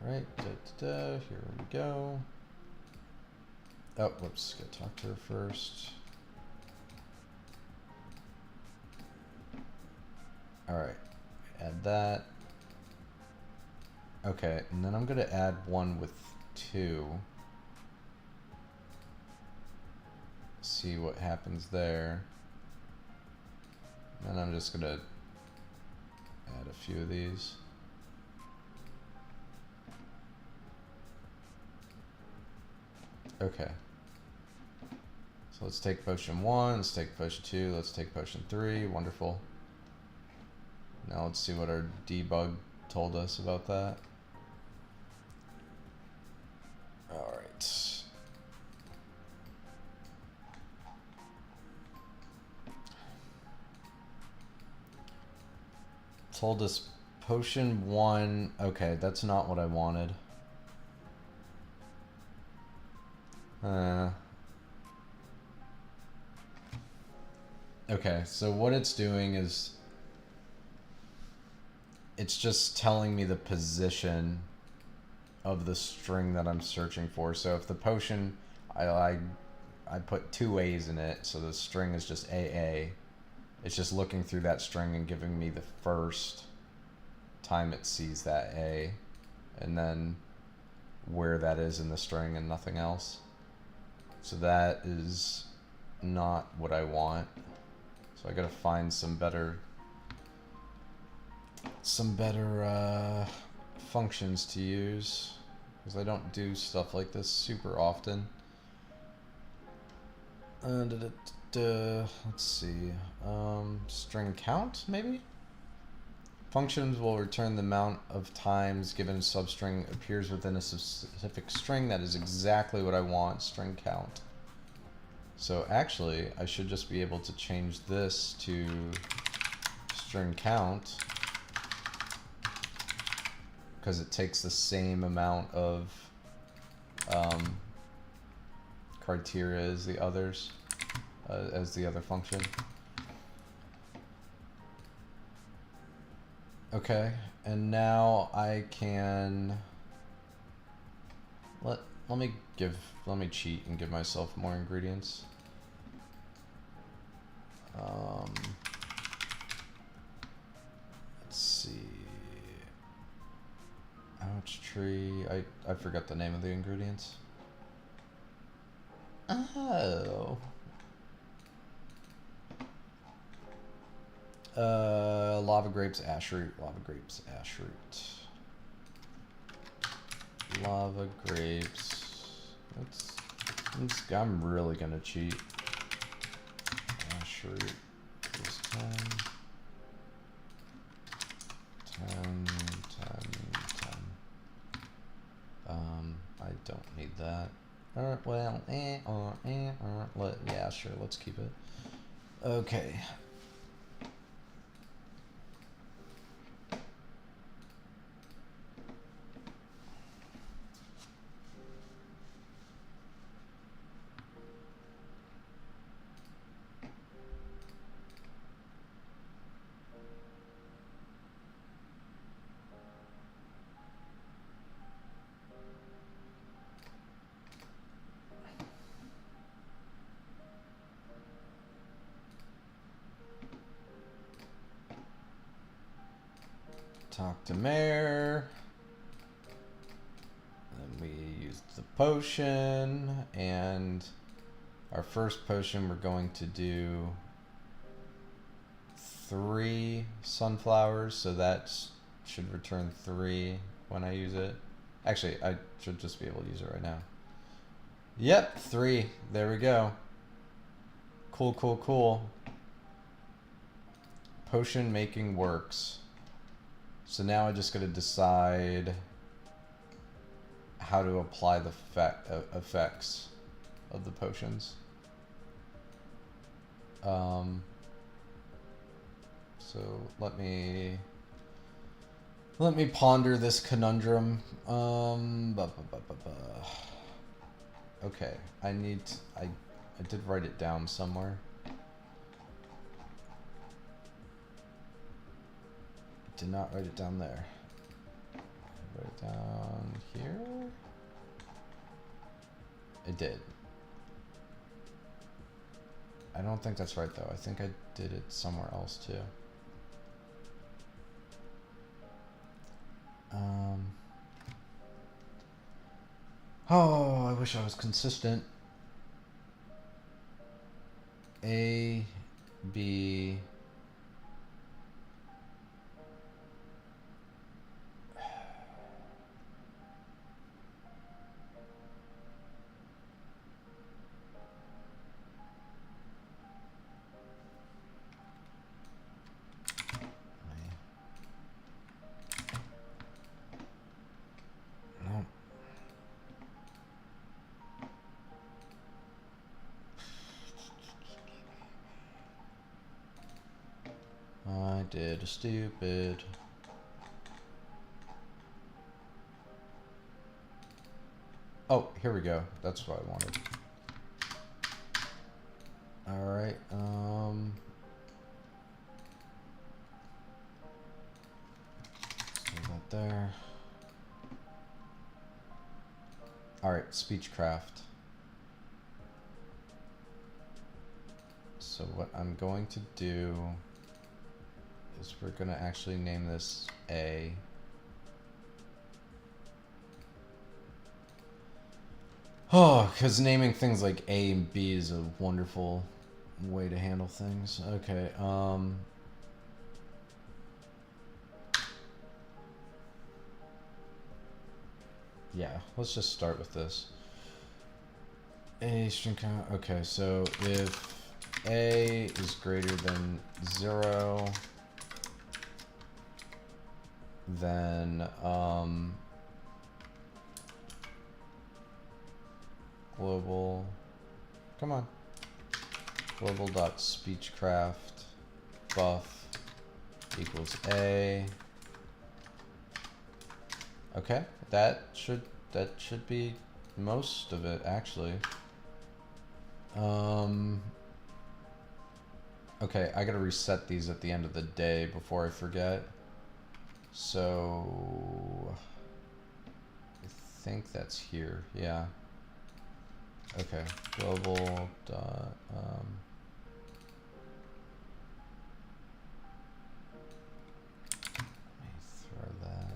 Alright, here we go. Oh, whoops, gotta talk to her first. Alright, add that. Okay, and then I'm gonna add one with 2. See what happens there. And I'm just gonna add a few of these. Okay. So let's take potion 1, let's take potion 2, let's take potion 3, wonderful. Now let's see what our debug told us about that. Alright. Told us potion 1, okay, that's not what I wanted. Okay, so what it's doing is it's just telling me the position of the string that I'm searching for. So if the potion, I put 2 A's in it, so the string is just AA. It's just looking through that string and giving me the first time it sees that A, and then where that is in the string and nothing else. So that is not what I want. So I gotta find some better functions to use, because I don't do stuff like this super often. Let's see, string count maybe? Functions will return the amount of times given substring appears within a specific string. That is exactly what I want, string count. So actually, I should just be able to change this to string count, because it takes the same amount of criteria as the others, as the other function. Okay, and now I can let me cheat and give myself more ingredients. Let's see. Ouch tree. I forgot the name of the ingredients. Oh. Lava grapes, ash root, lava grapes, ash root. Lava grapes. I'm really gonna cheat. Ash root is 10. 10, 10, 10. I don't need that. Well, yeah, sure, let's keep it. Okay. Talk to Mare. Then we use the potion, and our first potion we're going to do 3 sunflowers, so that should return 3 when I use it. Actually, I should just be able to use it right now. Yep, 3. There we go. Cool, cool, cool. Potion making works. So now I just gotta decide how to apply the effects of the potions. So let me ponder this conundrum. Okay, I did write it down somewhere. Did not write it down there. Write it down here. It did. I don't think that's right though. I think I did it somewhere else too. Oh, I wish I was consistent. A, B. No. I did a stupid. Oh, here we go. That's what I wanted. All right. Leave that there. All right, speechcraft. So what I'm going to do is we're going to actually name this A. Oh, because naming things like A and B is a wonderful way to handle things. Okay, yeah, let's just start with this. A string count. Okay, so if A is greater than 0, then global, come on, global dot speechcraft buff equals A. Okay, that should be most of it actually. Okay, I gotta reset these at the end of the day before I forget. So I think that's here, yeah. Okay, global dot let me throw that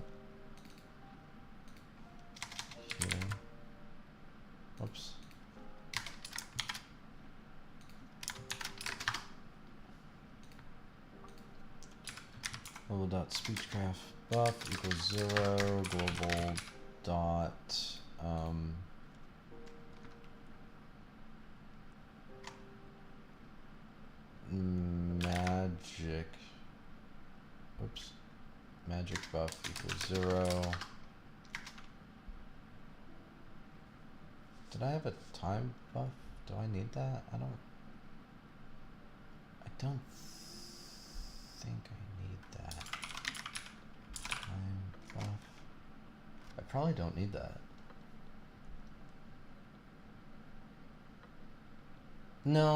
here. Whoops. Global dot speechcraft buff equals 0. Global dot magic. Oops. Magic buff equals 0. Did I have a time buff? Do I need that? I don't think I need that. Time buff. I probably don't need that. No.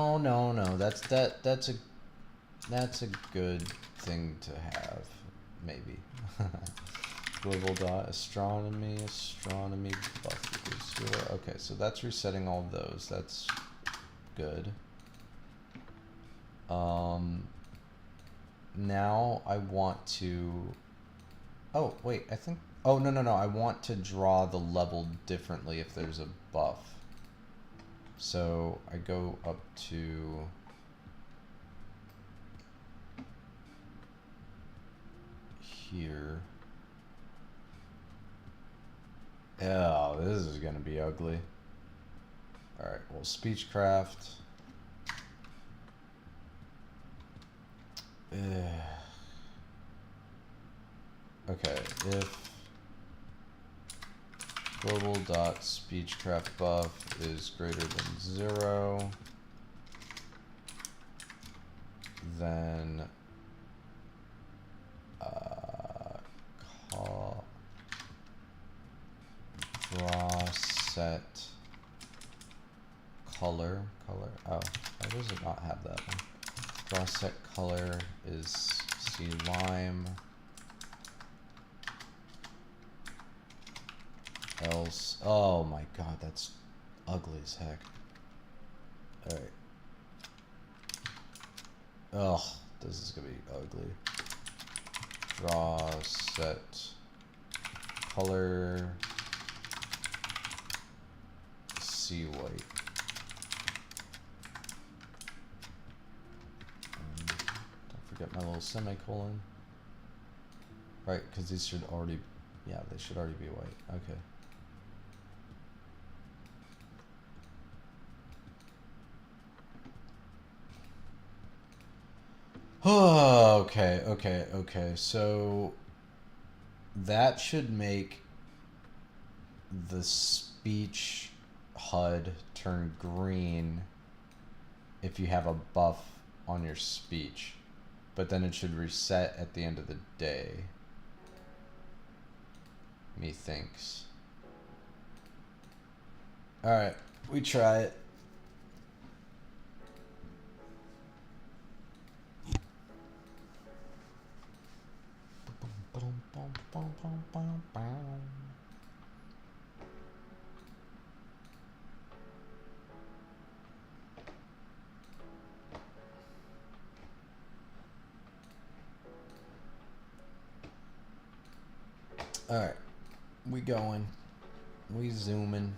That's a good thing to have, maybe. Global dot astronomy buff equals 0. Okay, so that's resetting all of those. That's good. Now I want to Oh, wait, I think... Oh, no, no, no. I want to draw the level differently if there's a buff. So I go up to... here. Oh, this is gonna be ugly. Alright, well, Speechcraft. Okay, if global.speechcraft buff is greater than 0, then call draw set color. Oh, why does it not have that one? Draw set color is C lime. Else, oh my god, that's ugly as heck. Alright. Ugh, this is gonna be ugly. Draw set color C white. Don't forget my little semicolon. Right, because these should already, yeah, they should already be white. Okay. Oh, okay. So that should make the speech HUD turn green if you have a buff on your speech, but then it should reset at the end of the day. Methinks. Alright, we try it. Alright, we going. We zooming.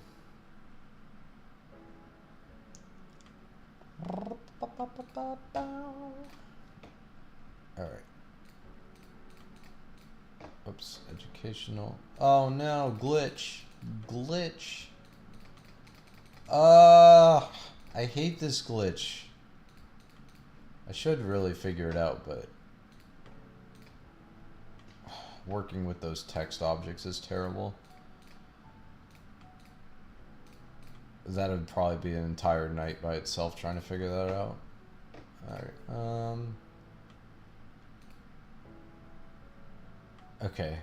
Alright. Oops, educational. Oh no, glitch. Glitch. I hate this glitch. I should really figure it out, but working with those text objects is terrible. That would probably be an entire night by itself trying to figure that out. Alright, okay.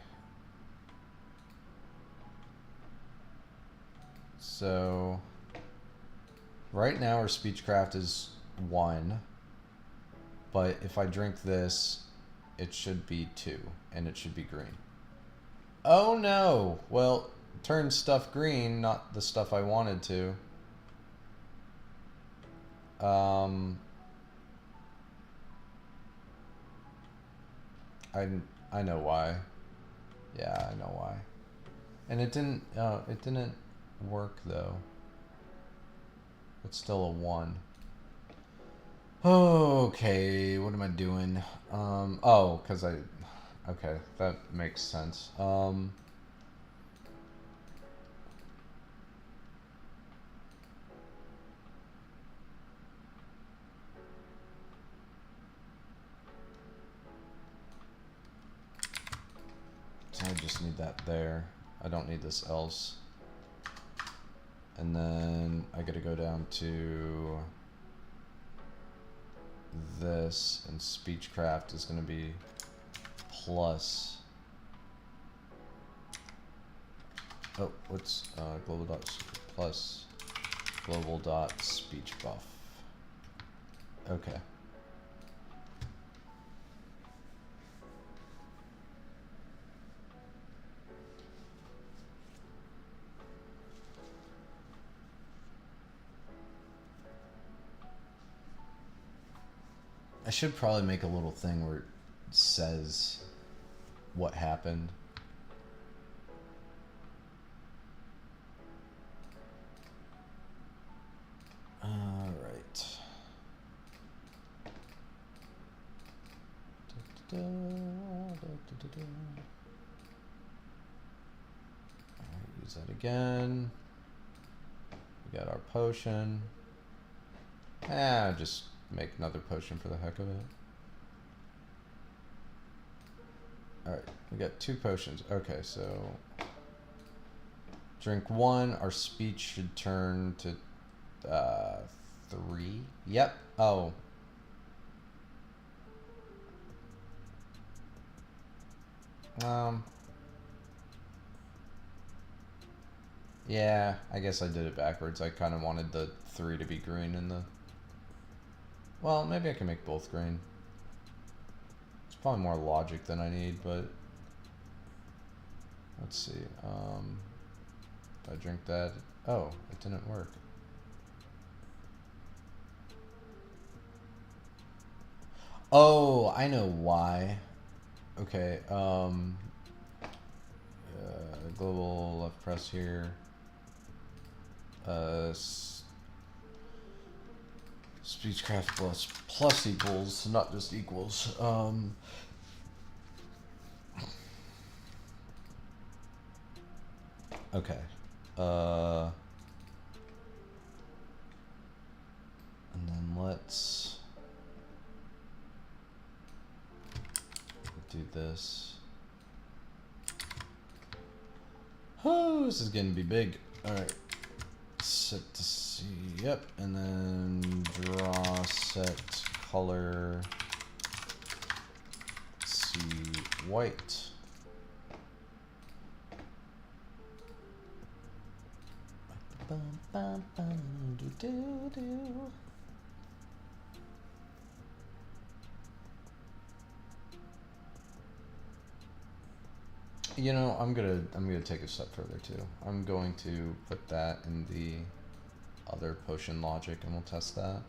So right now our speechcraft is 1, but if I drink this, it should be 2, and it should be green. Oh no! Well, turn stuff green, not the stuff I wanted to. I know why. Yeah, I know why. And it didn't work though. It's still a 1. Okay, what am I doing? Oh, because okay, that makes sense. So I just need that there. I don't need this else. And then I gotta go down to this, and speechcraft is gonna be plus. Oh, what's global dot plus global dot speech buff. Okay. I should probably make a little thing where it says what happened. Alright. Alright, use that again. We got our potion. Just make another potion for the heck of it. Alright, we got 2 potions. Okay, so drink 1, our speech should turn to 3. Yep. Oh. Yeah, I guess I did it backwards. I kind of wanted the 3 to be green and the... Well, maybe I can make both green. It's probably more logic than I need, but... Let's see. If I drink that... Oh, it didn't work. Oh, I know why. Okay, global left press here. Speechcraft plus equals, not just equals. Okay. And then let's do this. Oh, this is gonna be big. Alright. Set to C, yep, and then draw set color C white. You know, I'm gonna take a step further too. I'm going to put that in the other potion logic and we'll test that.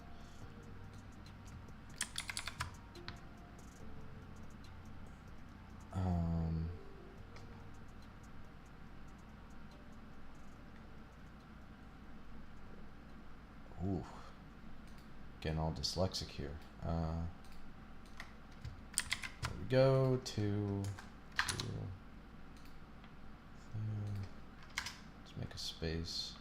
Ooh, getting all dyslexic here. There we go. Two. Let's make a space.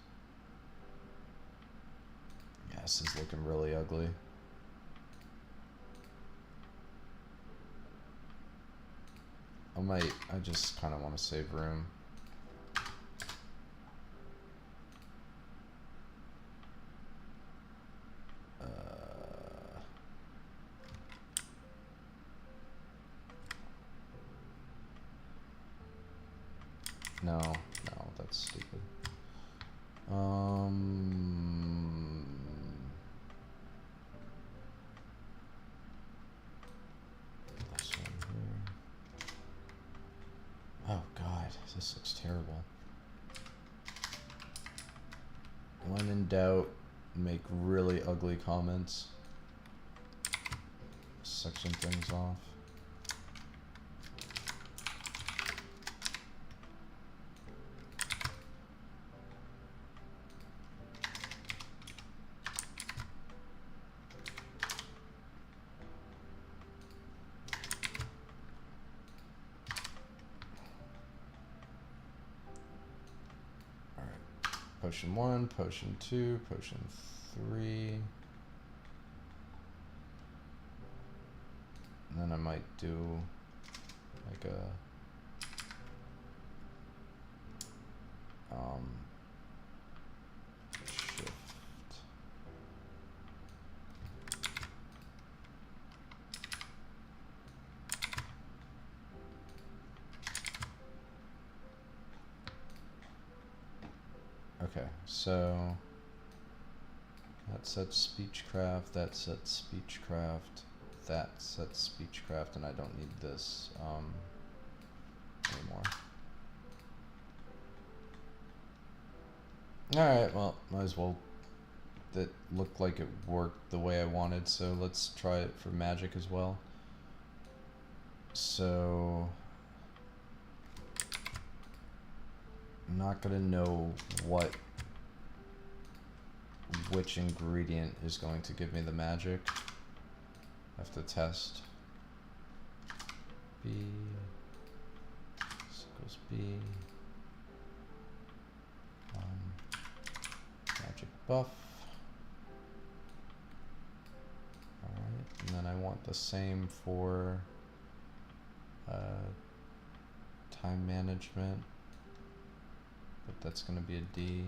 Yeah, this is looking really ugly. I just kind of want to save room. No, that's stupid. This one here. Oh God, this looks terrible. When in doubt, make really ugly comments. Section things off. Potion 1, potion 2, potion 3. And then I might do like a shift. Okay, so that sets speechcraft, that sets speechcraft, that sets speechcraft, and I don't need this anymore. Alright, well, might as well. That looked like it worked the way I wanted, so let's try it for magic as well. So I'm not gonna know what which ingredient is going to give me the magic. I have to test. B equals B. Magic buff. Alright, and then I want the same for time management, but that's going to be a D.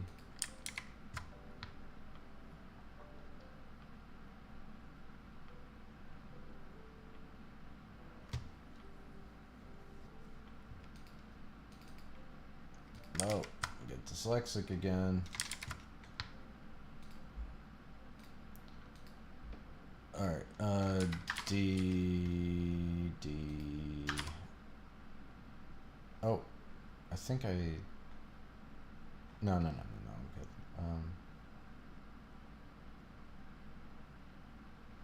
No, I get dyslexic again. Alright, D. Oh, I think I... No, I'm good.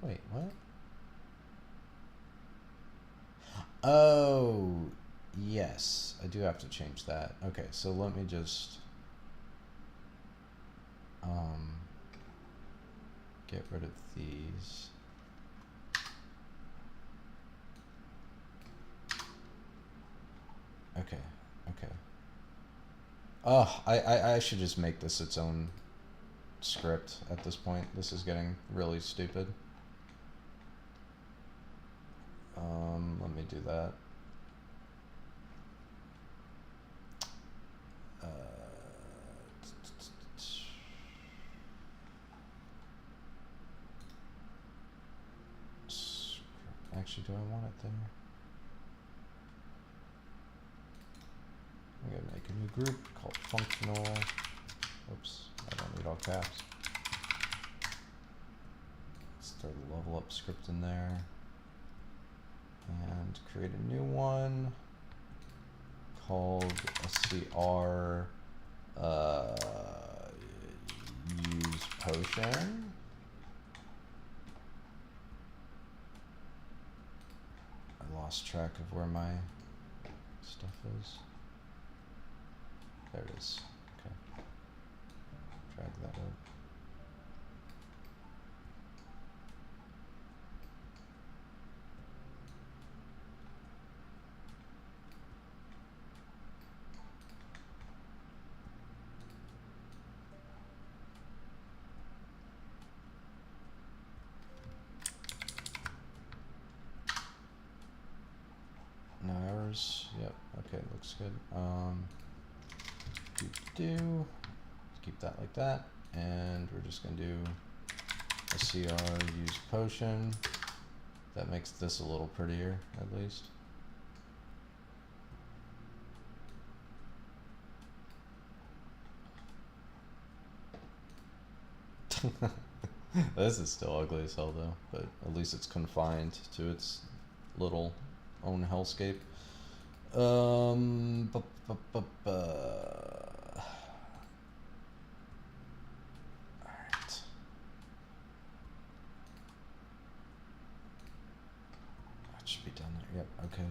Wait, what? Oh, yes, I do have to change that. Okay, so let me just get rid of these. Okay. Oh, I should just make this its own script at this point. This is getting really stupid. Let me do that. Actually, do I want it there? I'm gonna make a new group called functional. Oops, I don't need all caps. Let's throw the level up script in there. And create a new one called SCR use potion. I lost track of where my stuff is. There it is. Okay. Drag that up. No errors. Yep. Okay, looks good. Keep that like that, and we're just gonna do a CR use potion. That makes this a little prettier, at least. This is still ugly as hell though, but at least it's confined to its little own hellscape. Alright. That should be done there. Yep, okay.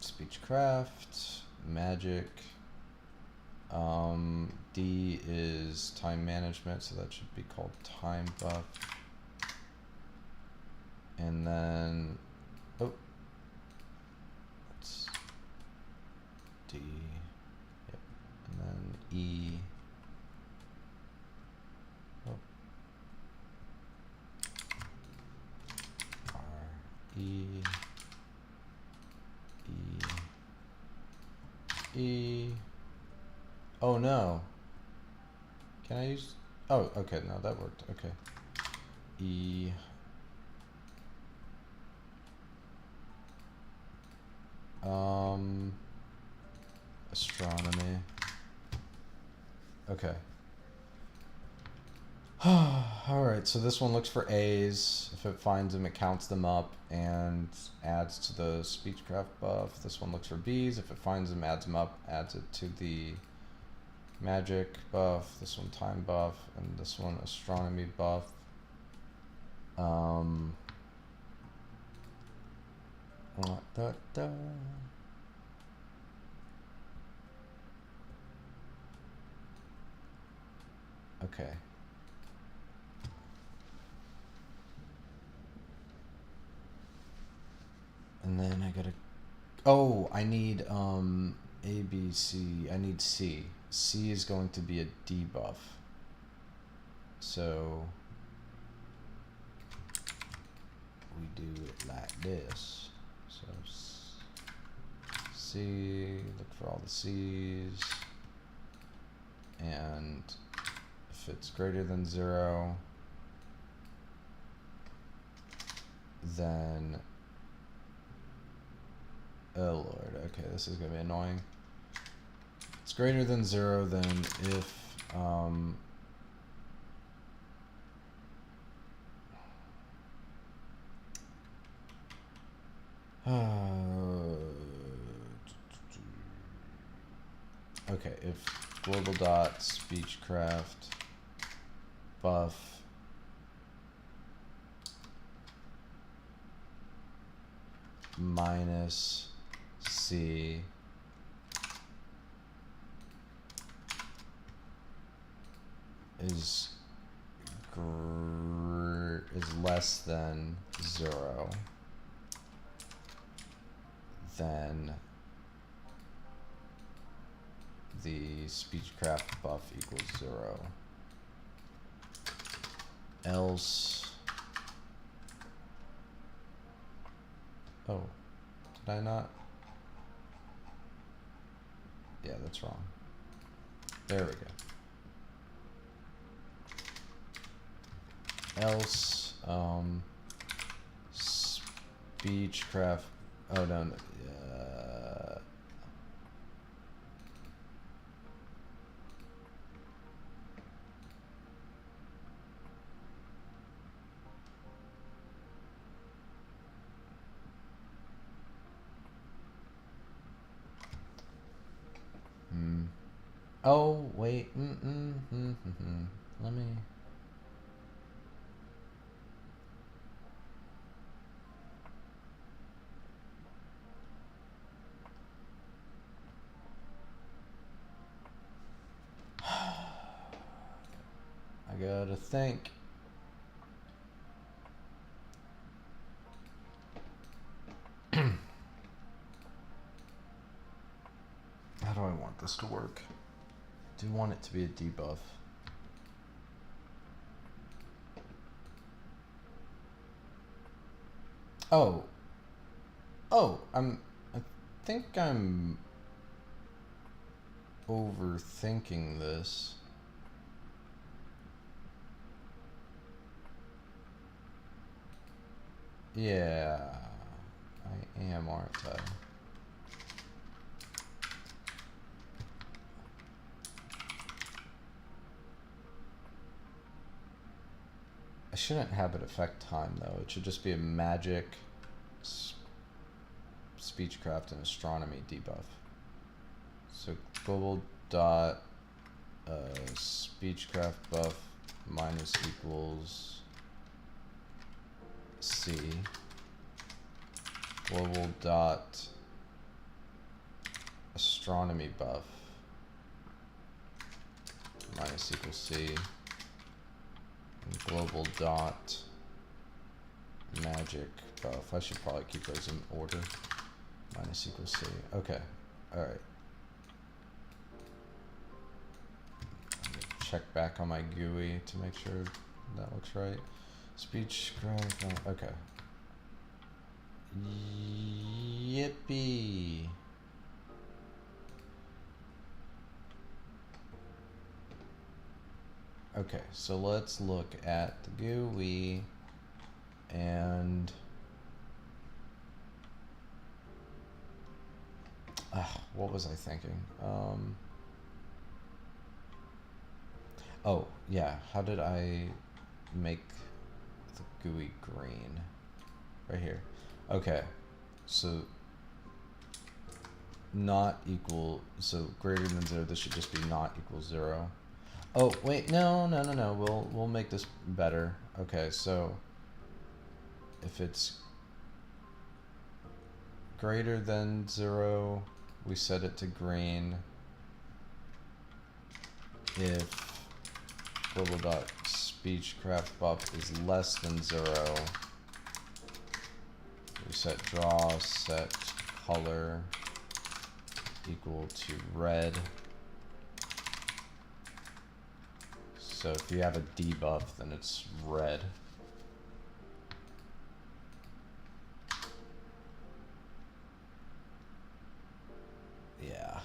Speechcraft, magic. D is time management, so that should be called time buff. And then, oh, that's D, yep, and then E, oh, R, E, oh no, can I use, oh, okay, no, that worked, okay, E, astronomy. Okay. Alright, so this one looks for A's. If it finds them, it counts them up and adds to the speechcraft buff. This one looks for B's. If it finds them, adds them up, adds it to the magic buff. This one time buff, and this one astronomy buff. Okay. And then I gotta... Oh, I need, A, B, C. I need C. C is going to be a debuff. So... we do it like this. So C, look for all the C's, and if it's greater than 0, then, oh lord, okay, this is gonna be annoying. It's greater than 0, then if okay, if global dot speechcraft buff minus C is less than 0, then the speechcraft buff equals 0. Else, oh, did I not? Yeah, that's wrong. There we go. Else, speechcraft, oh no, oh, wait, let me... I gotta think. How do I want this to work? I do want it to be a debuff. Oh. Oh, I think I'm overthinking this. Yeah, I am, aren't I? I shouldn't have it affect time though. It should just be a magic, speechcraft, and astronomy debuff. So global dot speechcraft buff minus equals C. Global dot astronomy buff minus equals C. And global dot magic buff. I should probably keep those in order. Minus equals C. Okay. Alright. Check back on my GUI to make sure that looks right. Speechcraft. Okay. Yippee. Okay, so let's look at the GUI and what was I thinking? Oh, yeah, how did I make the GUI green? Right here. Okay, so not equal, so greater than 0, this should just be not equal 0. Oh, wait, no, we'll make this better. Okay, so if it's greater than 0, we set it to green. If squiggle.speechcraft buff is less than 0. We set draw, set color equal to red. So if you have a debuff, then it's red. Yeah.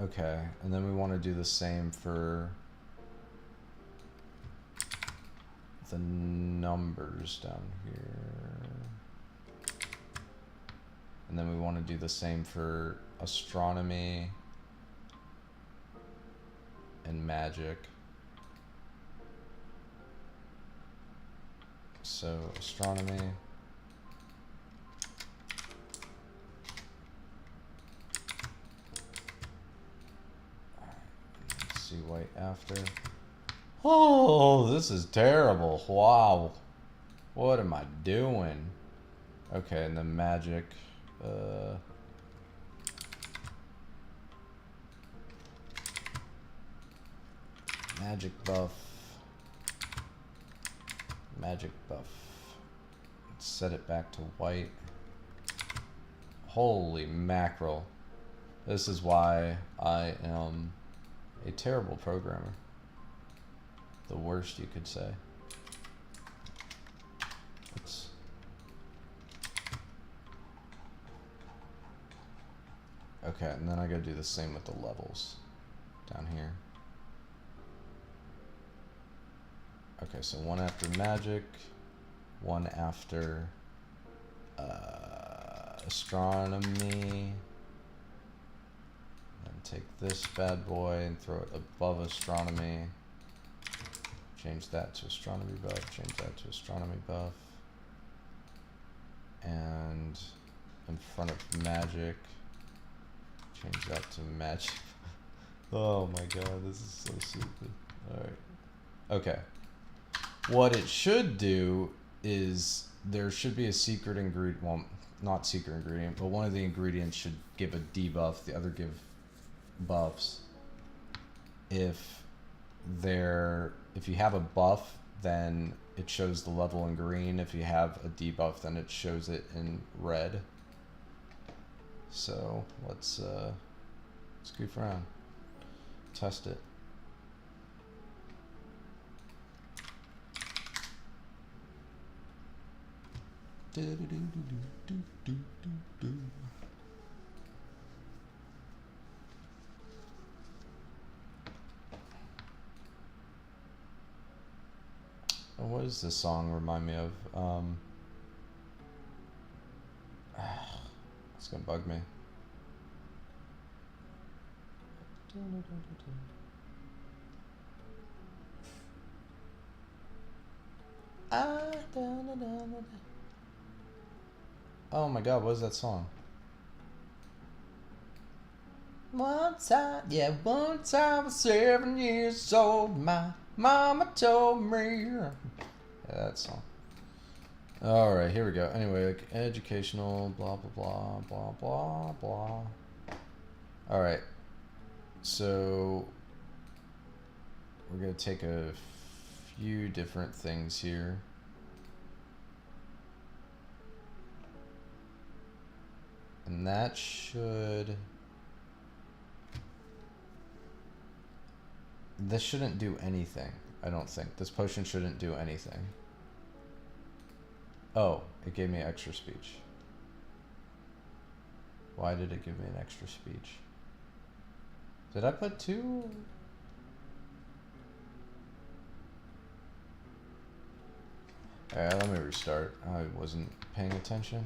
Okay, and then we want to do the same for the numbers down here. And then we want to do the same for astronomy and magic. So astronomy. Let's see white after. Oh, this is terrible. Wow. What am I doing? Okay, and then magic. Magic buff. Magic buff. Let's set it back to white. Holy mackerel. This is why I am a terrible programmer. The worst you could say. Oops. Okay, and then I gotta do the same with the levels down here. Okay, so one after magic, one after astronomy. Then take this bad boy and throw it above astronomy. Change that to astronomy buff, change that to astronomy buff. And in front of magic, change that to magic. Oh my god, this is so stupid. Alright. Okay. What it should do is there should be a secret ingredient, well, not secret ingredient, but one of the ingredients should give a debuff, the other give buffs. If you have a buff, then it shows the level in green. If you have a debuff, then it shows it in red. So let's goof around, test it. What does this song remind me of? It's gonna bug me. Oh my god, what is that song? One time I was 7 years old, my mama told me. Yeah, that song. Alright, here we go. Anyway, like educational, blah, blah, blah, blah, blah, blah. Alright, so we're going to take a few different things here. And that should... This shouldn't do anything, I don't think. This potion shouldn't do anything. Oh, it gave me extra speech. Why did it give me an extra speech? Did I put 2? Alright, let me restart. I wasn't paying attention.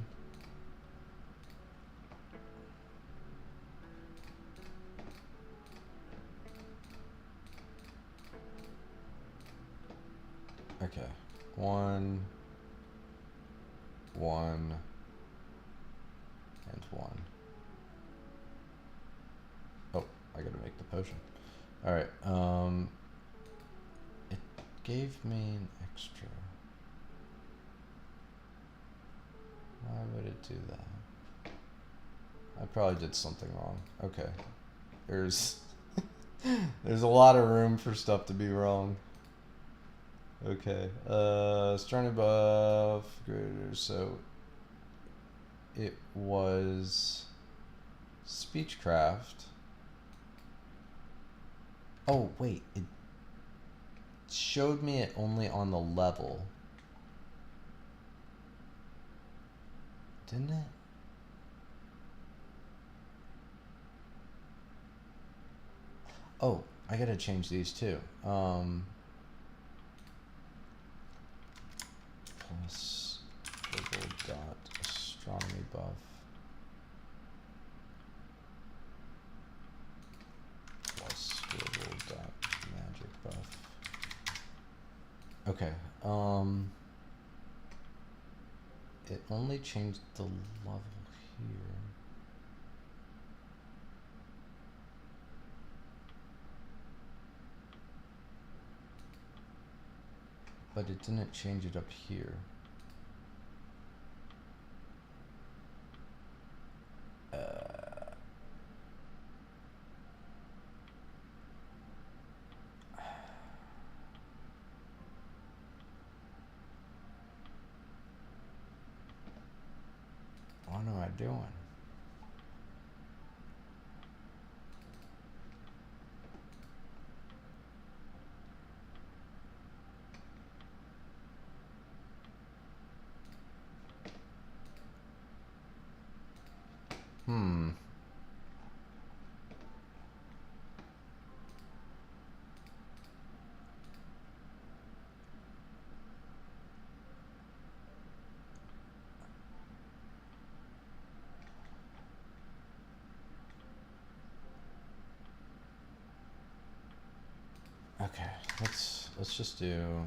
Okay, 1, 1, and 1. Oh, I gotta make the potion. Alright, it gave me an extra. Why would it do that? I probably did something wrong. Okay, there's There's a lot of room for stuff to be wrong. Okay. Starting above greater, so it was Speechcraft. Oh wait, it showed me it only on the level. Didn't it? Oh, I gotta change these too. Plus global dot astronomy buff. Plus global dot magic buff. Okay. It only changed the level here. But it didn't change it up here. What am I doing? Okay, let's just do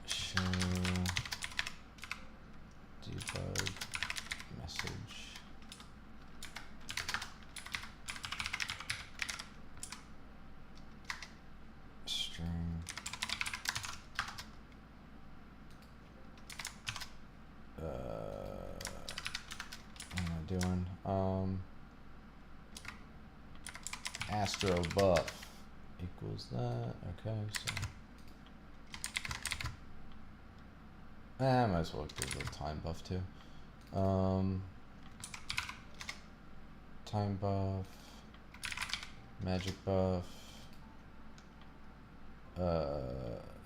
show debug message. String. What am I doing? Astro buff equals that. Okay, so I might as well give it a time buff too. Time buff, magic buff,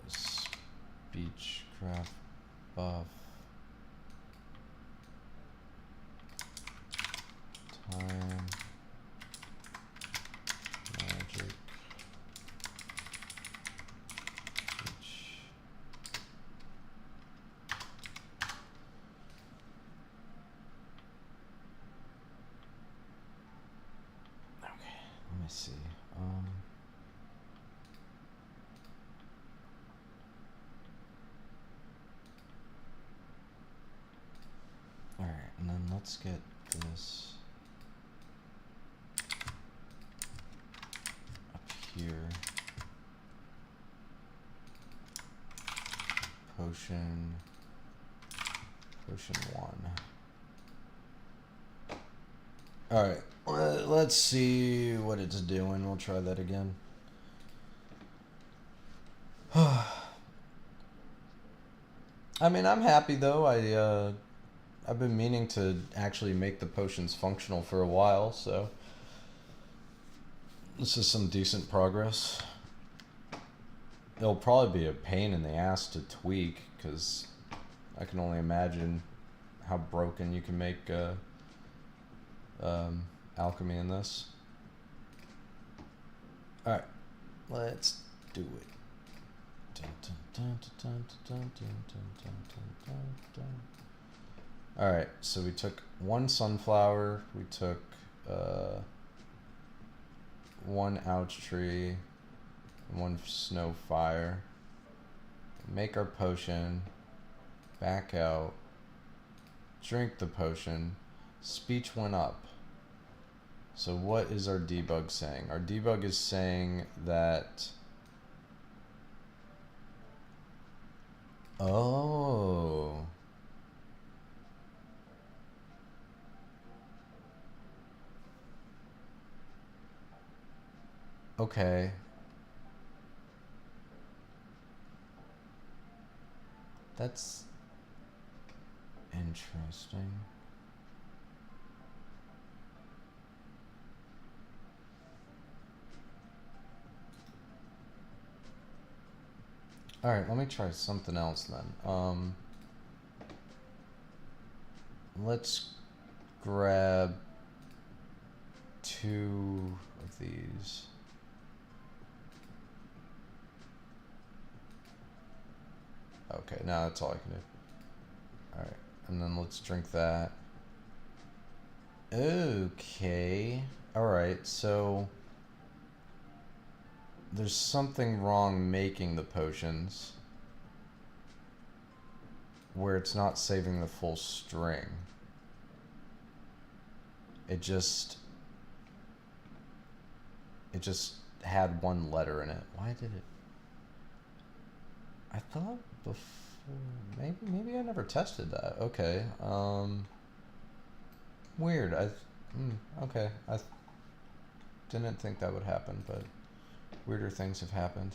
speechcraft buff, time, magic, speech. Okay, let me see. All right, and then let's get this up here. Potion 1. All right, let's see what it's doing. We'll try that again. I mean, I'm happy though. I've been meaning to actually make the potions functional for a while, so this is some decent progress. It'll probably be a pain in the ass to tweak, because I can only imagine how broken you can make alchemy in this. Alright, let's do it. Alright, so we took one sunflower, we took one ouch tree, one snow fire. Make our potion, back out, drink the potion, speech went up. So what is our debug saying? Our debug is saying that... Oh. Okay. That's interesting. Alright, let me try something else then. Let's grab 2 of these. Okay, now that's all I can do. Alright, and then let's drink that. Okay. Alright, so there's something wrong making the potions where it's not saving the full string. It just had 1 letter in it. Why did it? I thought before, maybe I never tested that. Okay. Weird. Okay. I didn't think that would happen, but weirder things have happened.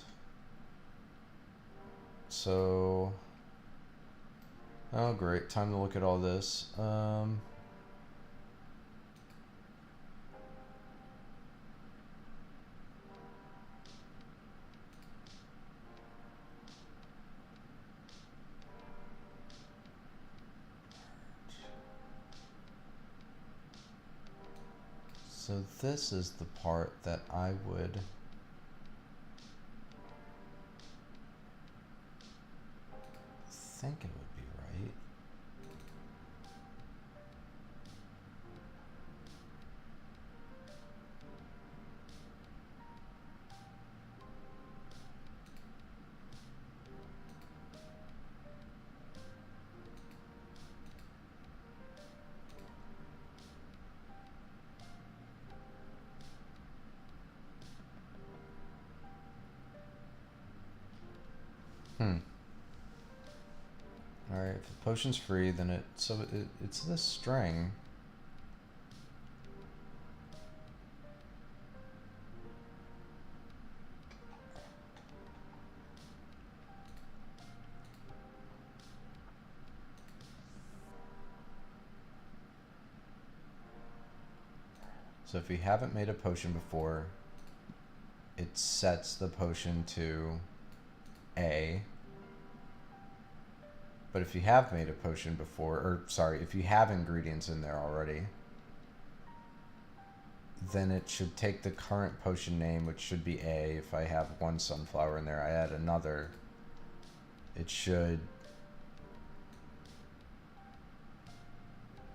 So, oh great, time to look at all this. So this is the part that I would think it would be right. Alright, if the potion's free, then it's this string. So if you haven't made a potion before, it sets the potion to A. But if you have made a potion before, or sorry, if you have ingredients in there already, then it should take the current potion name, which should be A. If I have 1 sunflower in there, I add another, it should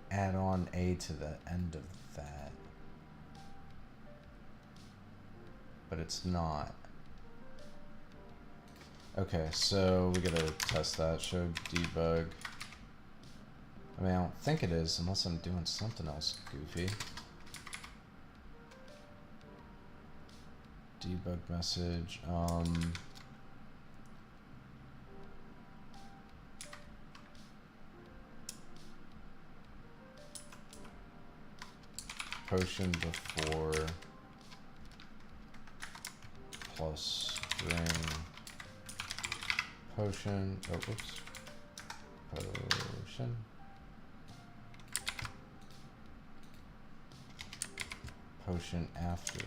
add on A to the end of that. But it's not. Okay, so we gotta test that. Show debug. I mean, I don't think it is unless I'm doing something else goofy. Debug message. Potion before plus string potion. Oh, whoops. Potion. Potion after.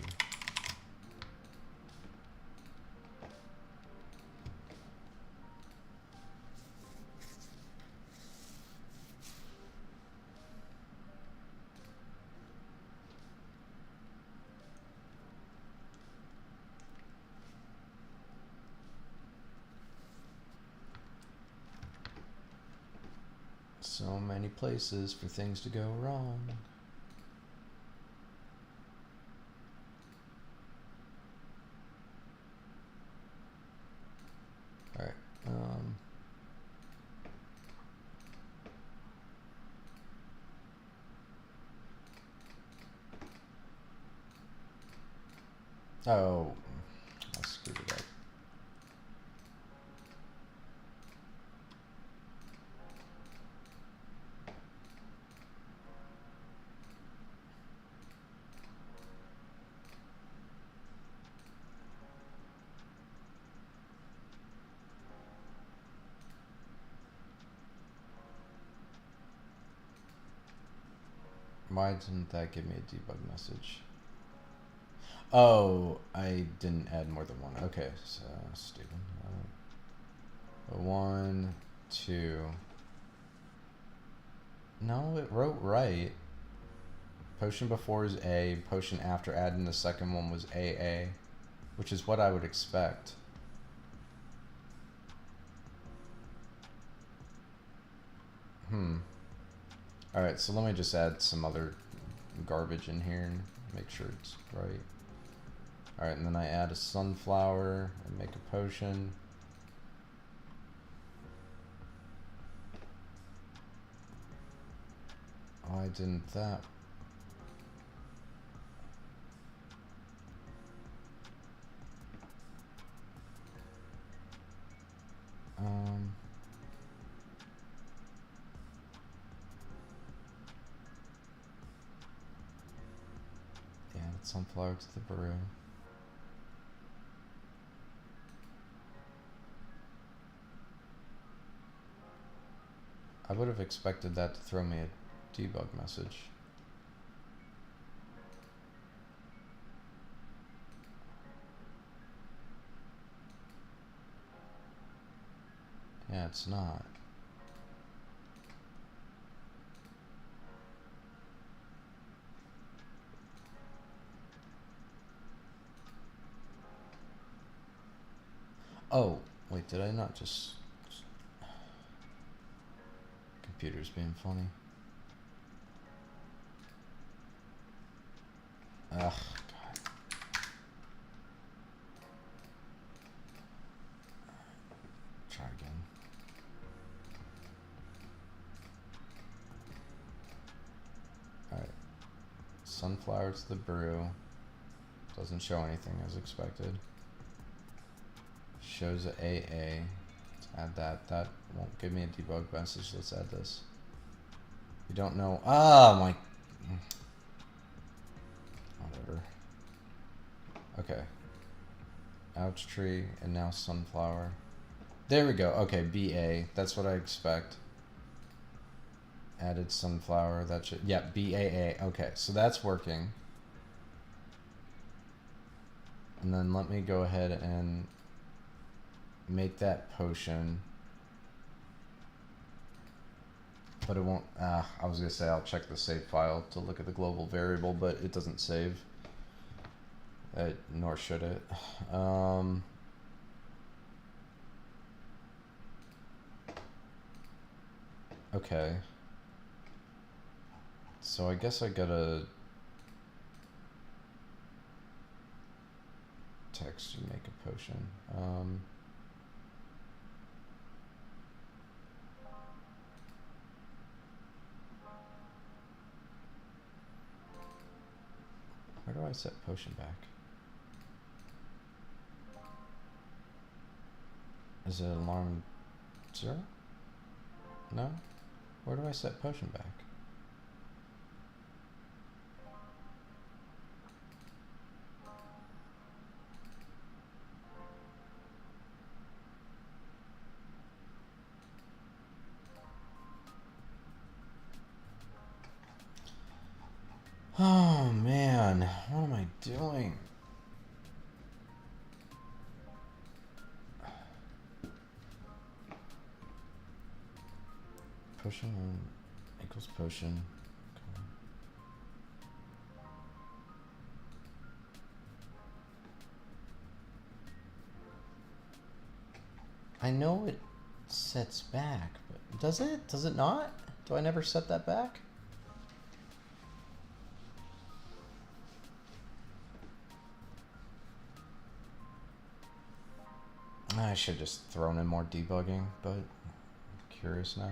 So many places for things to go wrong. Alright, oh, I screwed it up. Why didn't that give me a debug message? Oh, I didn't add more than one. Okay, so stupid. 1, 2. No, it wrote right. Potion before is A. Potion after adding the second one was AA, which is what I would expect. Alright, so let me just add some other garbage in here and make sure it's right. Alright, and then I add a sunflower and make a potion. Why didn't that? Yeah, add sunflower to the brew. I would have expected that to throw me a debug message. Yeah, it's not. Oh, wait, did I not just... Computer's being funny. Ugh, God. Try again. Alright. Sunflower to the brew. Doesn't show anything as expected. Shows a AA. Let's add that. That won't give me a debug message. Let's add this. You don't know. Ah, my. Whatever. Okay. Ouch tree and now sunflower. There we go. Okay, BA. That's what I expect. Added sunflower. That should. Yeah, BAA. Okay, so that's working. And then let me go ahead and make that potion. But it won't, I was gonna say I'll check the save file to look at the global variable, but it doesn't save. Nor should it. Okay. So I guess I gotta text you make a potion. Where do I set potion back? Is it alarm 0? No? Where do I set potion back? Oh man, what am I doing? Potion equals potion. Okay. I know it sets back, but does it? Does it not? Do I never set that back? I should have just thrown in more debugging, but I'm curious now.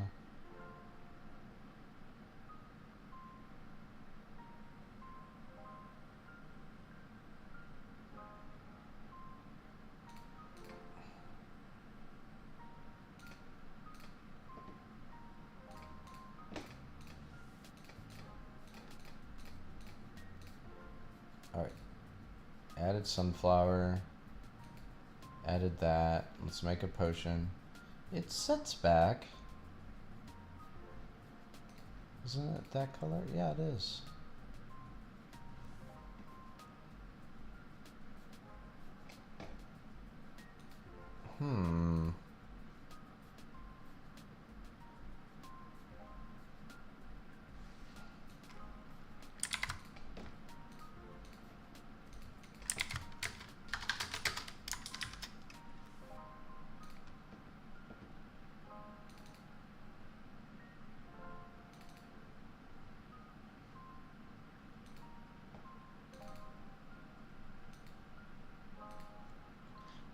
Alright. Added sunflower. Added that. Let's make a potion. It sets back. Isn't it that color? Yeah, it is. Hmm.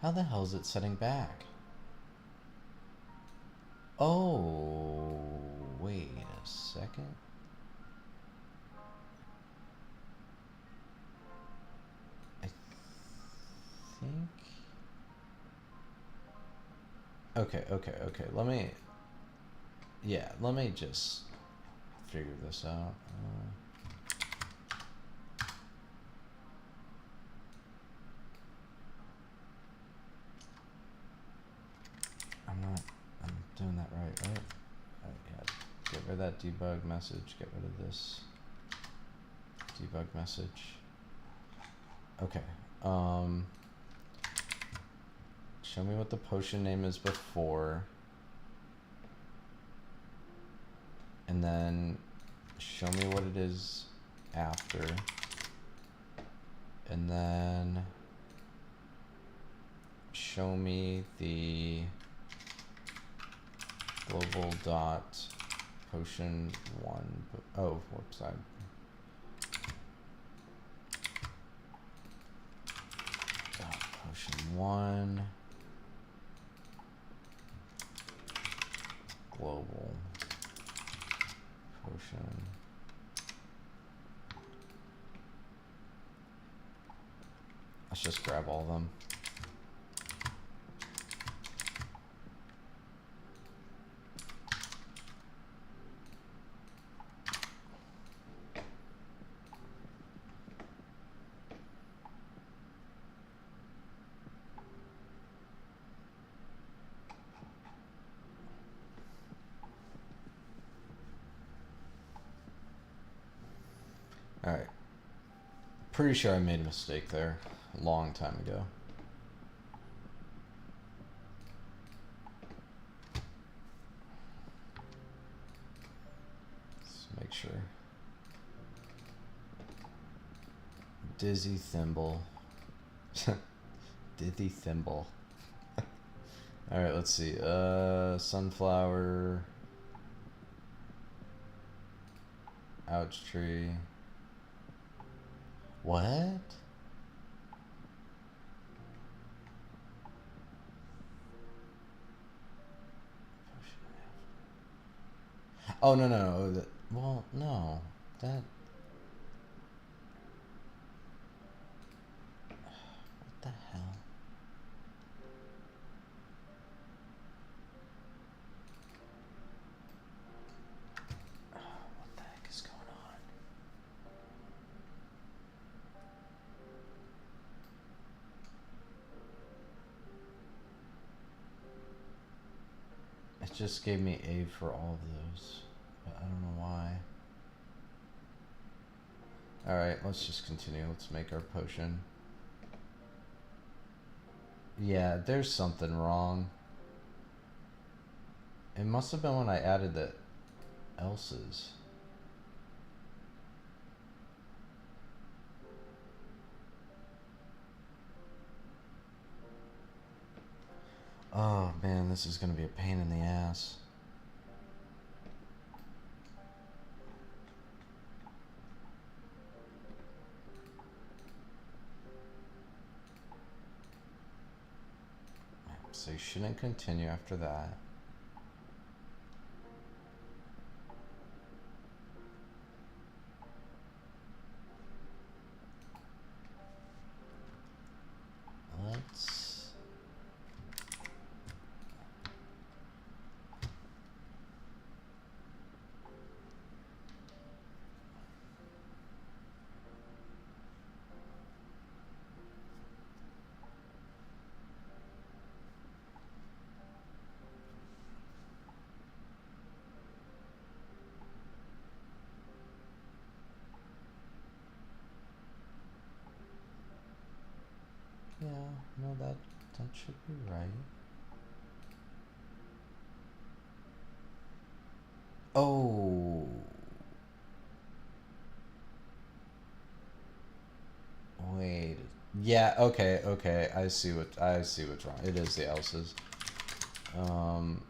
How the hell is it setting back? Oh, wait a second. I think. Okay. Let me just figure this out. I'm doing that right? Yeah. Get rid of that debug message. Get rid of this debug message. Okay. Show me what the potion name is before. And then show me what it is after. And then show me the global dot potion 1. Oh, whoops, potion 1 global potion. Let's just grab all of them. Alright. Pretty sure I made a mistake there a long time ago. Let's make sure. Dizzy Thimble. Dizzy Thimble. Alright, let's see. Sunflower. Ouch tree. What? Oh, no. Well, no. What the hell? What the heck is going on? It just gave me A for all of those, but I don't know why. Alright, let's just continue. Let's make our potion. Yeah, there's something wrong. It must have been when I added the else's. Oh man, this is gonna be a pain in the ass. So you shouldn't continue after that. Let's... Yeah, no, that should be right. Oh. Wait. Yeah, okay, okay. I see what's wrong. It is the else's. Um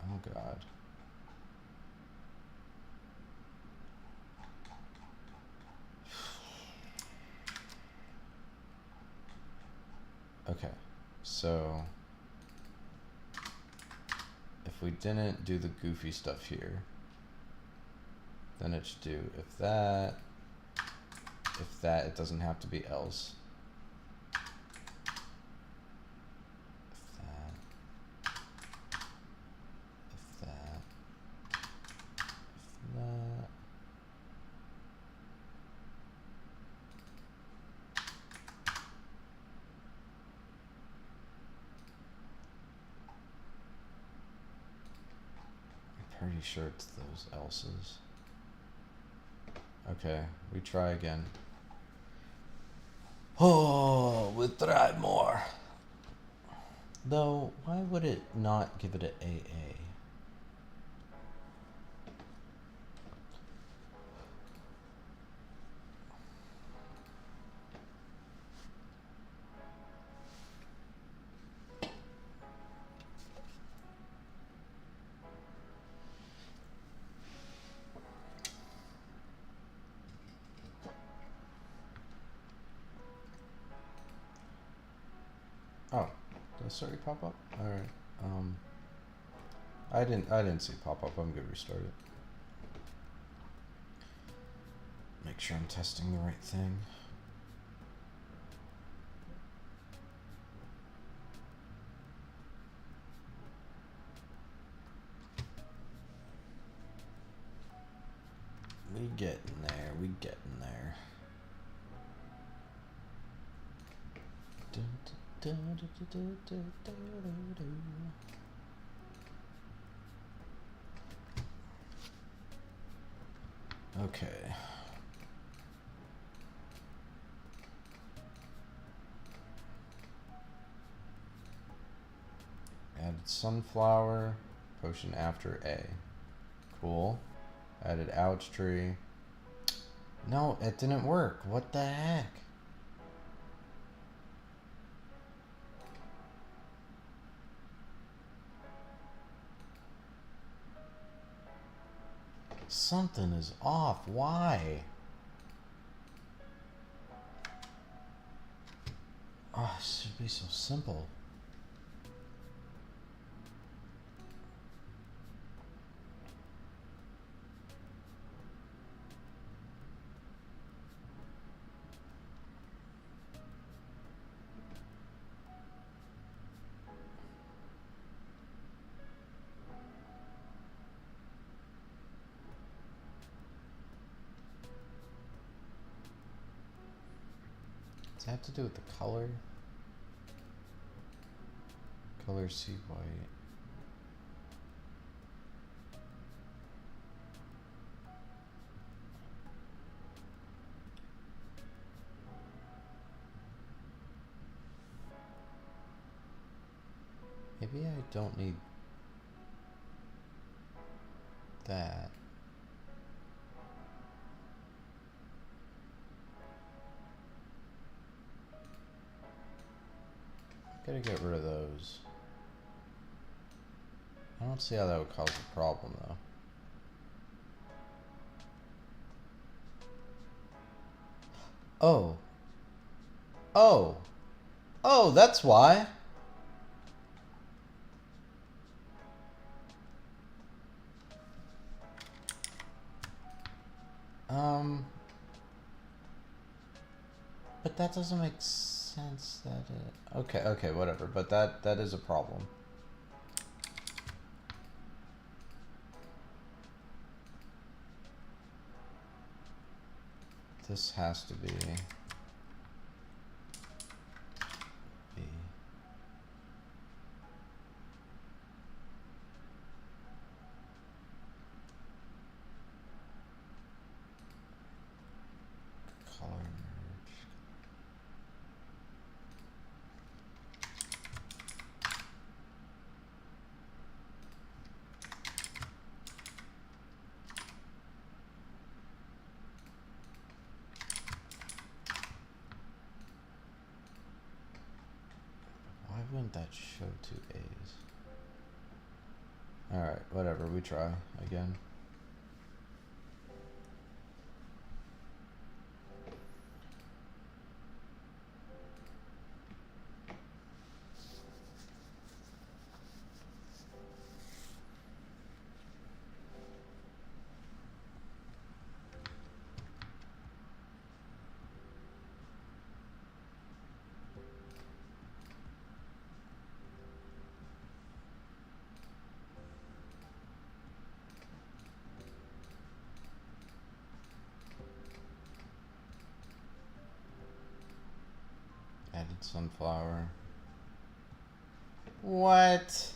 Oh god. Okay. So if we didn't do the goofy stuff here, then it should do if that, it doesn't have to be else. If that, if that, if that. I'm pretty sure it's those else's. Okay, we try again. Oh, we'll try more. Though, why would it not give it an AA? Oh, did this already pop up? All right. I didn't see it pop up. I'm gonna restart it. Make sure I'm testing the right thing. We getting there. We getting there. Okay. Added sunflower potion after A. Cool. Added ouch tree. No, it didn't work. What the heck? Something is off. Why? Oh, it should be so simple. Does it have to do with the color? Color seed white. Maybe I don't need that. Gotta get rid of those. I don't see how that would cause a problem though. Oh. Oh. Oh, that's why. But that doesn't make sense that it... Okay, okay, whatever. But that is a problem. This has to be... B. Color merge. we try again. Added sunflower. What?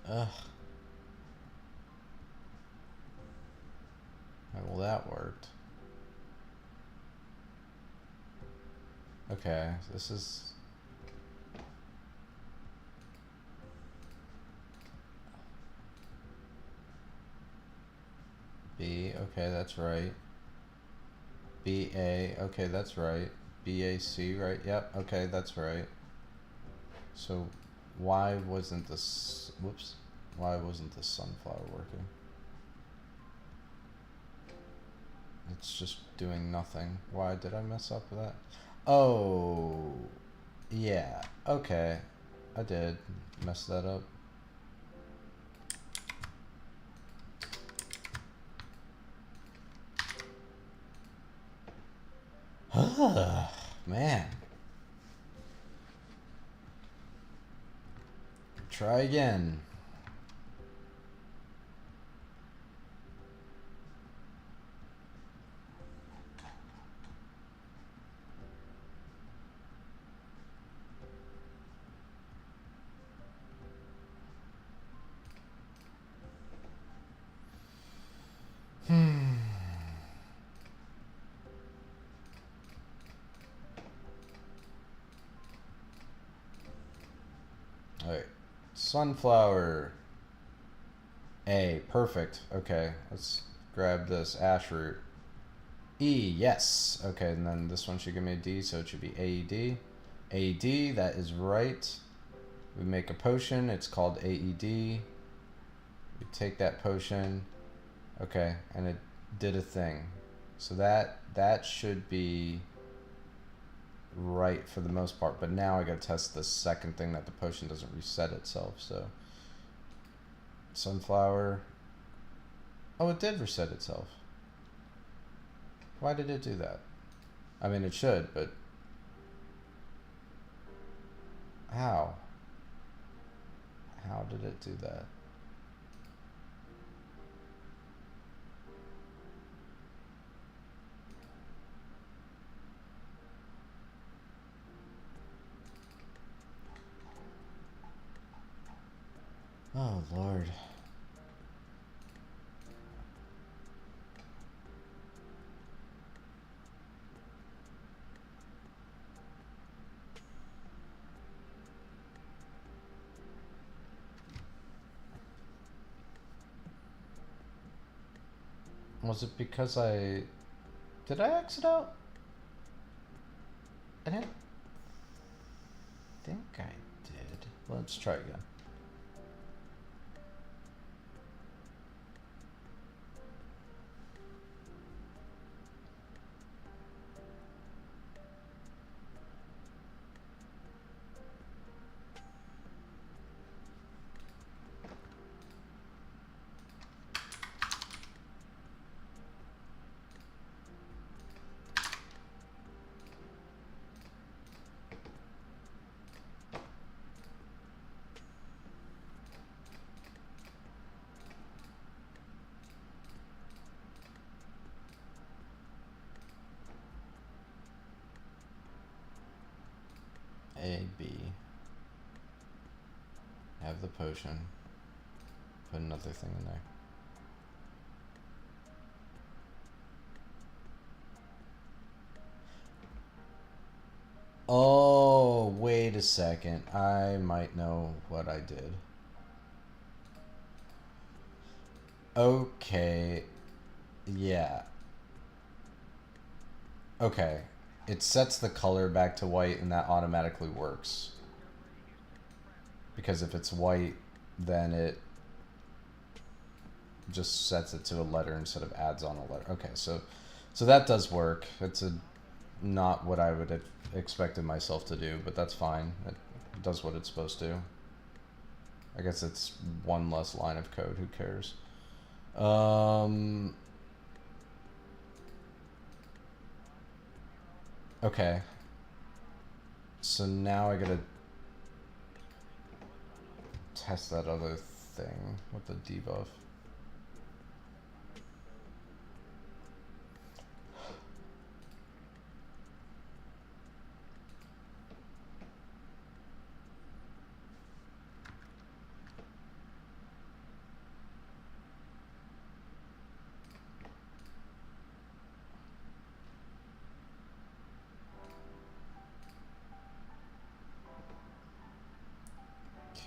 Ugh. Alright, well that worked. Okay, this is... B, okay, that's right. BA, okay, that's right. BAC, right? Yep, okay, that's right. So, why wasn't this... Whoops. Why wasn't the sunflower working? It's just doing nothing. Why did I mess up with that? Oh, yeah, okay. I did mess that up. Man. Try again. Alright. Sunflower. A. Perfect. Okay. Let's grab this ash root. E. Yes. Okay, and then this one should give me a D, so it should be AED. AED, that is right. We make a potion. It's called AED. We take that potion. Okay, and it did a thing. So that should be right for the most part, but now I gotta test the second thing, that the potion doesn't reset itself. So sunflower. Oh, it did reset itself. Why did it do that? I mean, it should, but how did it do that? Oh, Lord. Was it because did I exit out? I didn't think I did. Let's try again. A, B. Have the potion. Put another thing in there. Oh, wait a second. I might know what I did. Okay. Yeah. Okay. It sets the color back to white and that automatically works. Because if it's white, then it just sets it to a letter instead of adds on a letter. Okay, so that does work. It's not what I would have expected myself to do, but that's fine. It does what it's supposed to. I guess it's one less line of code. Who cares? Okay. So now I gotta test that other thing with the debuff.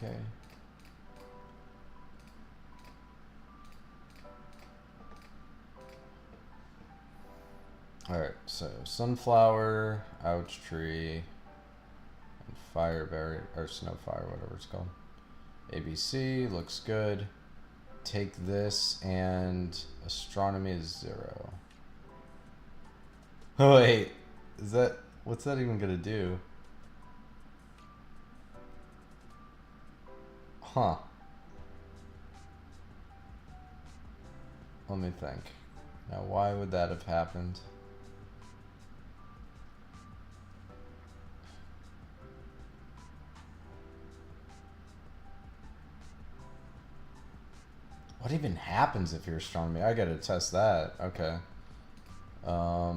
Okay. Alright, so sunflower, ouch tree, and fireberry, or snowfire, whatever it's called. ABC, looks good. Take this, and astronomy is 0. Oh wait, what's that even gonna do? Huh. Let me think. Now, why would that have happened? What even happens if you're astronomy? I gotta test that. Okay. I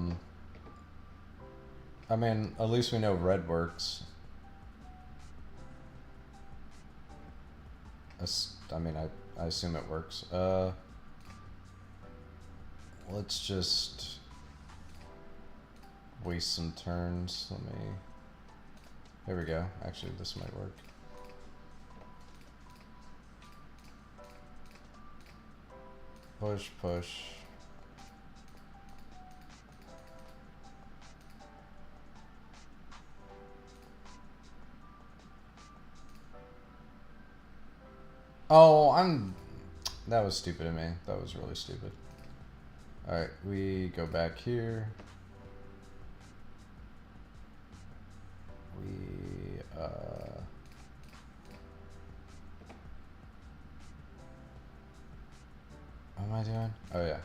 mean, at least we know red works. I mean, I assume it works. Let's just waste some turns. Here we go. Actually, this might work. Push, push. Oh, that was stupid of me. That was really stupid. Alright, we go back here. What am I doing? Oh yeah.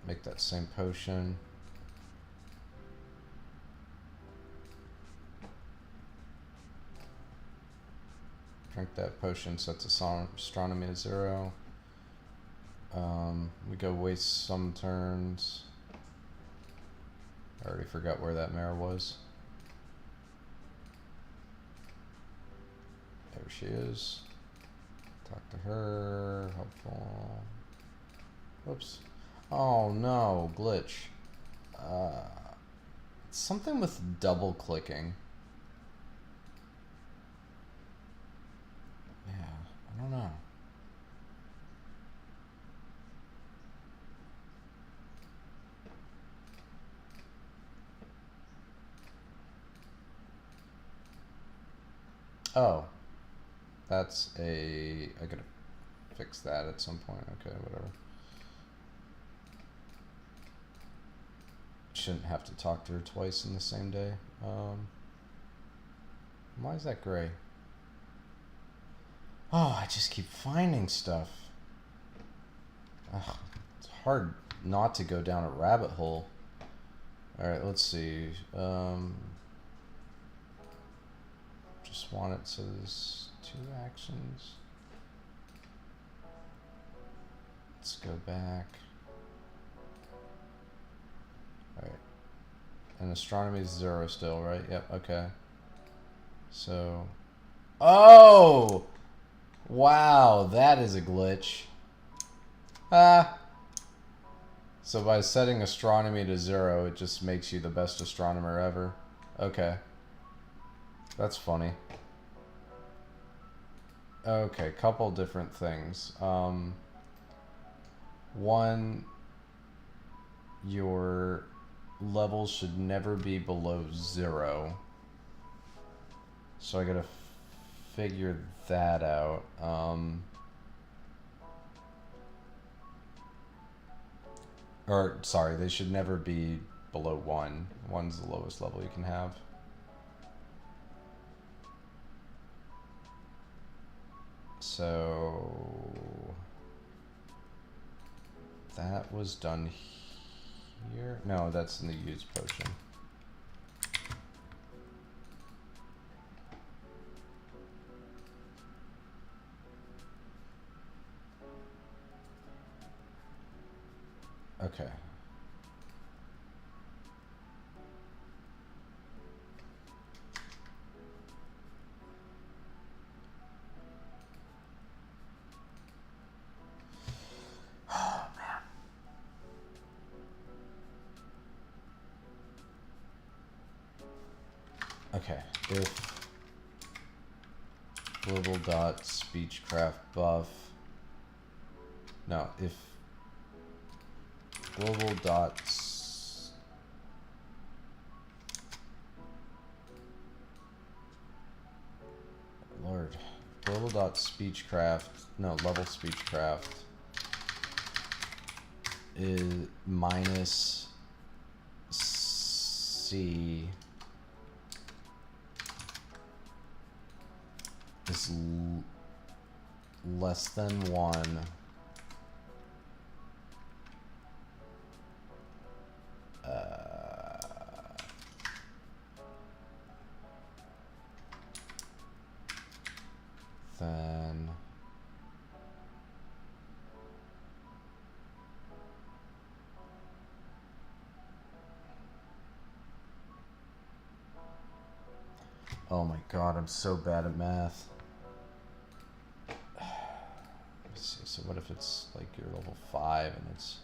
Make that same potion. Drink that potion, sets astronomy to 0. We go waste some turns. I already forgot where that mare was. There she is. Talk to her. Helpful. Oops. Oh no, glitch. Something with double clicking. Yeah, I don't know. Oh. I gotta fix that at some point. Okay, whatever. Shouldn't have to talk to her twice in the same day. Why is that gray? Oh, I just keep finding stuff. Ugh, it's hard not to go down a rabbit hole. Alright, let's see. Just want it says 2 actions. Let's go back. Alright. And astronomy is 0 still, right? Yep, okay. So... Oh! Wow, that is a glitch. So by setting astronomy to 0, it just makes you the best astronomer ever. Okay. That's funny. Okay, couple different things. One, your levels should never be below 0. So I gotta figure that out. Or, sorry, they should never be below 1. 1's the lowest level you can have. So that was done here. No, that's in the used potion. Okay. Oh, man. Okay, if global dot speechcraft buff, no, if global dot Lord, global dot speechcraft, no, level speechcraft is minus C is less than 1, then oh my god, I'm so bad at math. Let's see, so what if it's like you're level 5 and it's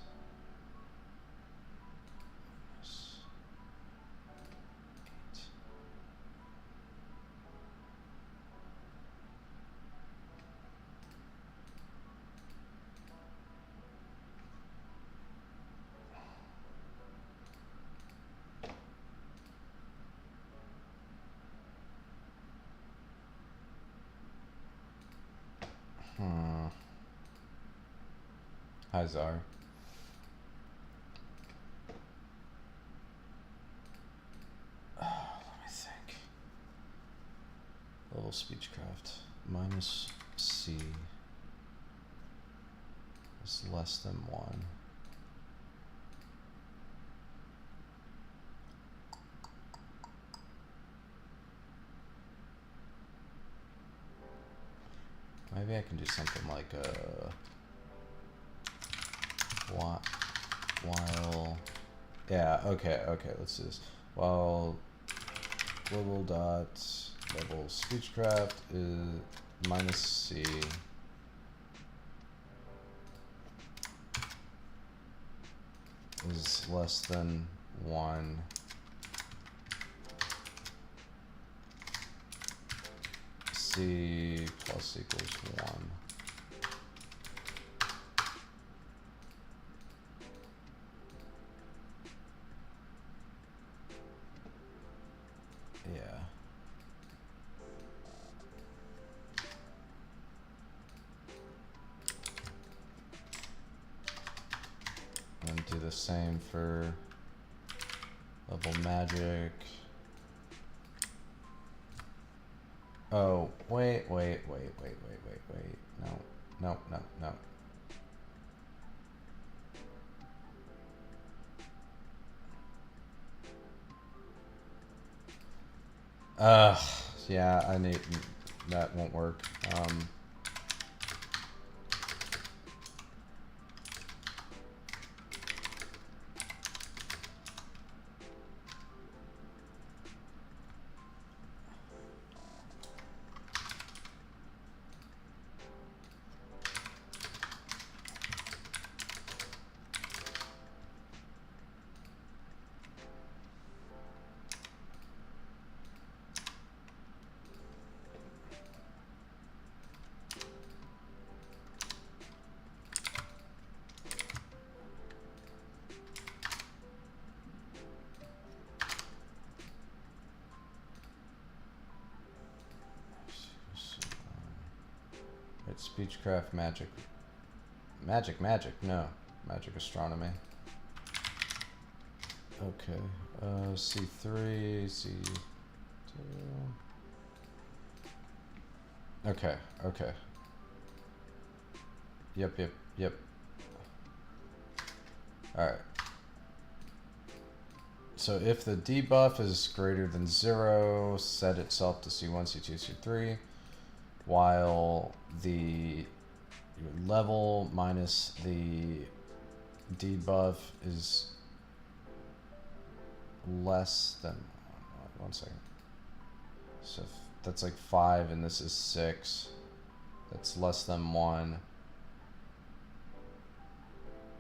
Hi, Zar. Let me think. Level speechcraft minus C is less than 1. Maybe I can do something like while yeah, okay, let's do this. While global dot level speechcraft is minus C is less than 1, C plus equals 1. Yeah. And do the same for level magic. Oh, wait. No. Yeah, I need, that won't work. Right, speechcraft, magic. Magic, no. Magic astronomy. Okay. C3, C2. Okay, okay. Yep. Alright. So if the debuff is greater than 0, set itself to C1, C2, C3, while the level minus the debuff is less than, one second. So that's like 5 and this is 6. That's less than 1.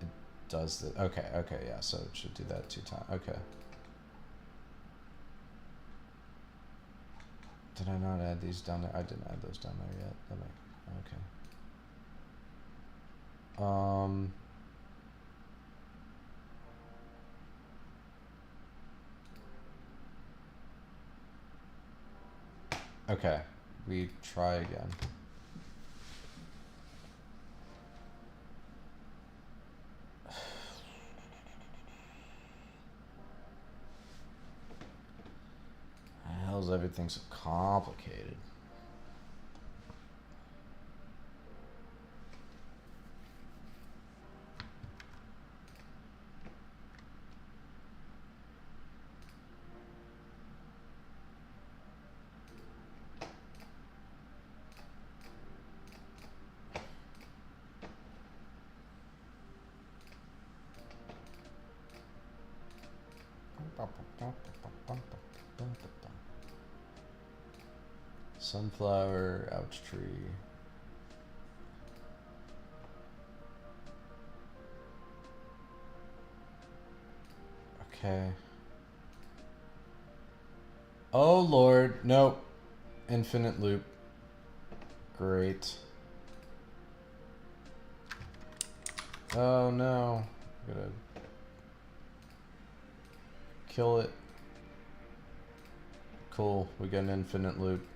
It does the, okay, yeah, so it should do that 2 times. Okay. Did I not add these down there? I didn't add those down there yet. Okay. Okay, we try again. How's everything so complicated? Sunflower, ouch tree. Okay. Oh Lord, nope. Infinite loop. Great. Oh no. I'm gonna kill it. Cool, we got an infinite loop.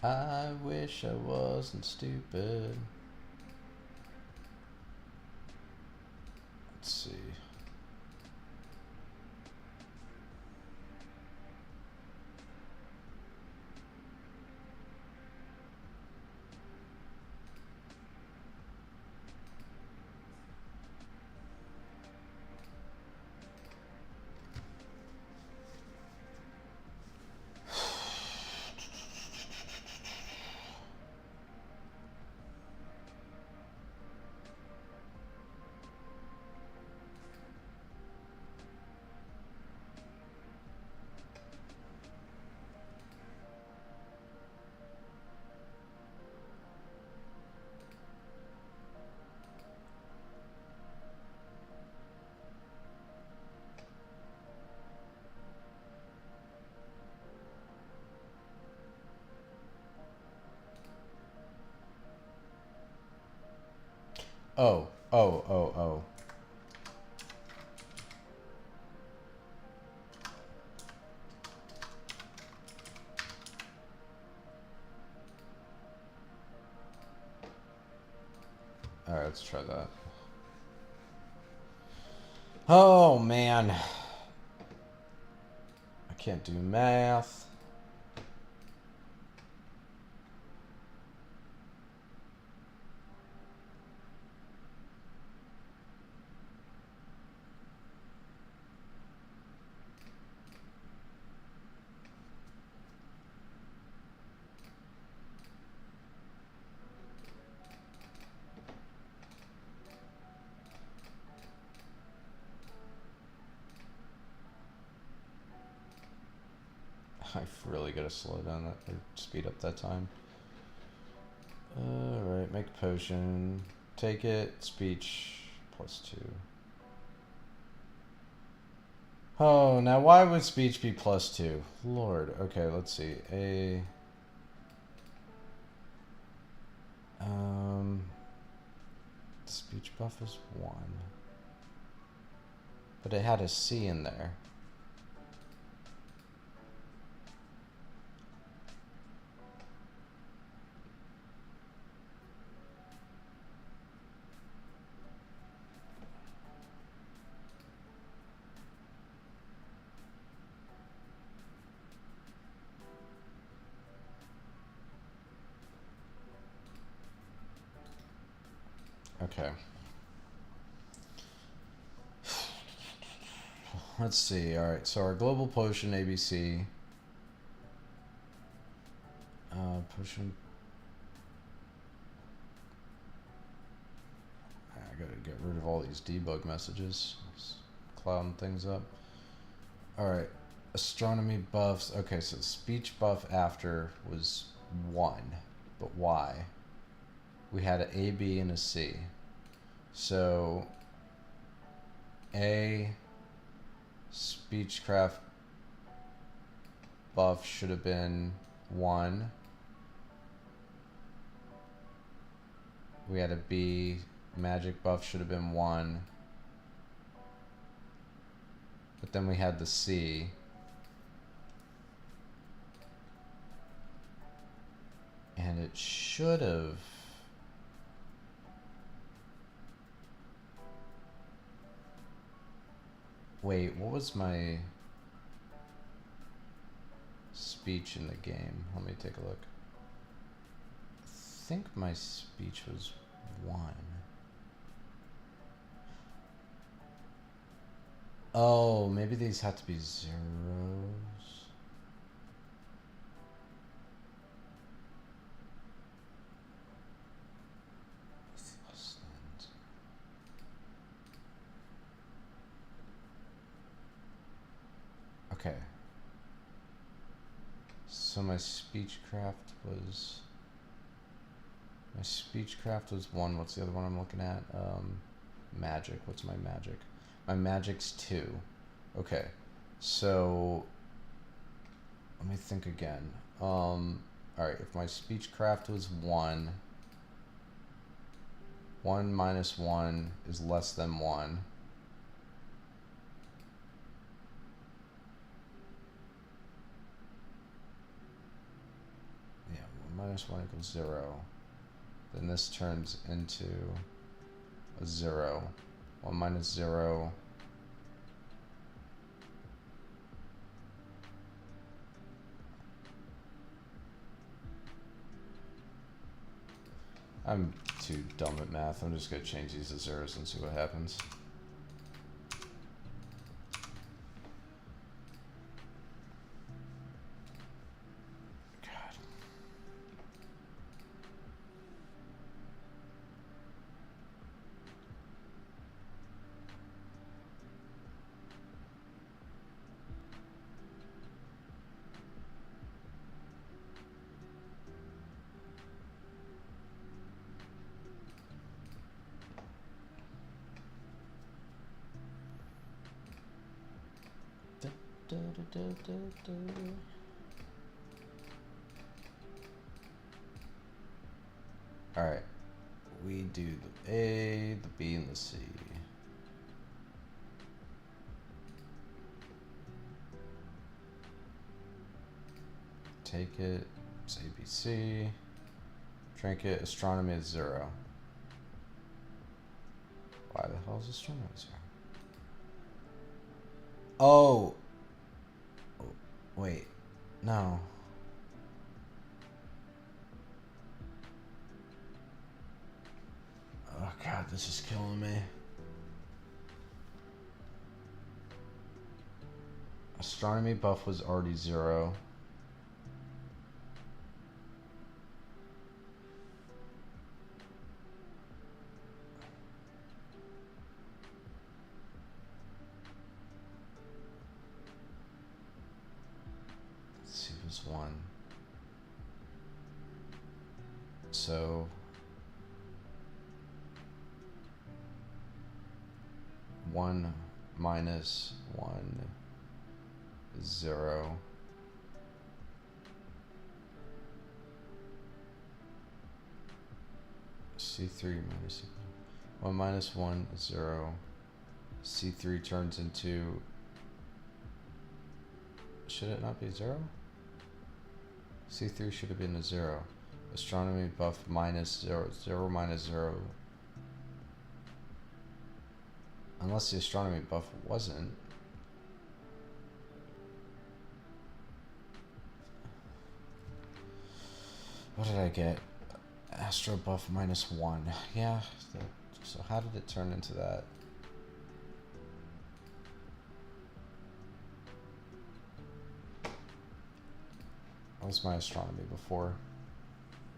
I wish I wasn't stupid. Let's see. Oh. Alright, let's try that. Oh man. I can't do math. I really gotta slow down that, or speed up that time. Alright, make a potion. Take it, speech, +2. Oh, now why would speech be +2? Lord, okay, let's see. Speech buff is 1. But it had a C in there. Okay. Let's see. All right. So our global potion ABC. Potion. I gotta get rid of all these debug messages. It's clouding things up. All right. Astronomy buffs. Okay, so speech buff after was 1, but why? We had an A, B, and a C. So A speechcraft buff should have been 1. We had a B, magic buff should have been 1. But then we had the C. And it should have... Wait, what was my speech in the game? Let me take a look. I think my speech was 1. Oh, maybe these have to be zeros. Okay. So my speechcraft was 1. What's the other one I'm looking at? Magic. What's my magic? My magic's 2. Okay. So let me think again. Alright, if my speechcraft was 1, 1 minus 1 is less than 1. Yeah, 1 minus 1 equals 0. Then this turns into a 0. 1 minus 0. I'm too dumb at math. I'm just going to change these to zeros and see what happens. Alright, we do the A, the B, and the C. Take it, it's ABC. Trinket, astronomy is 0. Why the hell is astronomy 0? Oh! Wait, no. Oh god, this is killing me. Astronomy buff was already 0. C was 1. So 1 minus 1 is 0. C3 minus 1 minus 1 is 0. C3 turns into... Should it not be 0? C3 should have been a 0. Astronomy buff minus 0. 0 minus 0. Unless the astronomy buff wasn't. What did I get? Astro buff minus 1. Yeah. So how did it turn into that? What was my astronomy before?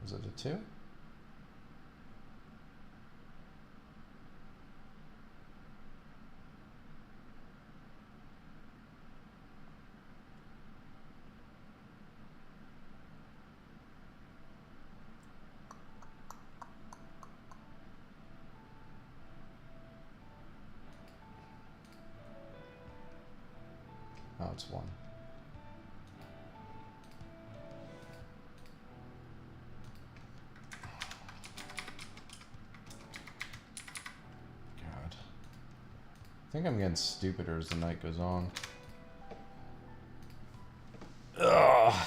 Was it a 2? Oh, it's 1. God. I think I'm getting stupider as the night goes on. Ugh.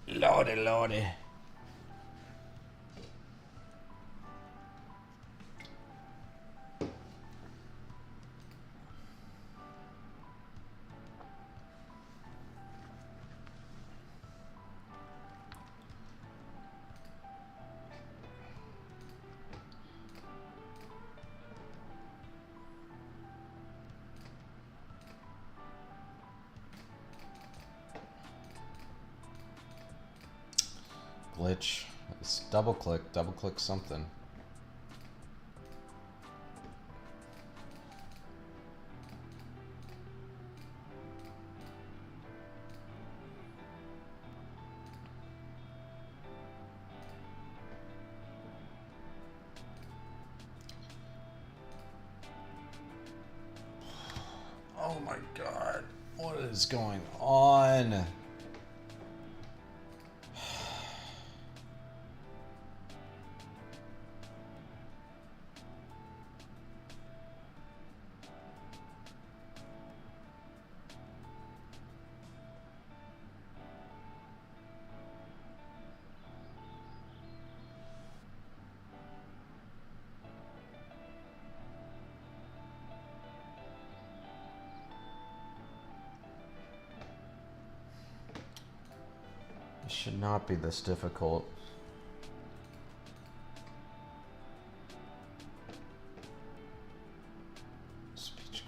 Lordy, lordy. Glitch. Let's double click something. Oh my God. What is going on? It should not be this difficult. Speechcraft.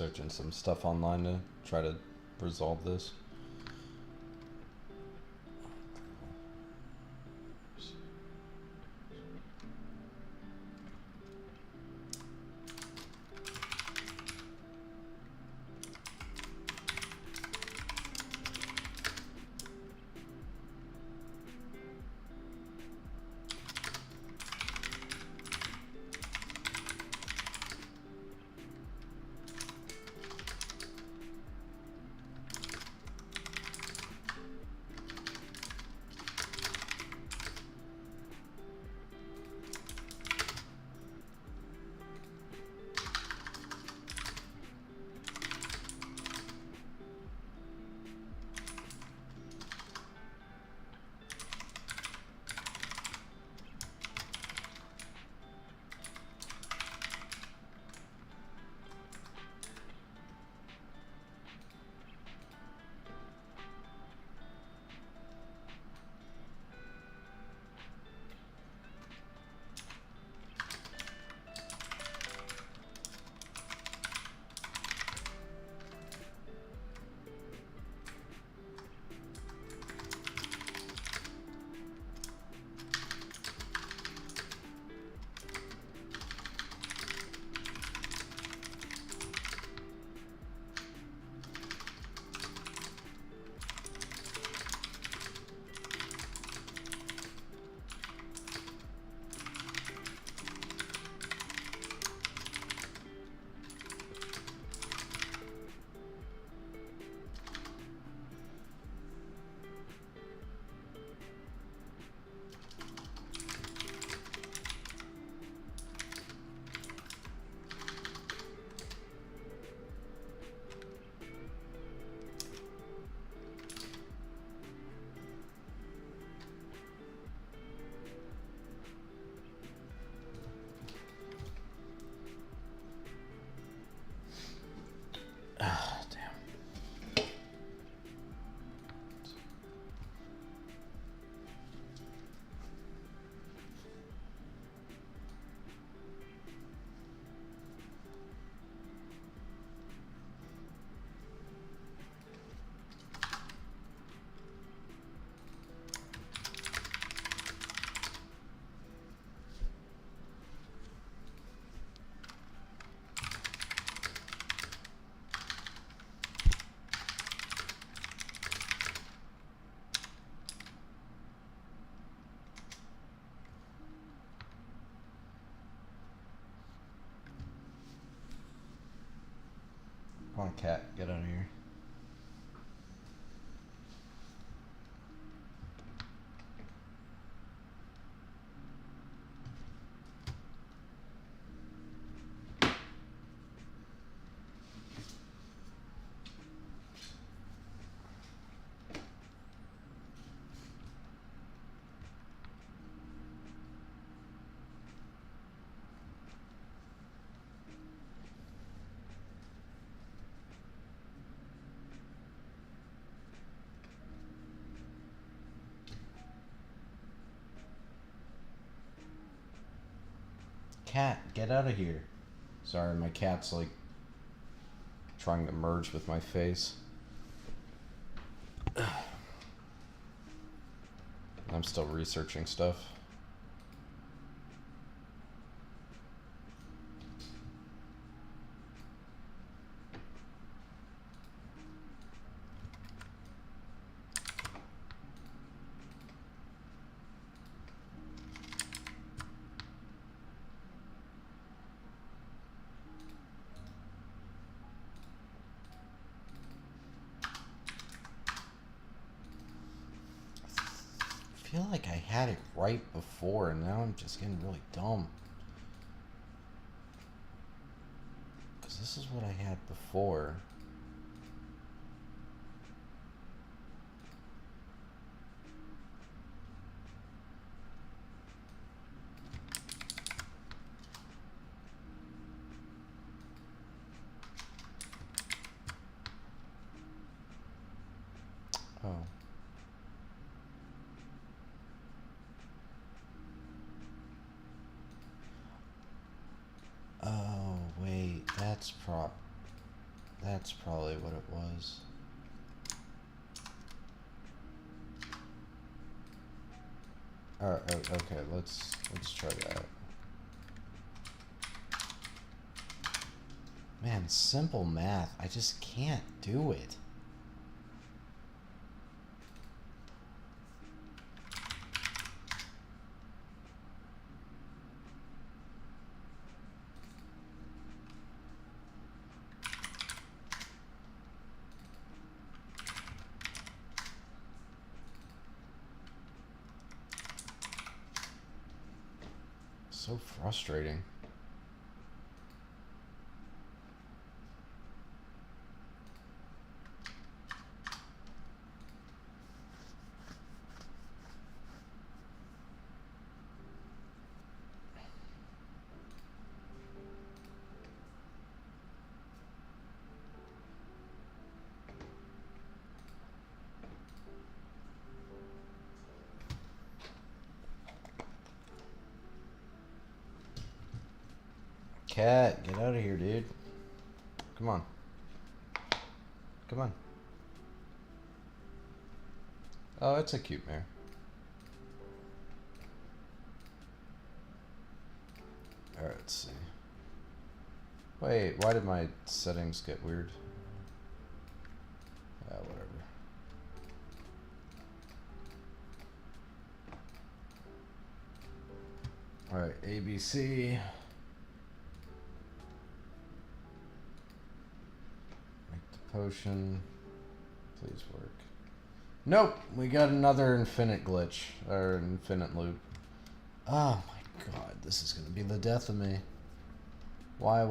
researching some stuff online to try to resolve this. Ah, damn. Come on, cat, get out of here. Cat, get out of here. Sorry, my cat's like trying to merge with my face. I'm still researching stuff. I feel like I had it right before, and now I'm just getting really dumb. Because this is what I had before. Oh. Oh, wait, that's That's probably what it was. Alright, okay, let's try that. Man, simple math. I just can't do it. So frustrating. Cat, get out of here, dude. Come on. Come on. Oh, it's a cute mare. Alright, let's see. Wait, why did my settings get weird? Whatever. Alright, ABC. Make the potion. Please work. Nope, we got another infinite glitch, or infinite loop. Oh my god, this is gonna be the death of me. Why?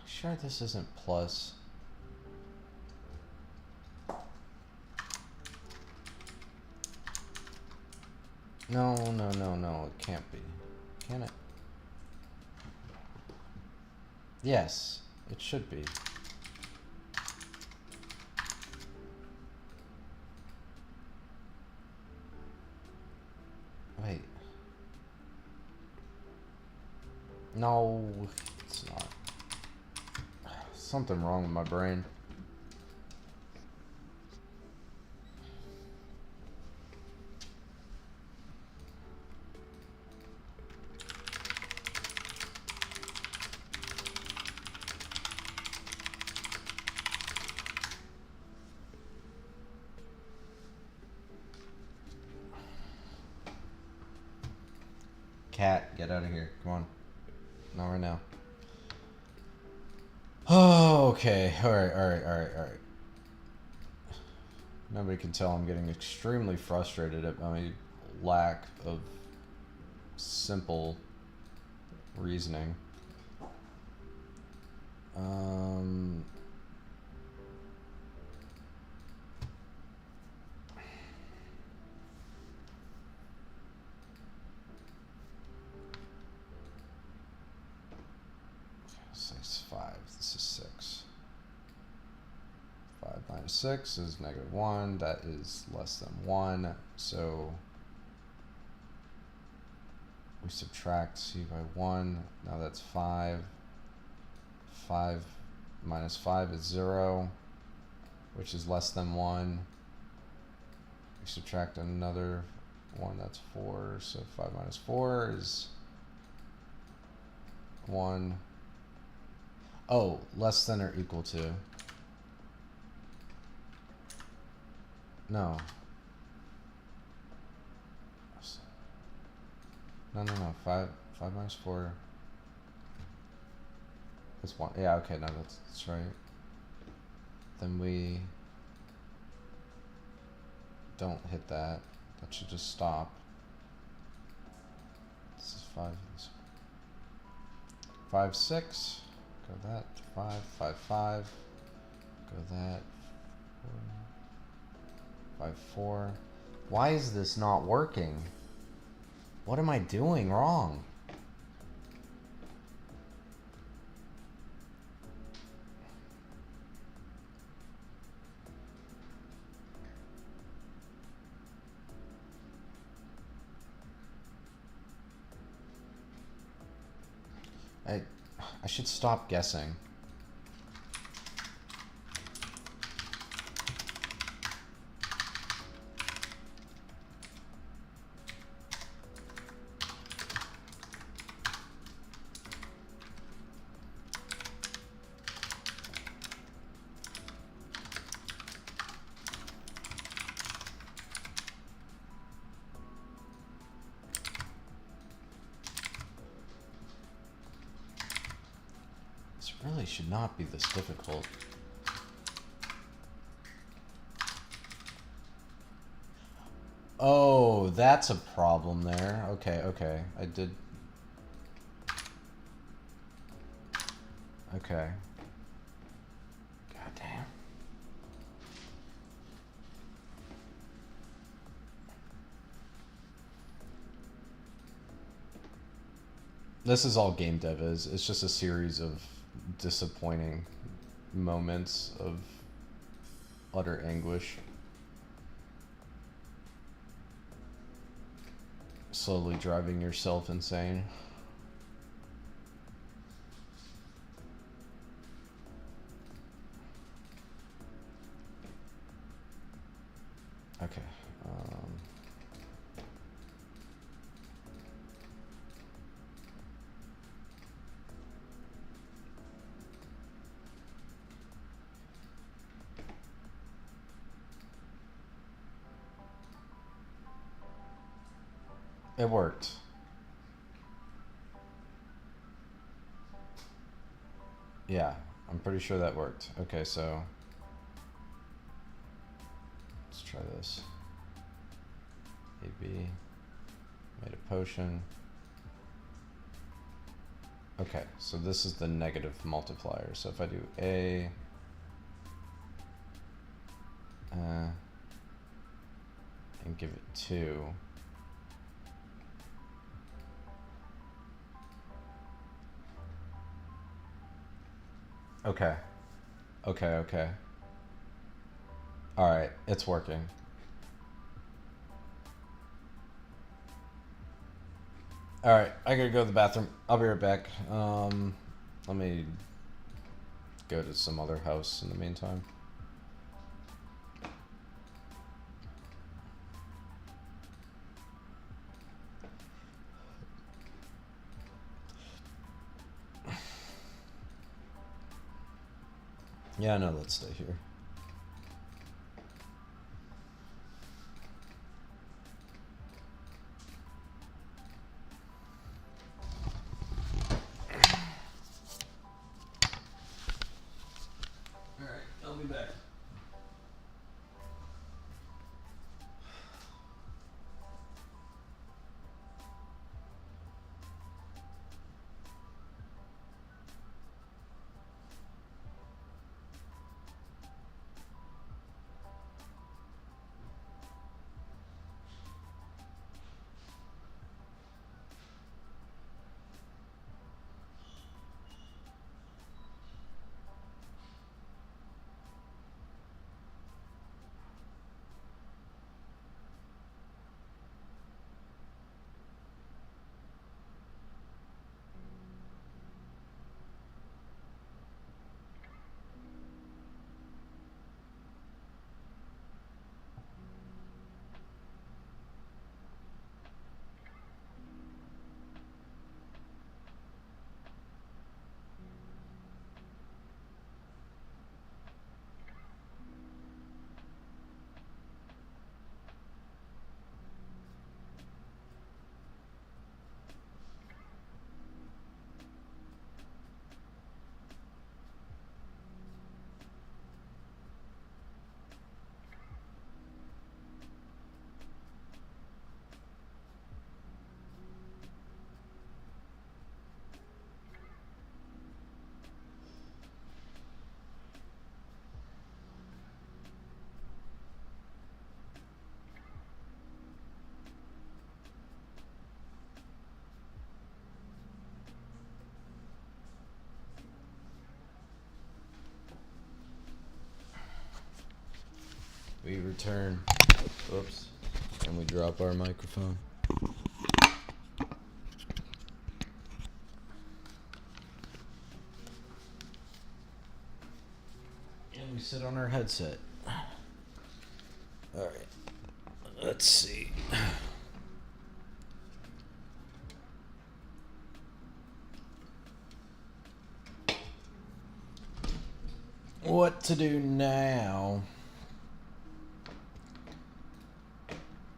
Sure this isn't plus. No, it can't be. Can it? Yes, it should be. Wait. No, it's not. Something wrong with my brain. Cat, get out of here. Come on. Not right now. Oh, okay. Alright. Nobody can tell I'm getting extremely frustrated at my lack of simple reasoning. It's 5. This is 6. 5 minus 6 is -1. That is less than 1. So we subtract C by 1. Now that's 5. 5 minus 5 is 0, which is less than 1. We subtract another 1, that's 4. So 5 minus 4 is 1. Oh, less than or equal to. No. No. 5 minus 4 is 1. Yeah, okay, no, that's right. Then we don't hit that. That should just stop. 5, 5, 6. Go that. 5, 5, 5. Go that. 4, 5, 4. Why is this not working? What am I doing wrong? I should stop guessing. This really should not be this difficult. Oh, that's a problem there. Okay, okay. I did... Okay. God damn. This is all game dev is. It's just a series of disappointing moments of utter anguish. Slowly driving yourself insane. Okay. It worked. Yeah, I'm pretty sure that worked. Okay, so let's try this. AB, made a potion. Okay, so this is the negative multiplier. So if I do A, and give it 2, okay, okay, okay. All right, it's working. All right, I gotta go to the bathroom. I'll be right back. Let me go to some other house in the meantime. Yeah, no, let's stay here. Alright, I'll be back. we return. Oops. And we drop our microphone. And we sit on our headset. Alright. Let's see. What to do now?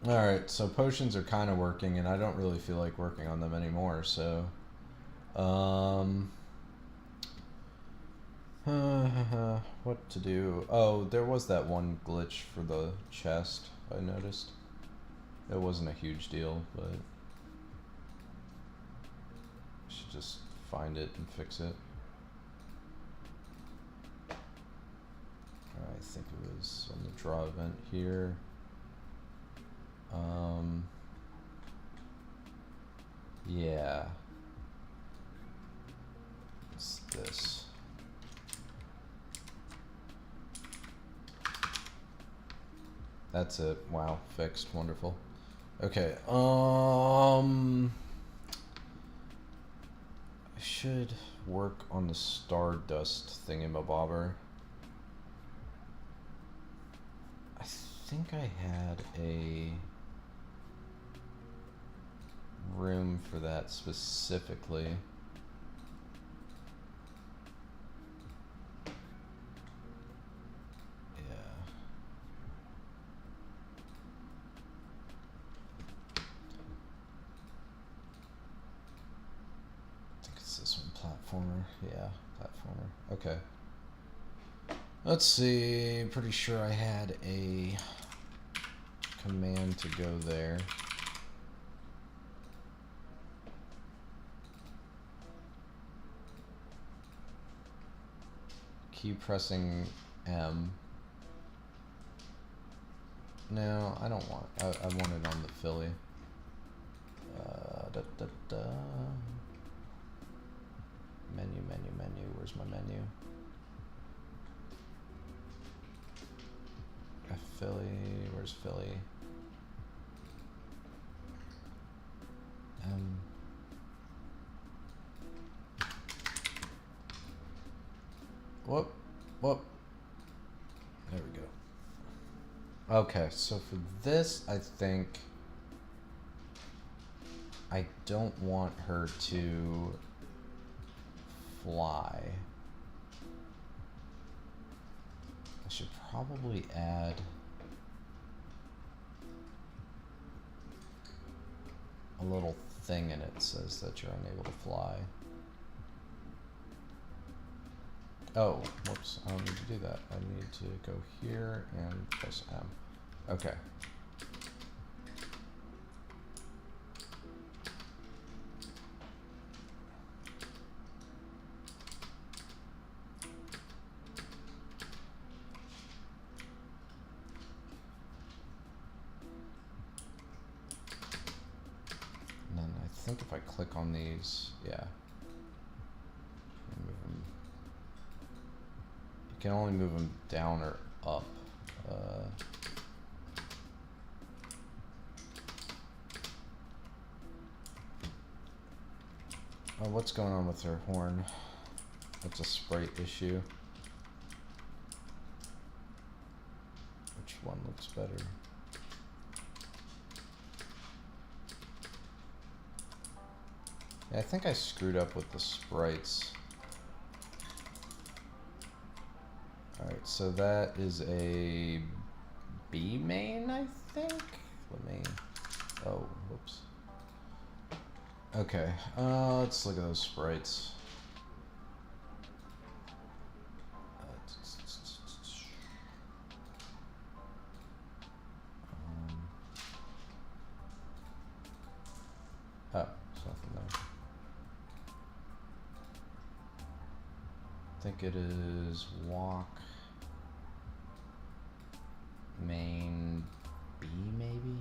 Alright, so potions are kind of working, and I don't really feel like working on them anymore, so... what to do? Oh, there was that one glitch for the chest, I noticed. It wasn't a huge deal, but... I should just find it and fix it. I think it was on the draw event here. Yeah. It's this. That's it. Wow, fixed. Wonderful. Okay. I should work on the Stardust thingamabobber. I think I had a room for that specifically. Yeah. I think it's this one, platformer. Yeah, platformer. Okay. Let's see, pretty sure I had a command to go there. Keep pressing M. No, I don't want, I want it on the Philly. Menu, where's my menu? Philly, where's Philly? Whoop. There we go. Okay, so for this, I think I don't want her to fly. I should probably add a little thing in it that says that you're unable to fly. Oh, whoops, I don't need to do that. I need to go here and press M. Okay. And then I think if I click on these, yeah. Move them. You can only move them down or up. Oh, what's going on with her horn? That's a sprite issue. Which one looks better? Yeah, I think I screwed up with the sprites. Alright, so that is a B main, I think? Let me... Oh, whoops. Okay, let's look at those sprites. Oh, there's nothing there. I think it is walk main B maybe?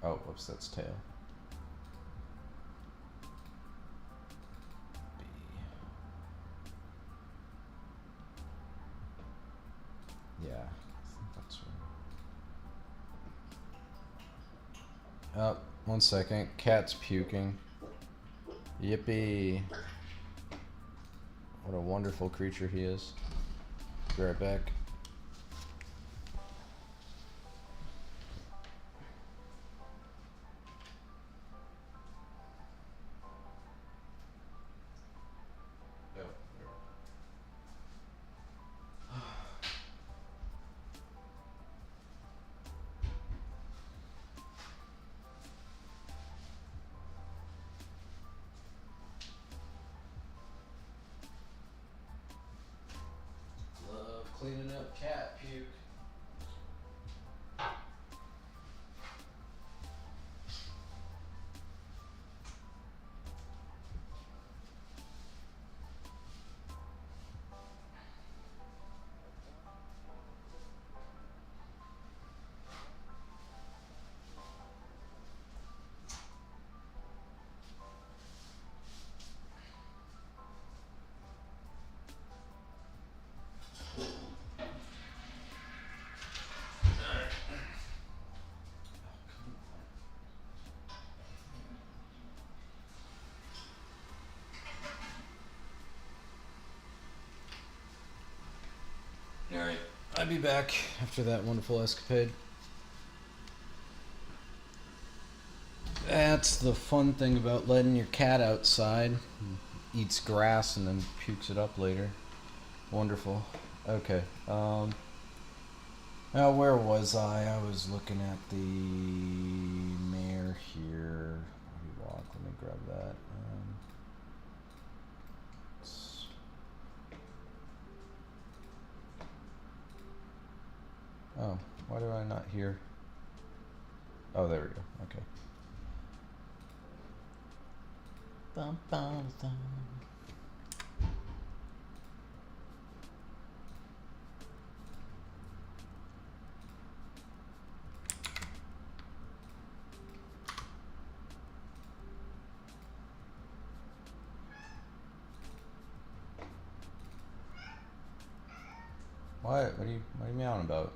Oh, whoops, that's tail. B. Yeah, I think that's right. Oh, 1 second. Cat's puking. Yippee. What a wonderful creature he is. Be right back. Love cleaning up cat puke. Alright, I'll be back after that wonderful escapade. That's the fun thing about letting your cat outside. Eats grass and then pukes it up later. Wonderful. Okay. Now where was I? I was looking at the mare here. What do you want? Let me grab that. Oh, why do I not hear? Oh, there we go. Okay. Bum, bum, bum. What? What are you meowing about?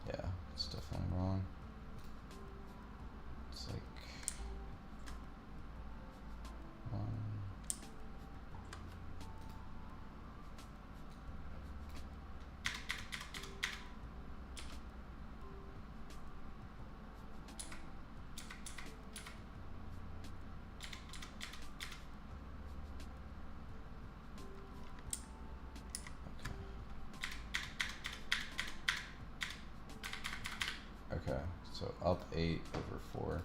Yeah, it's definitely wrong. It's like okay, so up 8 over 4.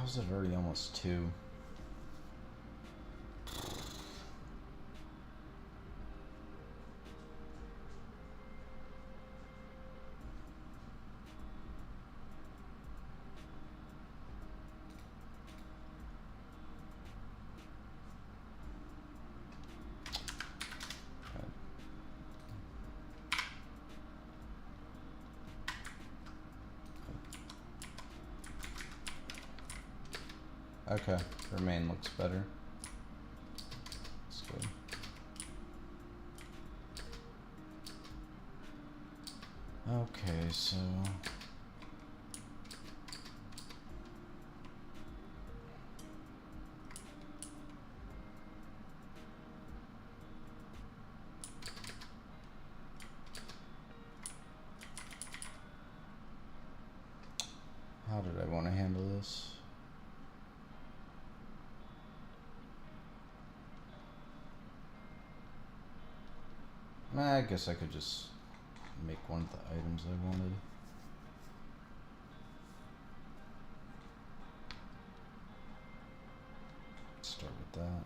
How's it already almost 2? Okay, remain looks better. That's good. Okay, so how did I want to handle this? I guess I could just make one of the items I wanted. Start with that.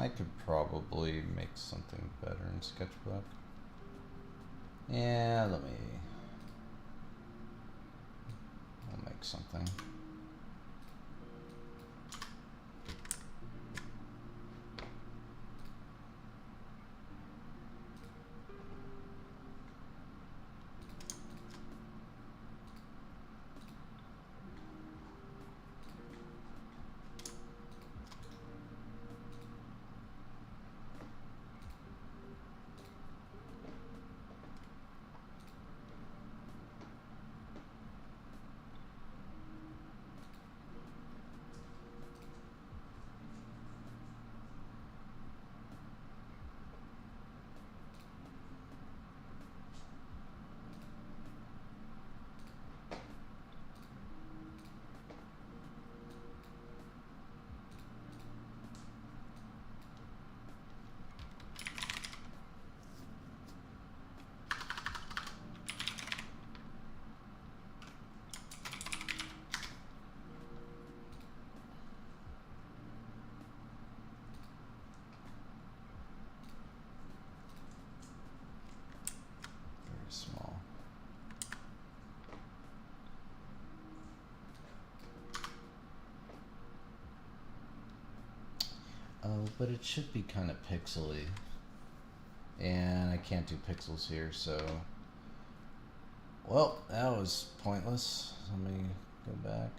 I could probably make something better in Sketchbook. Yeah, I'll make something. but it should be kind of pixely. And I can't do pixels here, so... Well, that was pointless. Let me go back.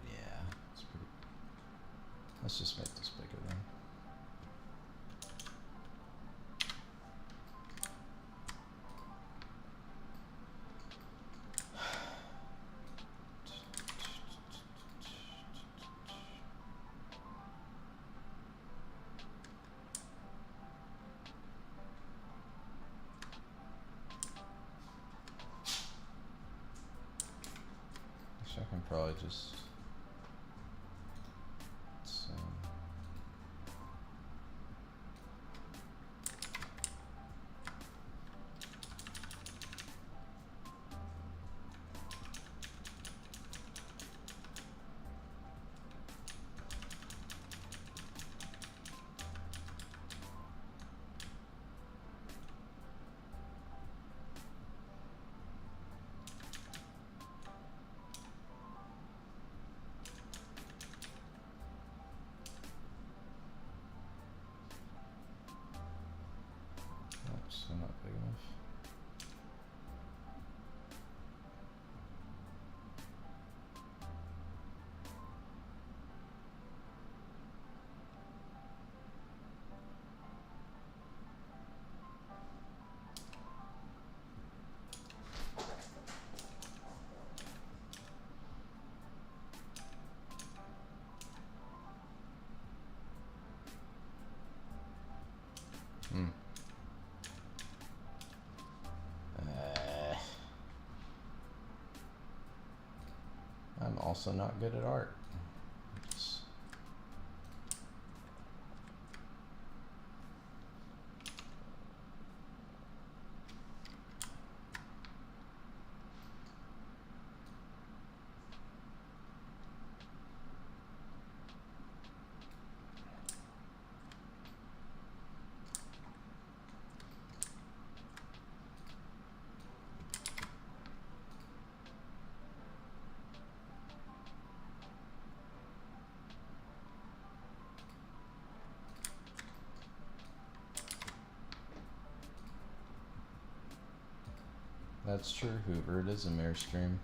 Yeah, it's pretty... Let's just make this bigger then. I can probably just so not big enough. I'm also not good at art. That's true, Hoover. It is a mirror stream.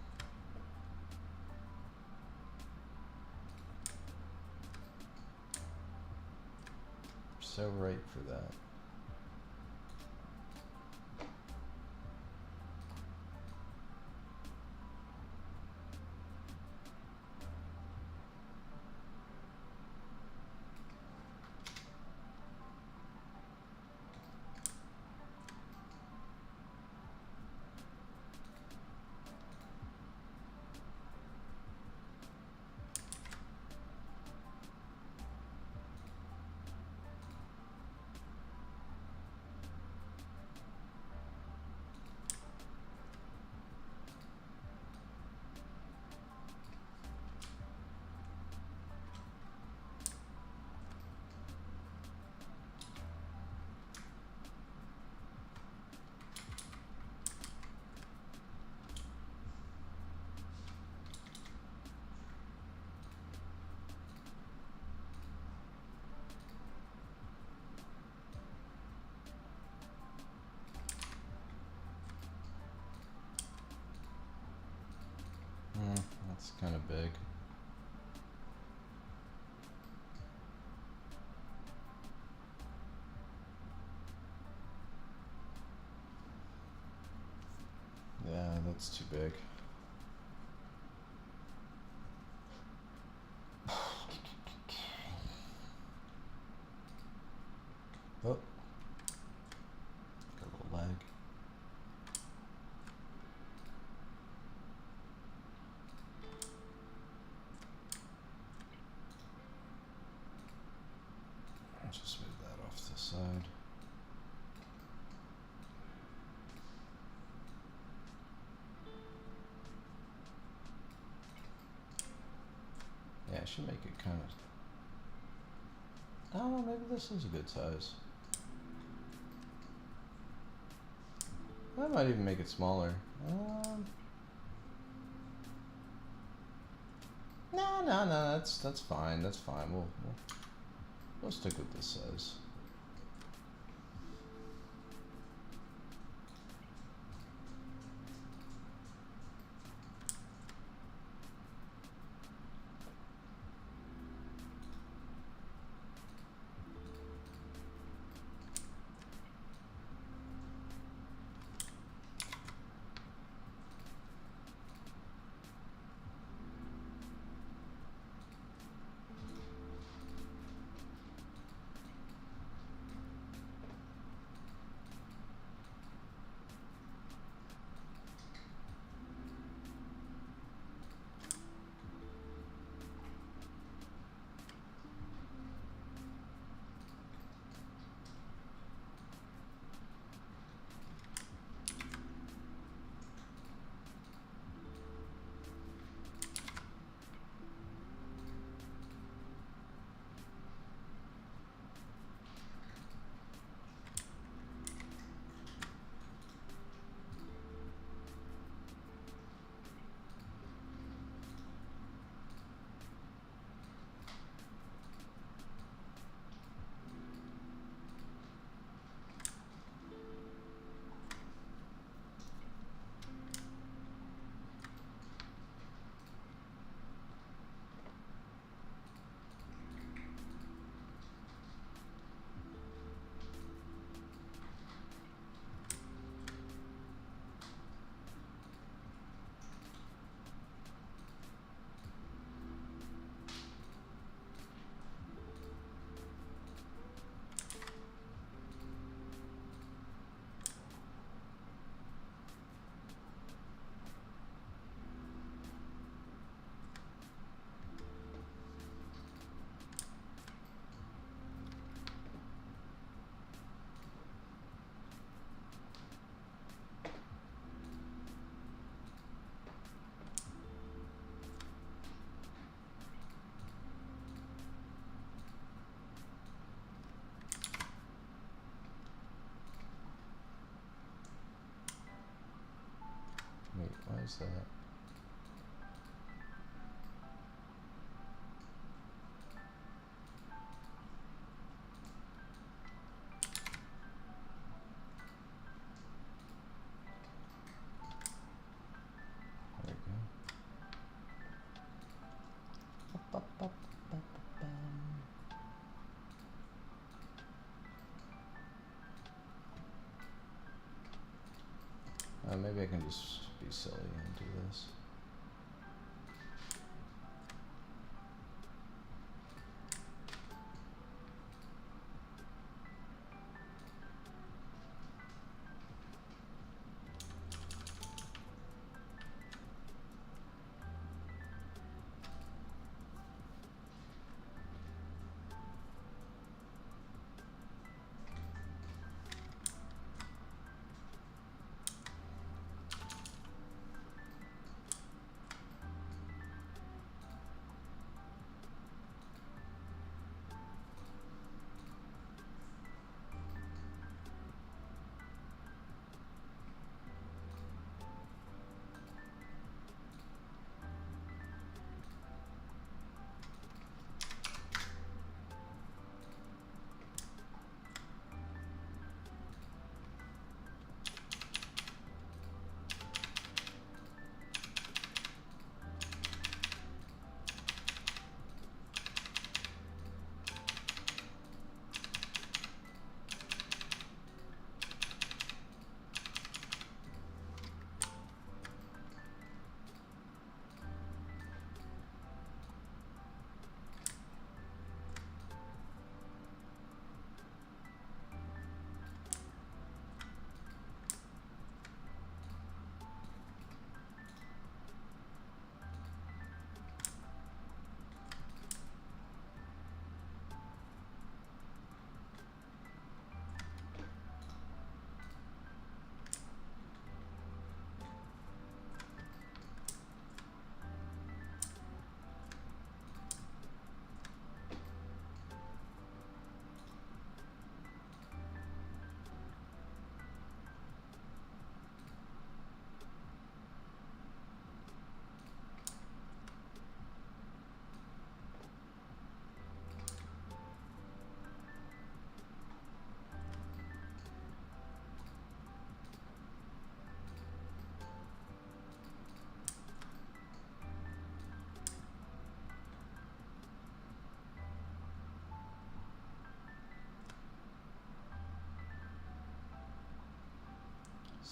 You're so right for that. That's kind of big. Yeah, that's too big. Oh, got a little lag. Just move that off to the side. Yeah, I should make it kind of... I don't know, maybe this is a good size. I might even make it smaller. No, that's fine. That's fine. We'll stick with this size. Wait, why is that? There we go. Maybe I can just be silly and do this.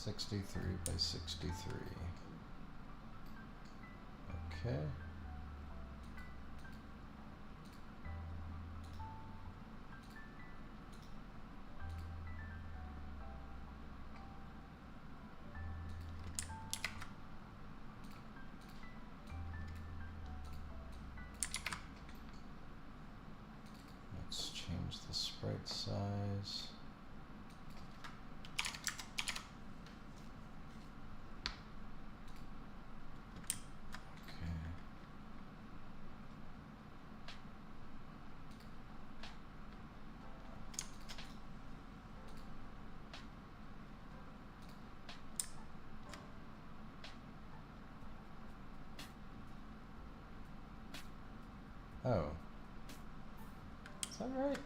63 by 63. Okay. Let's change the sprite size. Oh. Is that right?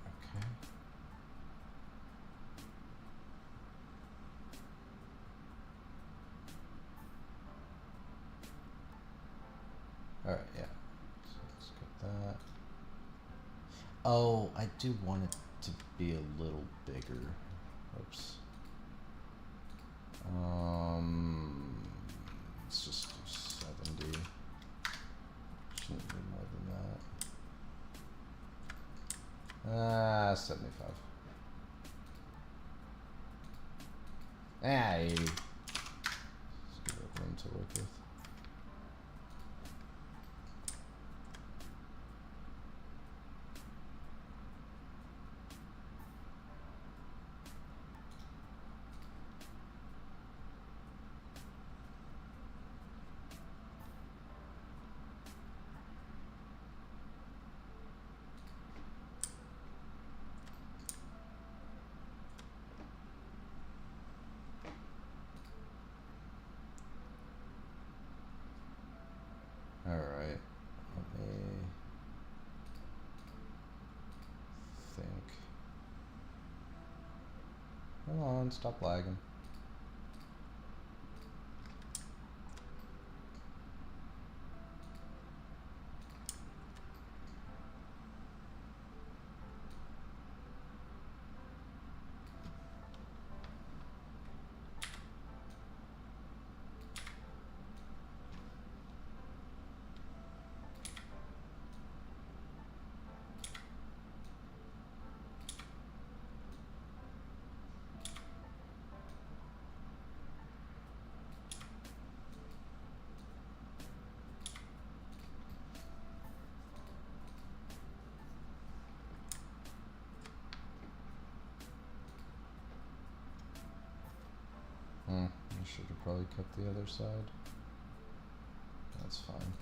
Okay. Alright, yeah. So let's get that. Oh, I do want it to be a little bigger. Oops. Let's just do 70. Shouldn't be more than that. 75. Hey. Let's give it room to work with. Alright, let me think. Come on, stop lagging. I should have probably kept the other side. That's fine.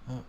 Oh.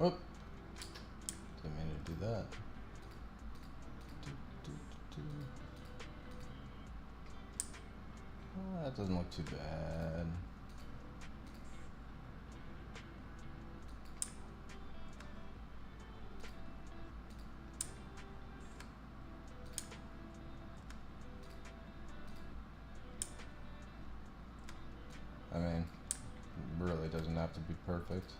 Oh, didn't mean to do that. That doesn't look too bad. I mean, it really doesn't have to be perfect.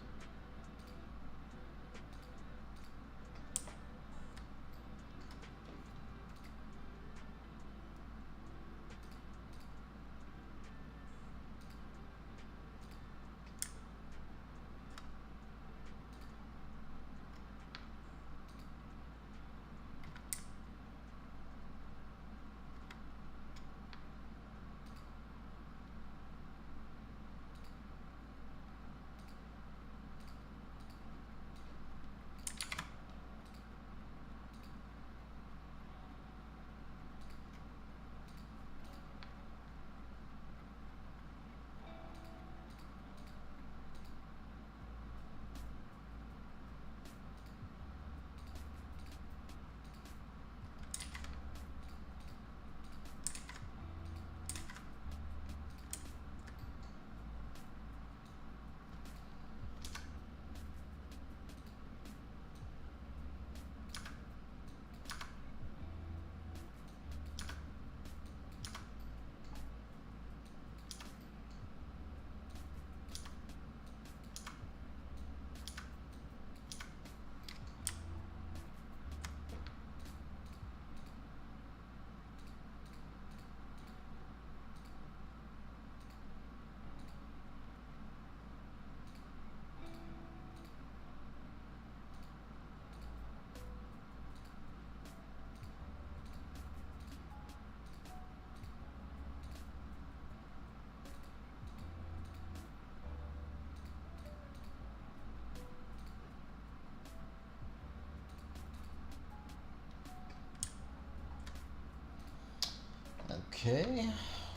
Okay,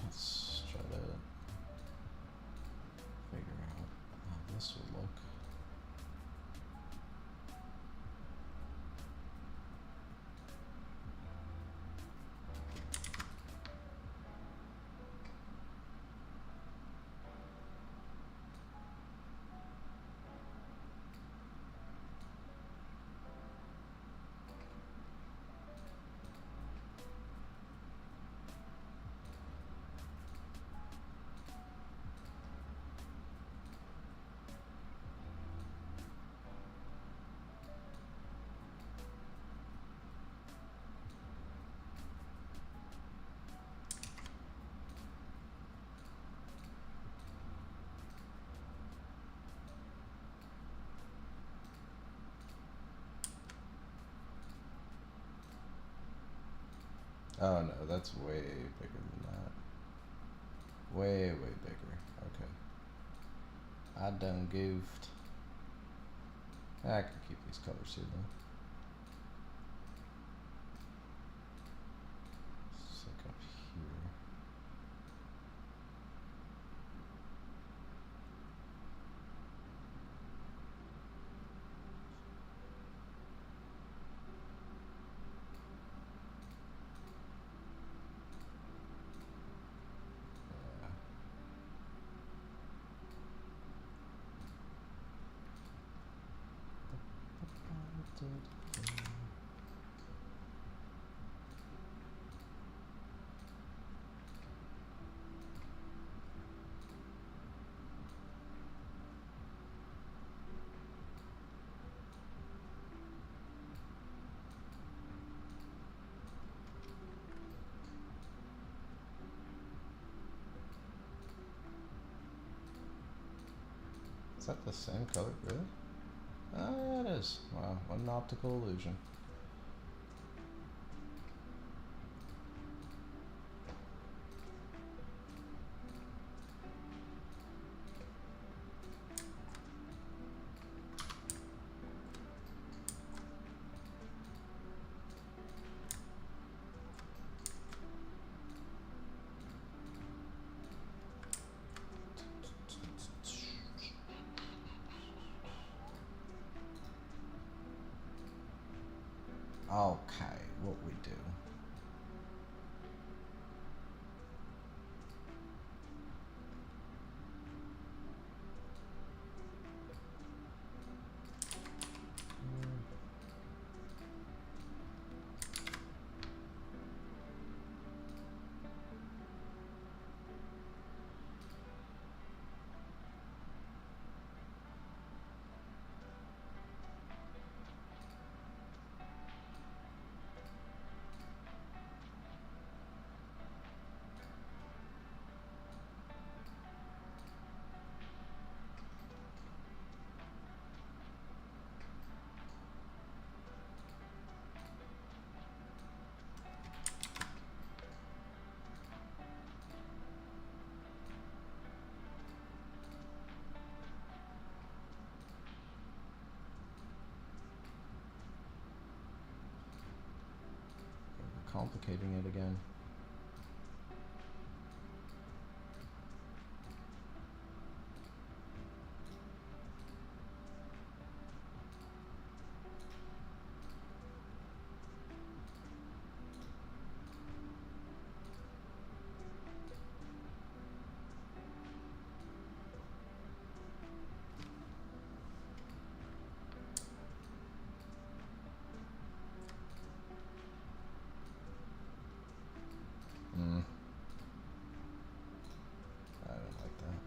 let's try to figure out how this would look. Oh no, that's way bigger than that. Way, way bigger. Okay. I done goofed. I can keep these colors here though. It's like up here. Is that the same color, really? Oh, yeah, it is. Wow, what an optical illusion. Okay, what we do? complicating it again. I don't like that.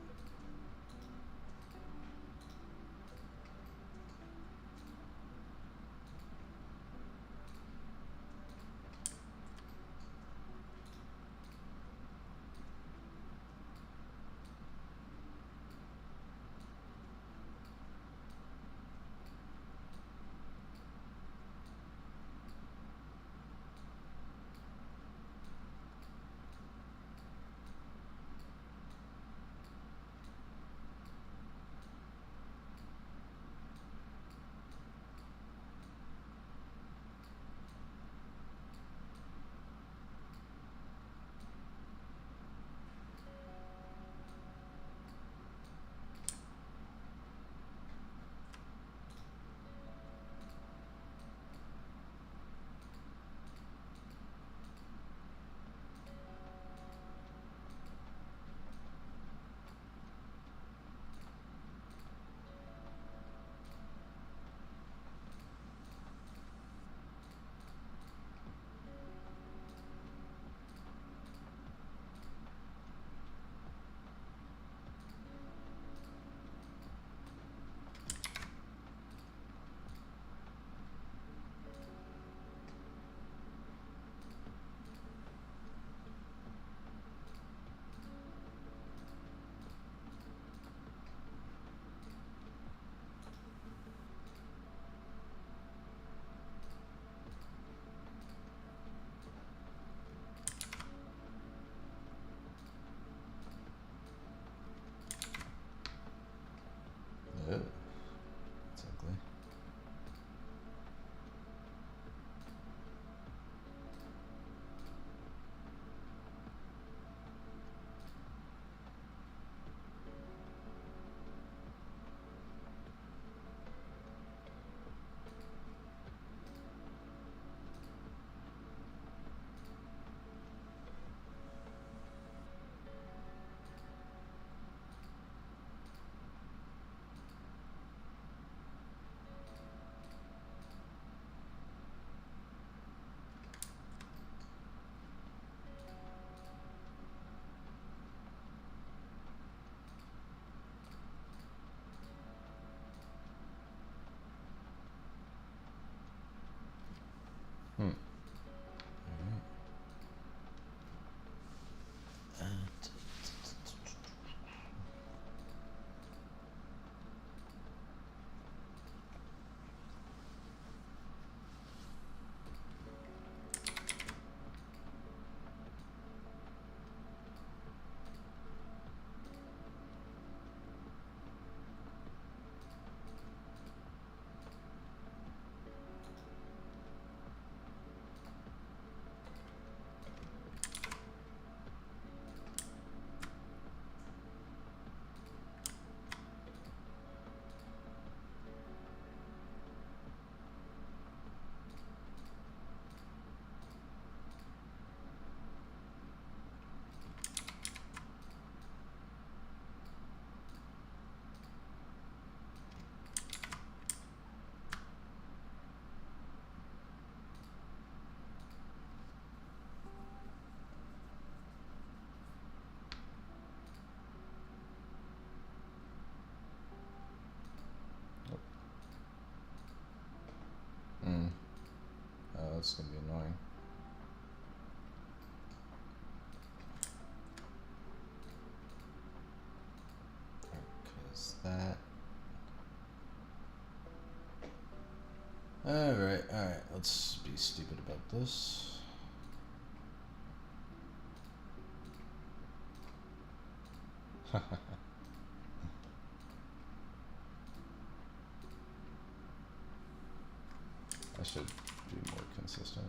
Oh, that's ugly. Hmm. Oh, that's gonna be annoying. Because that. Alright, let's be stupid about this. I should be more consistent.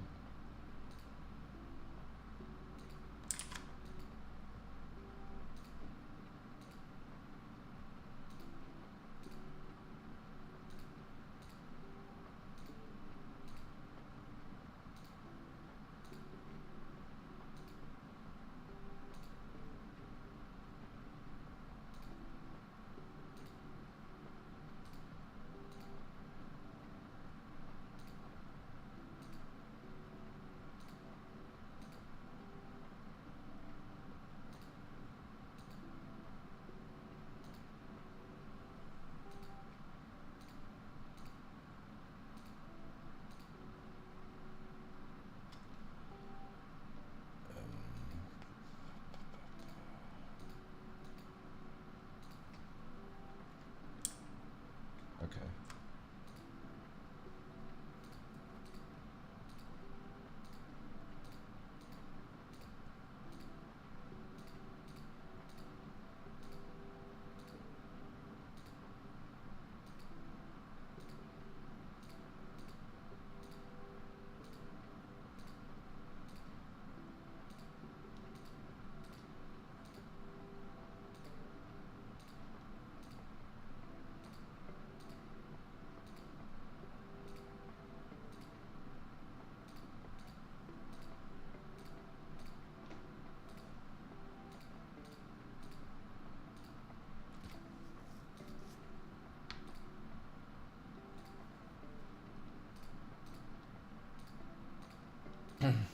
Spending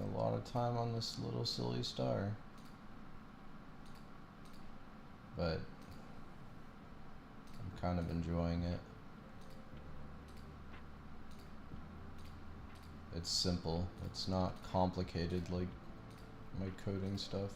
a lot of time on this little silly star. But I'm kind of enjoying it. It's simple. It's not complicated like my coding stuff.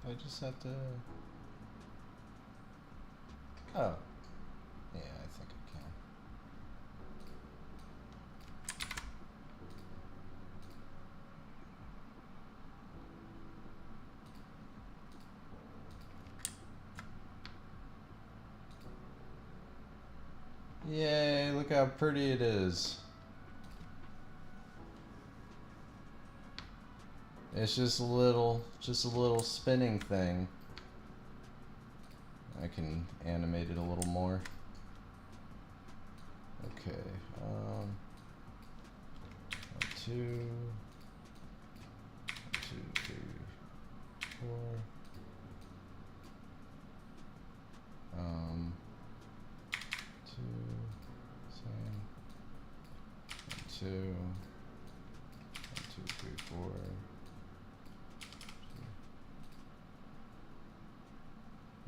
I just have to... Oh. Yeah, I think I can. Yay, look how pretty it is. It's just a little spinning thing. I can animate it a little more. Okay, 2, 1, 2, 3, 4. 2, same. 2, 1, 2, 3, 4.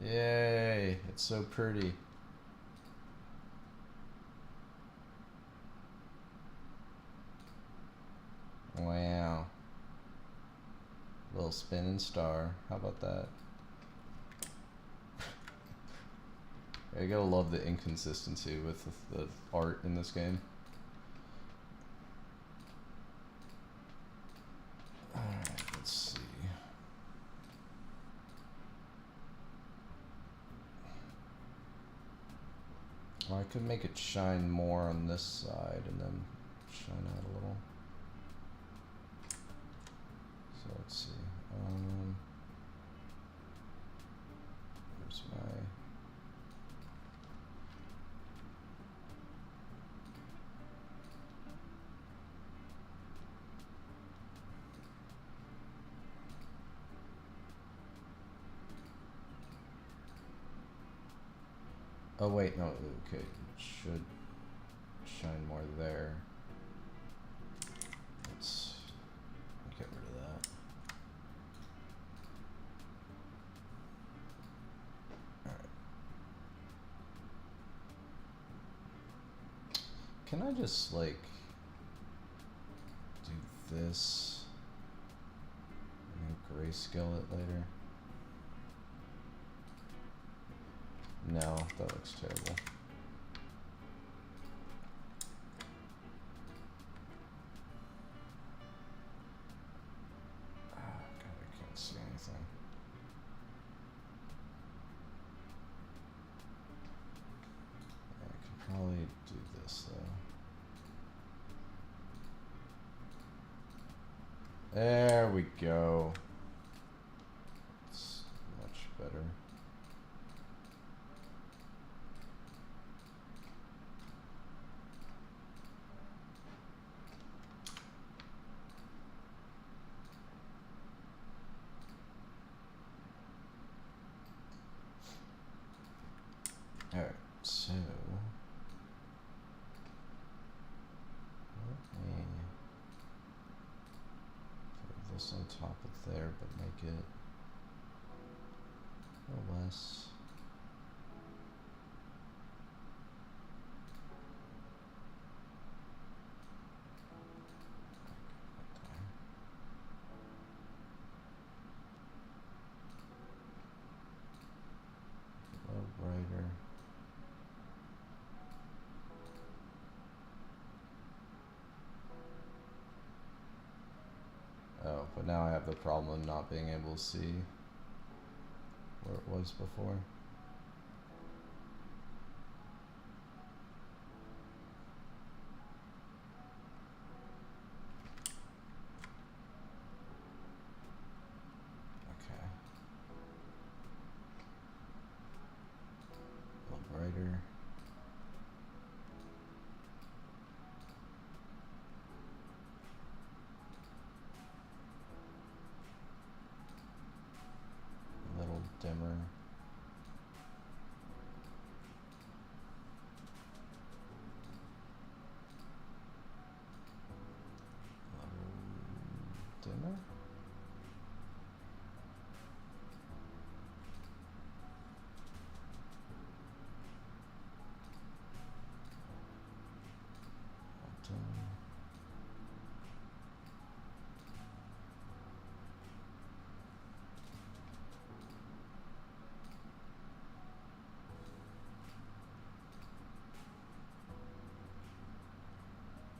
Yay, it's so pretty. little spinning star. How about that? I gotta love the inconsistency with the art in this game. Alright, let's see. Well, I could make it shine more on this side and then shine out a little. So let's see. Where's my... Oh wait, no, okay, it should shine more there. Let's get rid of that. Alright. Can I just, like, do this and then grayscale it later? No, that looks terrible. Oh, God, I can't see anything. Yeah, I could probably do this, though. There we go. It's much better. Alright, so let me put this on top of there, but make it a little less. A little brighter. Oh, but now I have the problem of not being able to see where it was before. Okay. A little brighter. A little dimmer. A little dimmer. Dim.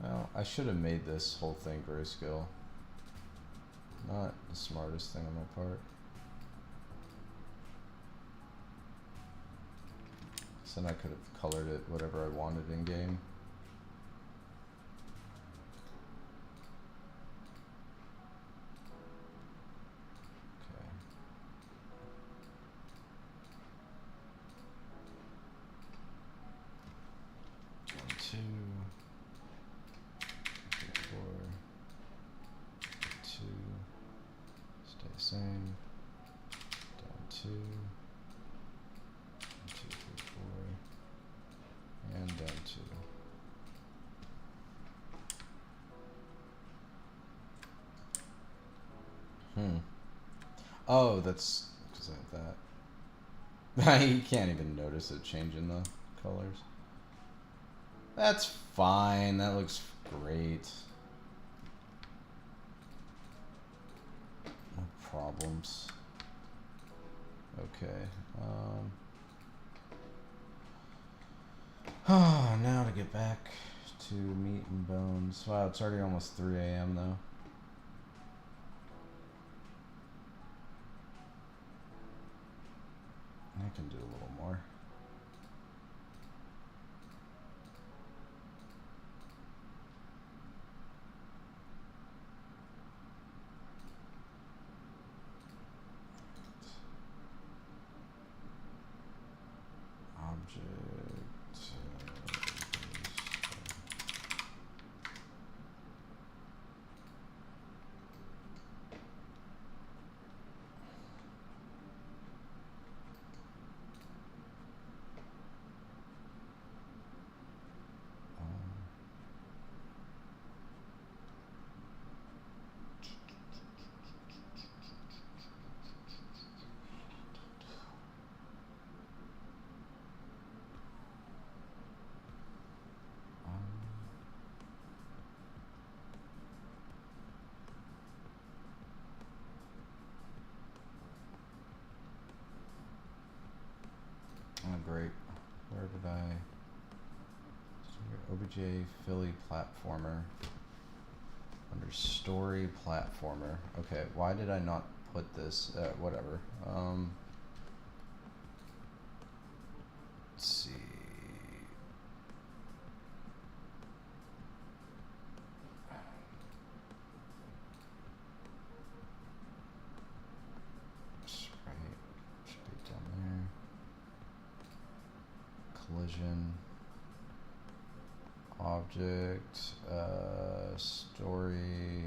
Well, I should have made this whole thing grayscale. Not the smartest thing on my part. So then I could have colored it whatever I wanted in game. Okay. One, two. 4, 2, stay the same, down 2, 1, 2, 3, 4, and down 2. Oh, that's because I have that. You can't even notice a change in the colors. That's fine, that looks great. No problems. Okay. Now to get back to meat and bones. Wow, it's already almost 3 a.m. though. I can do a little more. Object. Oh, great. Where did I... OBJ Philly platformer. Under story platformer. Okay, why did I not put this? Whatever. Let's see. Right. Should be down there. Collision. Object, story,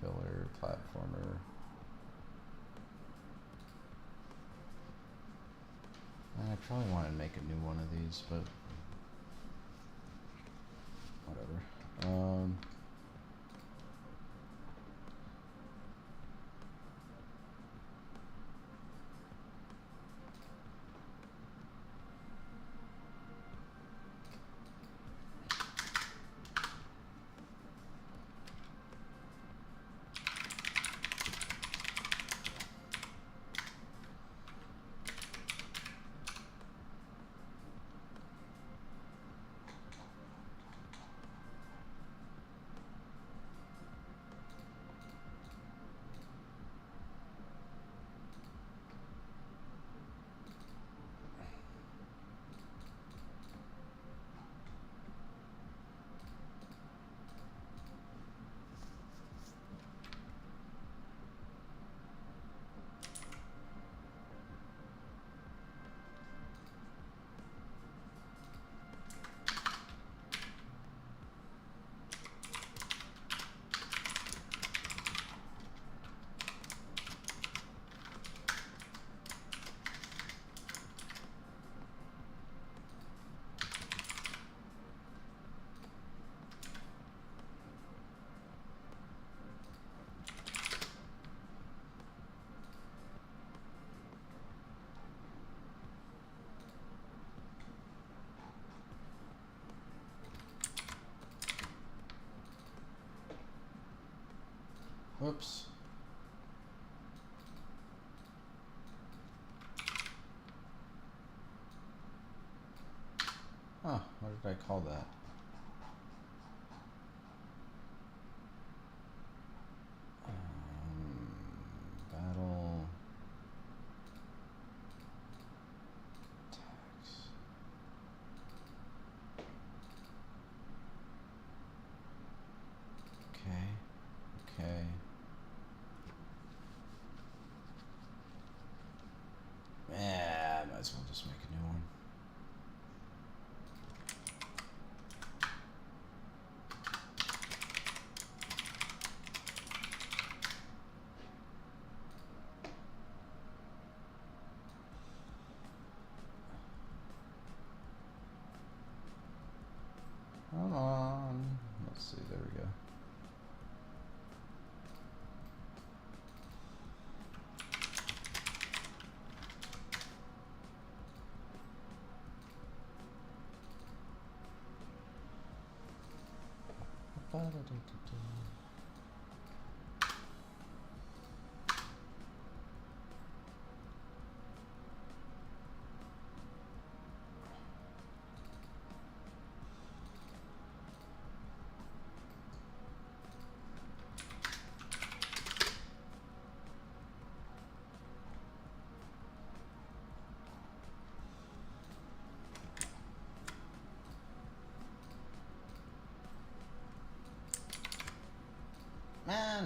filler, platformer. I probably want to make a new one of these, but whatever. Whoops. Huh, what did I call that? Battle tax. Okay. Might as well just make a new one. Come on. Let's see, there we go.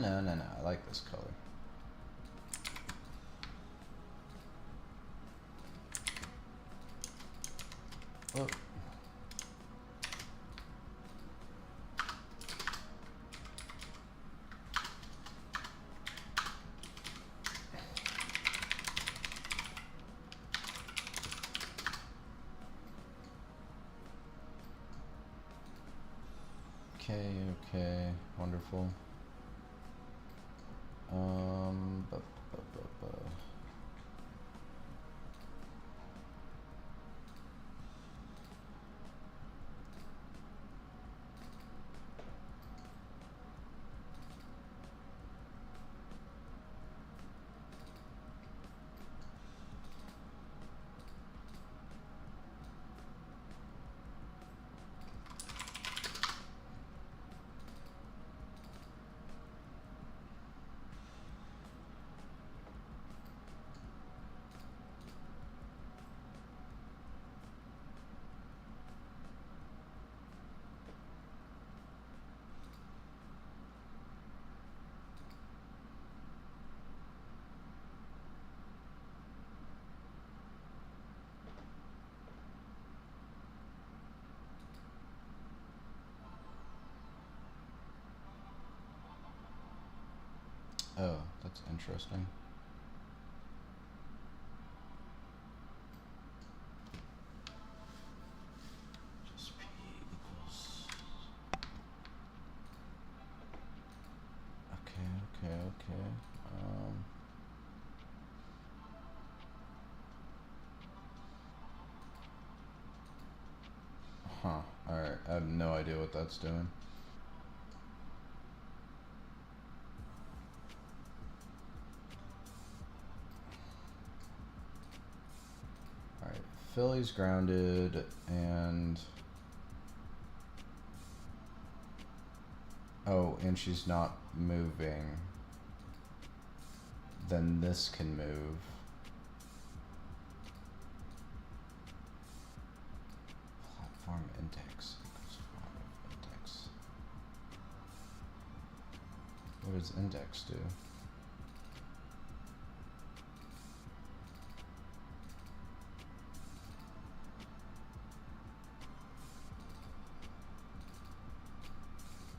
No. I like this color. Oh. Okay, wonderful. Bu- bu- bu- bu. Oh, that's interesting. Just P equals. Okay. Huh. Alright, I have no idea what that's doing. Alright, Philly's grounded, and... Oh, and she's not moving. Then this can move. Platform index equals 5 index. What does index do?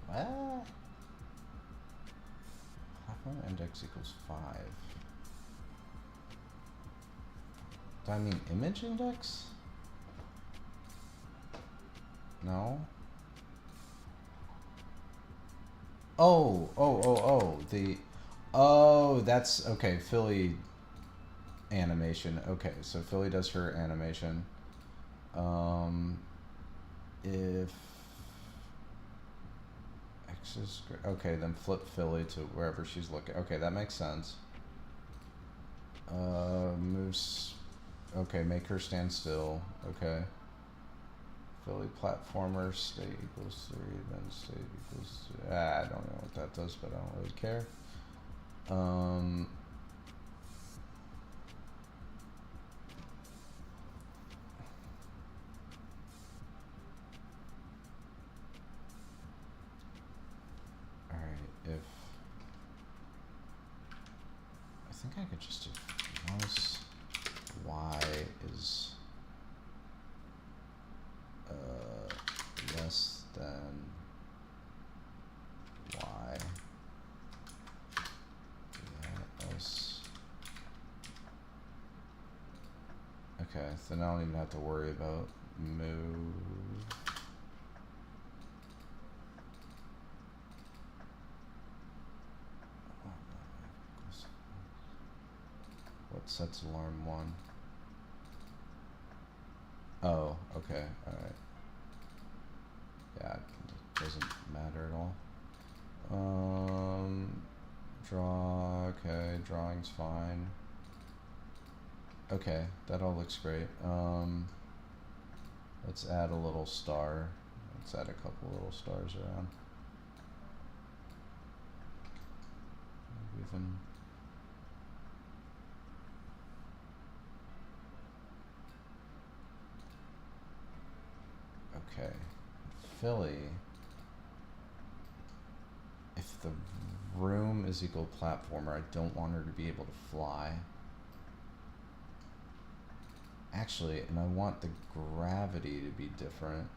What? Platform index equals 5. Do I mean image index? No. Oh. Oh, that's okay. Philly animation. Okay, so Philly does her animation. If X is okay, then flip Philly to wherever she's looking. Okay, that makes sense. Moves. Okay, make her stand still. Okay. Philly platformer, state equals 3, then state equals 3. I don't know what that does, but I don't really care. Alright, if... I think I could just do mouse Y is less than Y. Yeah, else. Okay, so now I don't even have to worry about move. What sets alarm 1? Oh, okay, alright. Yeah, it doesn't matter at all. Draw, okay, drawing's fine. Okay, that all looks great. Let's add a little star. Let's add a couple little stars around. Even okay. Philly. If the room is equal to platformer. I don't want her to be able to fly. Actually, and I want the gravity to be different.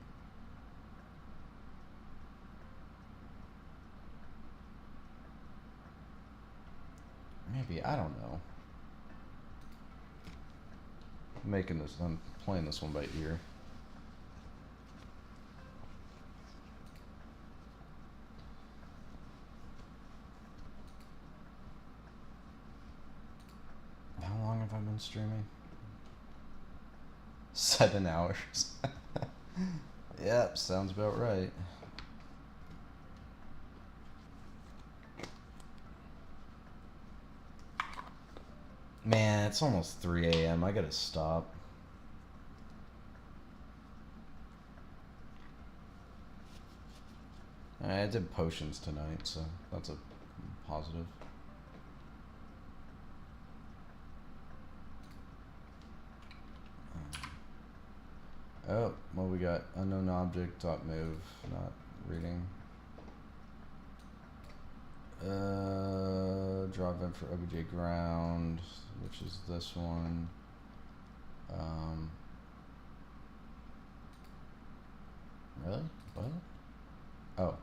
Maybe, I don't know. I'm playing this one by ear. How long have I been streaming? 7 hours. Yep, sounds about right. Man, it's almost 3 a.m. I gotta stop. I did potions tonight, so that's a positive. Oh, what we got? Unknown object, dot move, not reading. Draw event for OBJ ground, which is this one. Really? What? Oh. What?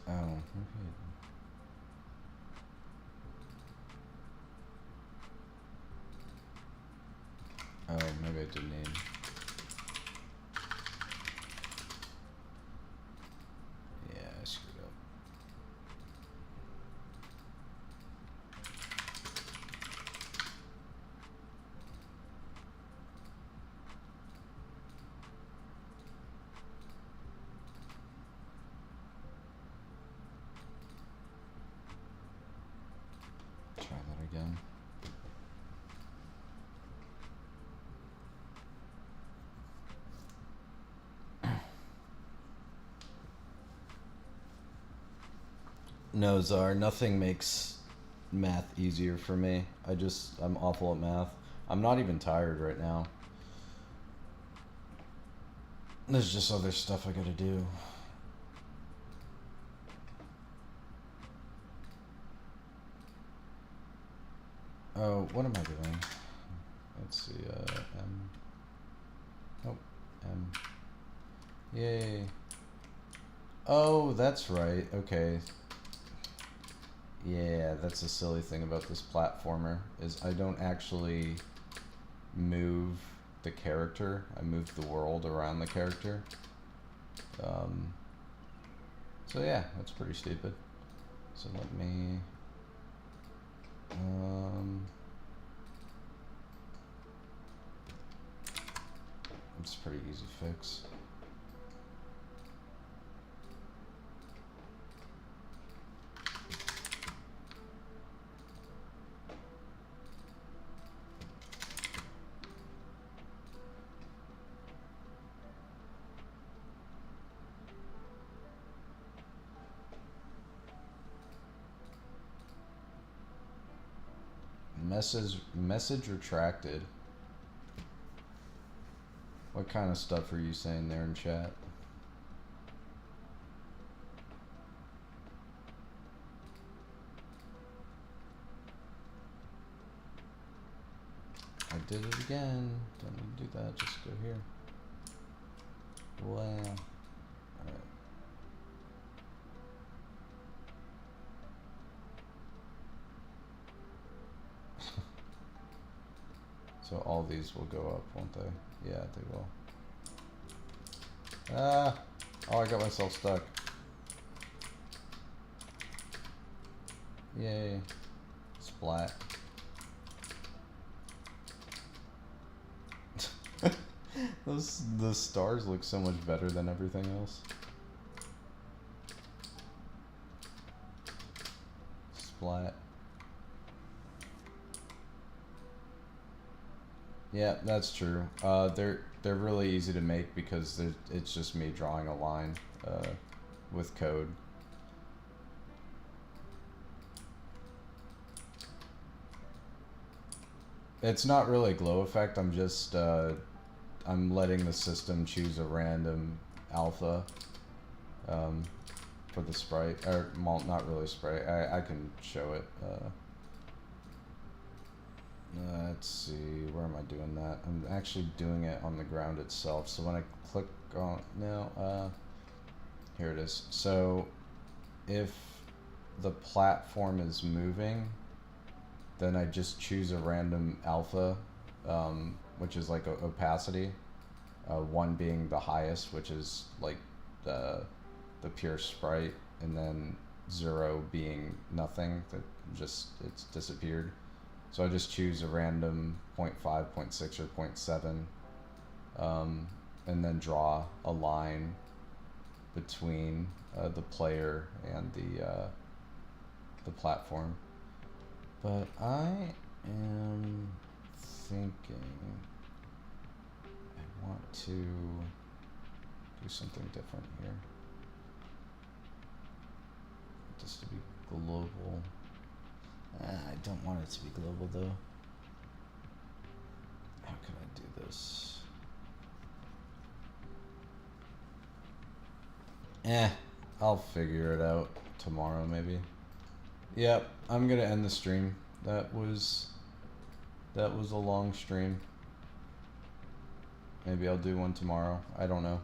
Oh, okay. Oh, maybe I did need. Yeah, I screwed up. Try that again. No, Czar, nothing makes math easier for me. I'm awful at math. I'm not even tired right now. There's just other stuff I gotta do. Oh, what am I doing? Let's see, M. Oh, M. Yay. Oh, that's right. Okay. Yeah, that's a silly thing about this platformer, is I don't actually move the character. I move the world around the character. So yeah, that's pretty stupid. So let me... it's a pretty easy fix. Message retracted. What kind of stuff are you saying there in chat? I did it again. Don't need to do that. Just go here. Wow. Alright. So all these will go up, won't they? Yeah, they will. Ah! Oh, I got myself stuck. Yay. Splat. The stars look so much better than everything else. Splat. Yeah, that's true. They're really easy to make because it's just me drawing a line with code. It's not really a glow effect. I'm just I'm letting the system choose a random alpha for the sprite, or well, not really sprite. I can show it. Let's see, where am I doing that? I'm actually doing it on the ground itself. So when I click on, no, here it is. So if the platform is moving, then I just choose a random alpha, which is like opacity, 1 being the highest, which is like the pure sprite, and then 0 being nothing, that just it's disappeared. So I just choose a random 0.5, 0.6, or 0.7, and then draw a line between the player and the platform. But I am thinking I want to do something different here. Just to be global. I don't want it to be global though. How can I do this? I'll figure it out tomorrow maybe. Yep, I'm gonna end the stream. That was a long stream. Maybe I'll do one tomorrow. I don't know.